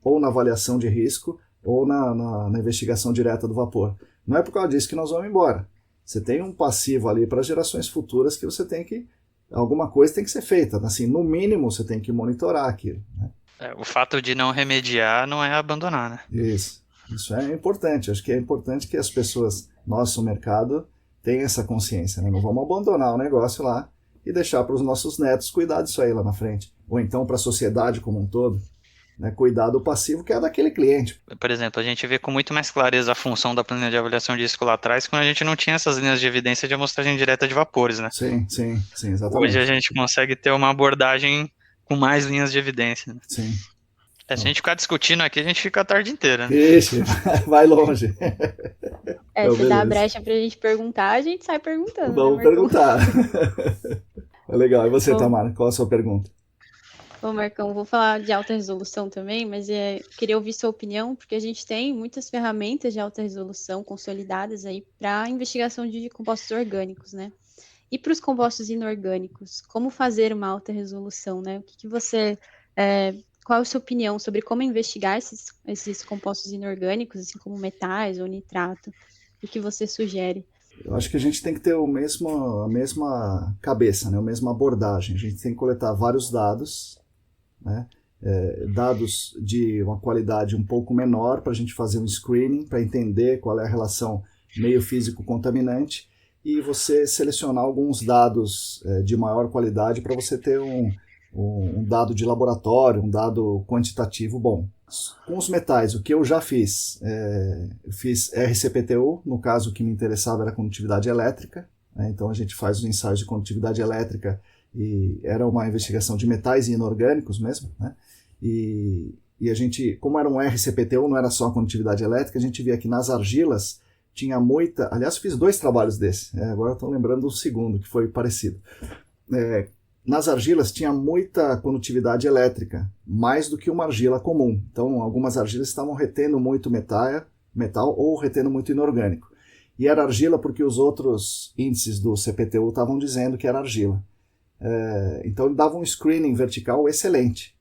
ou na avaliação de risco, ou na investigação direta do vapor. Não é por causa disso que nós vamos embora. Você tem um passivo ali para gerações futuras que você tem que... alguma coisa tem que ser feita. Assim, no mínimo, você tem que monitorar aquilo, né? O fato de não remediar não é abandonar, né? Isso é importante. Acho que é importante que as pessoas, nosso mercado, tenham essa consciência, né? Não vamos abandonar o negócio lá e deixar para os nossos netos cuidar disso aí lá na frente. Ou então para a sociedade como um todo, né? Cuidar do passivo que é daquele cliente. Por exemplo, a gente vê com muito mais clareza a função da planilha de avaliação de risco lá atrás quando a gente não tinha essas linhas de evidência de amostragem direta de vapores, né? Sim, exatamente. Hoje a gente consegue ter uma abordagem com mais linhas de evidência, né? Sim. Se a gente ficar discutindo aqui, a gente fica a tarde inteira, né? Ixi, vai longe. Se dá a brecha pra gente perguntar, a gente sai perguntando. Vamos perguntar. Legal. E você, Tamara, qual a sua pergunta? Bom, Marcão, vou falar de alta resolução também, mas queria ouvir sua opinião, porque a gente tem muitas ferramentas de alta resolução consolidadas aí para investigação de compostos orgânicos, né? E para os compostos inorgânicos, como fazer uma alta resolução, né? O que você... qual a sua opinião sobre como investigar esses compostos inorgânicos, assim como metais ou nitrato? O que você sugere? Eu acho que a gente tem que ter a mesma cabeça, né? A mesma abordagem. A gente tem que coletar vários dados, né? Dados de uma qualidade um pouco menor para a gente fazer um screening, para entender qual é a relação meio físico contaminante, e você selecionar alguns dados de maior qualidade para você ter um dado de laboratório, um dado quantitativo bom. Com os metais, o que eu já fiz, fiz RCPTU, no caso o que me interessava era a condutividade elétrica, né? Então a gente faz os ensaios de condutividade elétrica e era uma investigação de metais e inorgânicos mesmo, né? E a gente, como era um RCPTU, não era só a condutividade elétrica, a gente via que nas argilas tinha muita... Aliás, fiz 2 trabalhos desses, agora estou lembrando do segundo, que foi parecido. Nas argilas tinha muita condutividade elétrica, mais do que uma argila comum. Então, algumas argilas estavam retendo muito metal ou retendo muito inorgânico. E era argila porque os outros índices do CPTU estavam dizendo que era argila. Então ele dava um screening vertical excelente.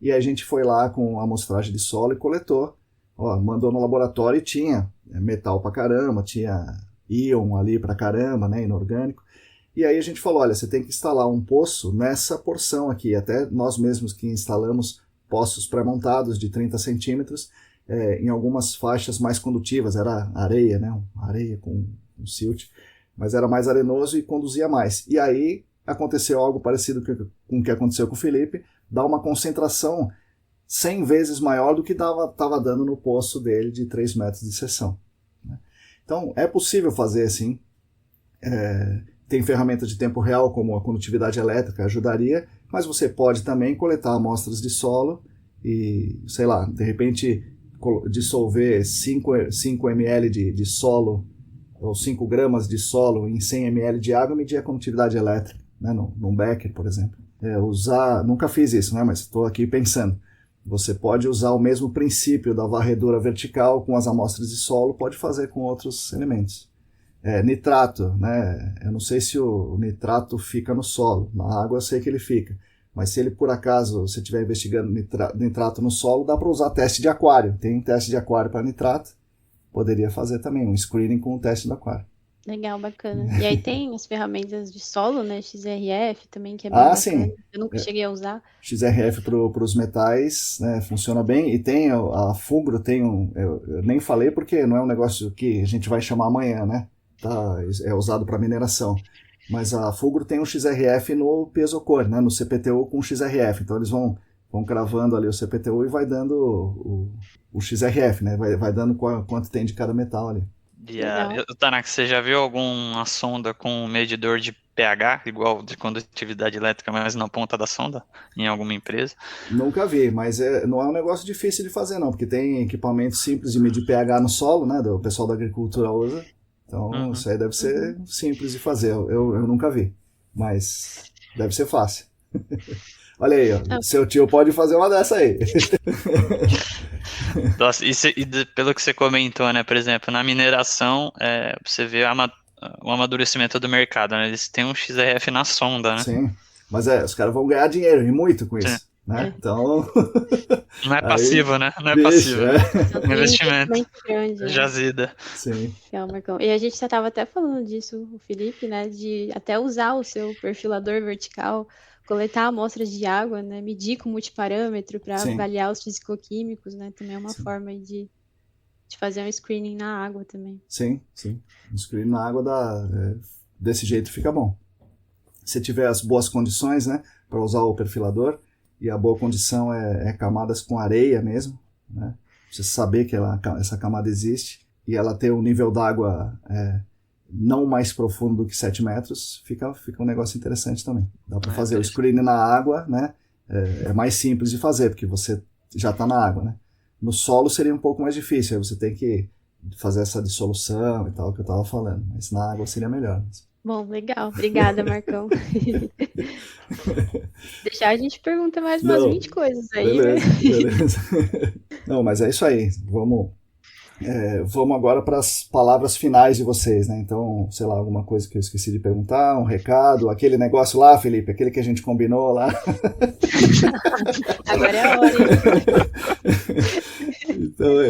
E aí a gente foi lá com a amostragem de solo e coletou. Mandou no laboratório e tinha metal pra caramba, tinha íon ali pra caramba, né, inorgânico. E aí a gente falou, olha, você tem que instalar um poço nessa porção aqui. Até nós mesmos que instalamos poços pré-montados de 30 centímetros, em algumas faixas mais condutivas, era areia, né, areia com silt, mas era mais arenoso e conduzia mais. E aí aconteceu algo parecido com o que aconteceu com o Felipe, dá uma concentração 100 vezes maior do que estava dando no poço dele de 3 metros de seção. Então é possível fazer assim, tem ferramentas de tempo real como a condutividade elétrica ajudaria, mas você pode também coletar amostras de solo e, sei lá, de repente dissolver 5 ml de solo ou 5 gramas de solo em 100 ml de água e medir a condutividade elétrica, né, num Becker, por exemplo. Nunca fiz isso, né, mas estou aqui pensando. Você pode usar o mesmo princípio da varredura vertical com as amostras de solo, pode fazer com outros elementos. Nitrato, né, eu não sei se o nitrato fica no solo, na água eu sei que ele fica. Mas se ele, por acaso, você estiver investigando nitrato no solo, dá para usar teste de aquário. Tem teste de aquário para nitrato. Poderia fazer também um screening com o teste do aquário. Legal, bacana. E aí tem as ferramentas de solo, né? XRF também, que é bem bacana. Sim. Eu nunca cheguei a usar. XRF para os metais, né, funciona bem. E tem a Fugro, eu nem falei porque não é um negócio que a gente vai chamar amanhã, né? É usado para mineração. Mas a Fulgro tem um XRF no Pesocor, né, no CPTU com XRF. Então eles vão cravando ali o CPTU e vai dando o XRF, né? Vai dando quanto tem de cada metal ali. Tanaka, você já viu alguma sonda com um medidor de pH, igual de condutividade elétrica, mas na ponta da sonda, em alguma empresa? Nunca vi, mas não é um negócio difícil de fazer não, porque tem equipamentos simples de medir pH no solo, né? O pessoal da agricultura usa. Então, isso aí deve ser simples de fazer. Eu nunca vi, mas deve ser fácil. Olha aí, ó, seu tio pode fazer uma dessa aí. Nossa, pelo que você comentou, né, por exemplo, na mineração, você vê o amadurecimento do mercado, né, eles têm um XRF na sonda, né? Sim, mas os caras vão ganhar dinheiro, e muito com isso. Né? Então... Não é passivo, aí, né? Não é passivo. Um investimento grande, né? Jazida. Sim. Marcão. E a gente já estava até falando disso, o Felipe, né? De até usar o seu perfilador vertical, coletar amostras de água, né? Medir com multiparâmetro para avaliar os fisicoquímicos, né? Também é uma forma de fazer um screening na água também. Sim. Um screening na água desse jeito fica bom. Se tiver as boas condições, né? Para usar o perfilador. E a boa condição é camadas com areia mesmo, né? Você saber que essa camada existe e ela ter um nível d'água não mais profundo do que 7 metros, fica um negócio interessante também. Dá para fazer o screening na água, né? É mais simples de fazer, porque você já está na água, né? No solo seria um pouco mais difícil, aí você tem que fazer essa dissolução e tal, que eu estava falando, mas na água seria melhor. Bom, legal. Obrigada, Marcão. Deixar a gente pergunta mais umas 20 coisas aí, beleza. Não, mas é isso aí. Vamos agora para as palavras finais de vocês, né? Então, sei lá, alguma coisa que eu esqueci de perguntar, um recado, aquele negócio lá, Felipe, aquele que a gente combinou lá. Agora é a hora, hein? Então,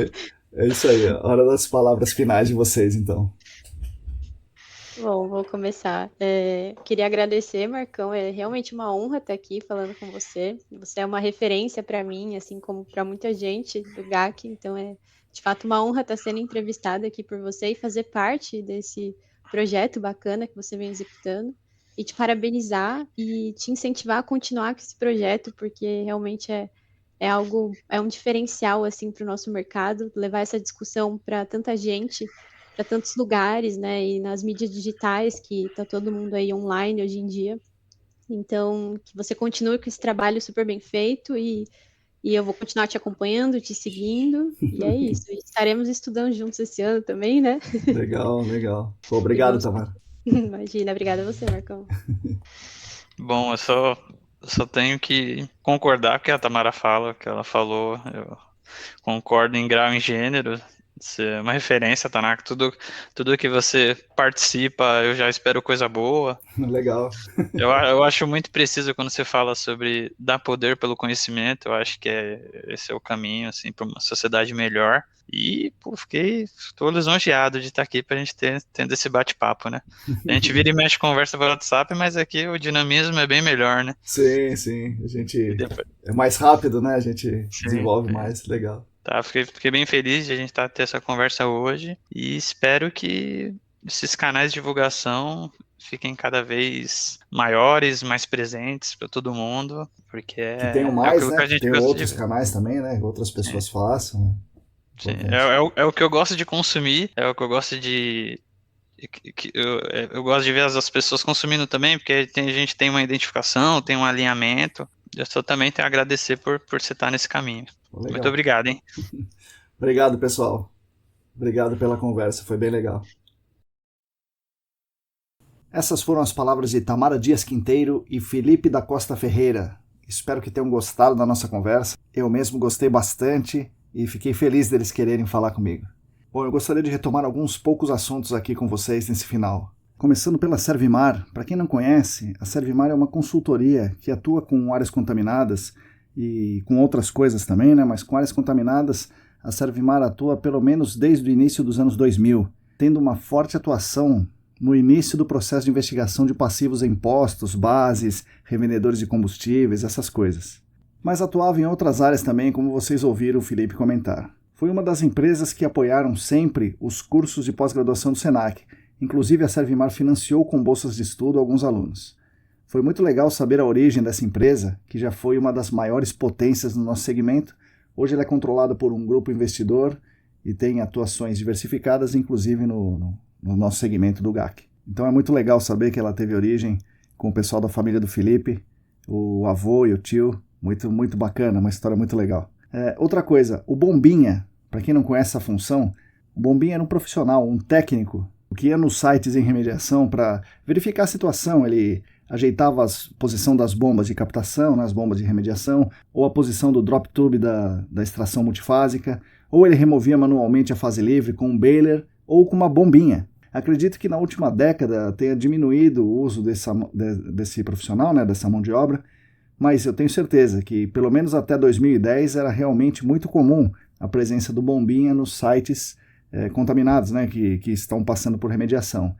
é isso aí. A hora das palavras finais de vocês, então. Bom, vou começar. Queria agradecer, Marcão. É realmente uma honra estar aqui falando com você. Você é uma referência para mim, assim como para muita gente do GAC. Então, é de fato uma honra estar sendo entrevistada aqui por você e fazer parte desse projeto bacana que você vem executando. E te parabenizar e te incentivar a continuar com esse projeto, porque realmente é um diferencial assim, para o nosso mercado, levar essa discussão para tanta gente, para tantos lugares, né, e nas mídias digitais, que está todo mundo aí online hoje em dia. Então, que você continue com esse trabalho super bem feito e eu vou continuar te acompanhando, te seguindo, e é isso. E estaremos estudando juntos esse ano também, né? Legal. Pô, obrigado, Tamara. Imagina, obrigada a você, Marcão. Bom, eu só tenho que concordar com o que a Tamara fala, que ela falou, eu concordo em grau e em gênero. Você é uma referência, Tanaka. Tudo que você participa, eu já espero coisa boa. Legal. Eu acho muito preciso quando você fala sobre dar poder pelo conhecimento. Eu acho que esse é o caminho, assim, para uma sociedade melhor. E, pô, estou lisonjeado de estar aqui para a gente tendo esse bate-papo, né? A gente vira e mexe conversa pelo WhatsApp, mas aqui o dinamismo é bem melhor, né? Sim, sim. A gente é mais rápido, né? A gente desenvolve mais. Legal. Tá, fiquei bem feliz de a gente ter essa conversa hoje e espero que esses canais de divulgação fiquem cada vez maiores, mais presentes para todo mundo, porque que tenham mais, aquilo né? que a gente Tem gosta outros canais também, né? Outras pessoas façam. Sim. É o que eu gosto de consumir, é o que eu gosto de eu gosto de ver as pessoas consumindo também, porque a gente tem uma identificação, tem um alinhamento. Eu só também tenho a agradecer por você estar nesse caminho. Legal. Muito obrigado, hein? Obrigado, pessoal. Obrigado pela conversa, foi bem legal. Essas foram as palavras de Tamara Dias Quinteiro e Felipe da Costa Ferreira. Espero que tenham gostado da nossa conversa. Eu mesmo gostei bastante e fiquei feliz deles quererem falar comigo. Bom, eu gostaria de retomar alguns poucos assuntos aqui com vocês nesse final. Começando pela Servimar. Para quem não conhece, a Servimar é uma consultoria que atua com áreas contaminadas e com outras coisas também, né? Mas com áreas contaminadas, a Servimar atua pelo menos desde o início dos anos 2000, tendo uma forte atuação no início do processo de investigação de passivos em postos, bases, revendedores de combustíveis, essas coisas. Mas atuava em outras áreas também, como vocês ouviram o Felipe comentar. Foi uma das empresas que apoiaram sempre os cursos de pós-graduação do Senac. Inclusive, a Servimar financiou com bolsas de estudo alguns alunos. Foi muito legal saber a origem dessa empresa, que já foi uma das maiores potências no nosso segmento. Hoje ela é controlada por um grupo investidor e tem atuações diversificadas, inclusive no nosso segmento do GAC. Então é muito legal saber que ela teve origem com o pessoal da família do Felipe, o avô e o tio. Muito, muito bacana, uma história muito legal. Outra coisa, o Bombinha, para quem não conhece essa função, o Bombinha era um profissional, um técnico, que ia nos sites em remediação para verificar a situação. Ele ajeitava a posição das bombas de captação, nas bombas de remediação, ou a posição do drop tube da extração multifásica, ou ele removia manualmente a fase livre com um baler ou com uma bombinha. Acredito que na última década tenha diminuído o uso desse profissional, né, dessa mão de obra, mas eu tenho certeza que pelo menos até 2010 era realmente muito comum a presença do Bombinha nos sites contaminados, né, que estão passando por remediação.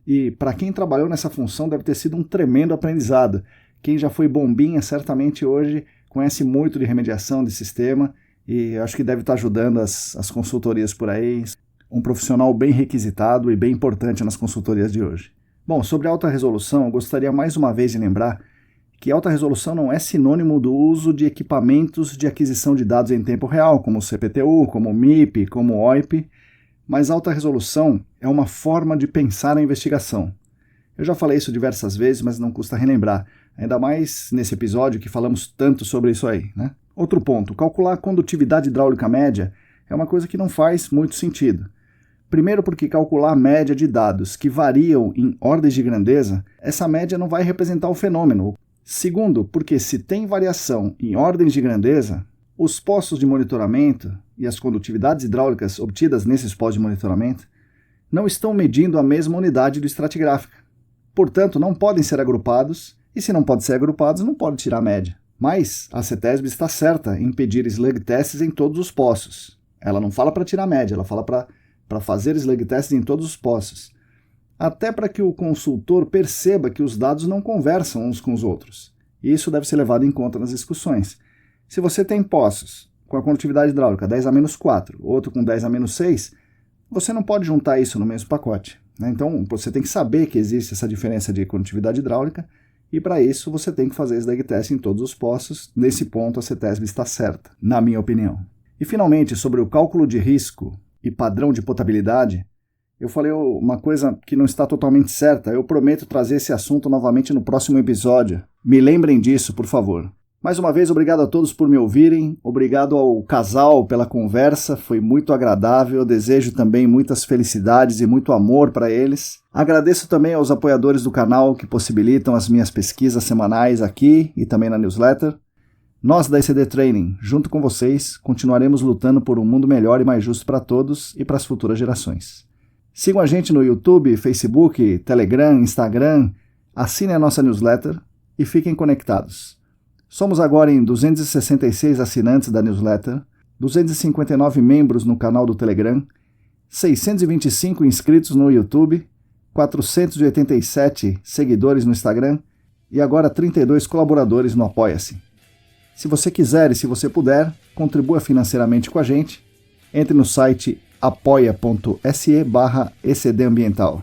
E para quem trabalhou nessa função deve ter sido um tremendo aprendizado. Quem já foi Bombinha certamente hoje conhece muito de remediação de sistema e acho que deve estar ajudando as consultorias por aí. Um profissional bem requisitado e bem importante nas consultorias de hoje. Bom, sobre alta resolução, eu gostaria mais uma vez de lembrar que alta resolução não é sinônimo do uso de equipamentos de aquisição de dados em tempo real, como o CPTU, como o MIP, como o OIP, mas alta resolução é uma forma de pensar a investigação. Eu já falei isso diversas vezes, mas não custa relembrar, ainda mais nesse episódio que falamos tanto sobre isso aí, né? Outro ponto, calcular a condutividade hidráulica média é uma coisa que não faz muito sentido. Primeiro porque calcular a média de dados que variam em ordens de grandeza, essa média não vai representar o fenômeno. Segundo, porque se tem variação em ordens de grandeza, os postos de monitoramento e as condutividades hidráulicas obtidas nesses postos de monitoramento não estão medindo a mesma unidade do estratigráfica. Portanto, não podem ser agrupados, e se não podem ser agrupados, não pode tirar a média. Mas a CETESB está certa em pedir slug tests em todos os poços. Ela não fala para tirar a média, ela fala para fazer slug tests em todos os poços. Até para que o consultor perceba que os dados não conversam uns com os outros. E isso deve ser levado em conta nas discussões. Se você tem poços com a condutividade hidráulica 10-4, outro com 10-6, você não pode juntar isso no mesmo pacote, né? Então você tem que saber que existe essa diferença de condutividade hidráulica e para isso você tem que fazer slug test em todos os poços. Nesse ponto a CETESB está certa, na minha opinião. E finalmente, sobre o cálculo de risco e padrão de potabilidade, eu falei uma coisa que não está totalmente certa. Eu prometo trazer esse assunto novamente no próximo episódio. Me lembrem disso, por favor. Mais uma vez, obrigado a todos por me ouvirem. Obrigado ao casal pela conversa. Foi muito agradável. Desejo também muitas felicidades e muito amor para eles. Agradeço também aos apoiadores do canal que possibilitam as minhas pesquisas semanais aqui e também na newsletter. Nós da ECD Training, junto com vocês, continuaremos lutando por um mundo melhor e mais justo para todos e para as futuras gerações. Sigam a gente no YouTube, Facebook, Telegram, Instagram, assinem a nossa newsletter e fiquem conectados. Somos agora em 266 assinantes da newsletter, 259 membros no canal do Telegram, 625 inscritos no YouTube, 487 seguidores no Instagram e agora 32 colaboradores no Apoia-se. Se você quiser e se você puder, contribua financeiramente com a gente. Entre no site apoia.se/ecdambiental.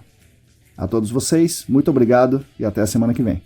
A todos vocês, muito obrigado e até a semana que vem.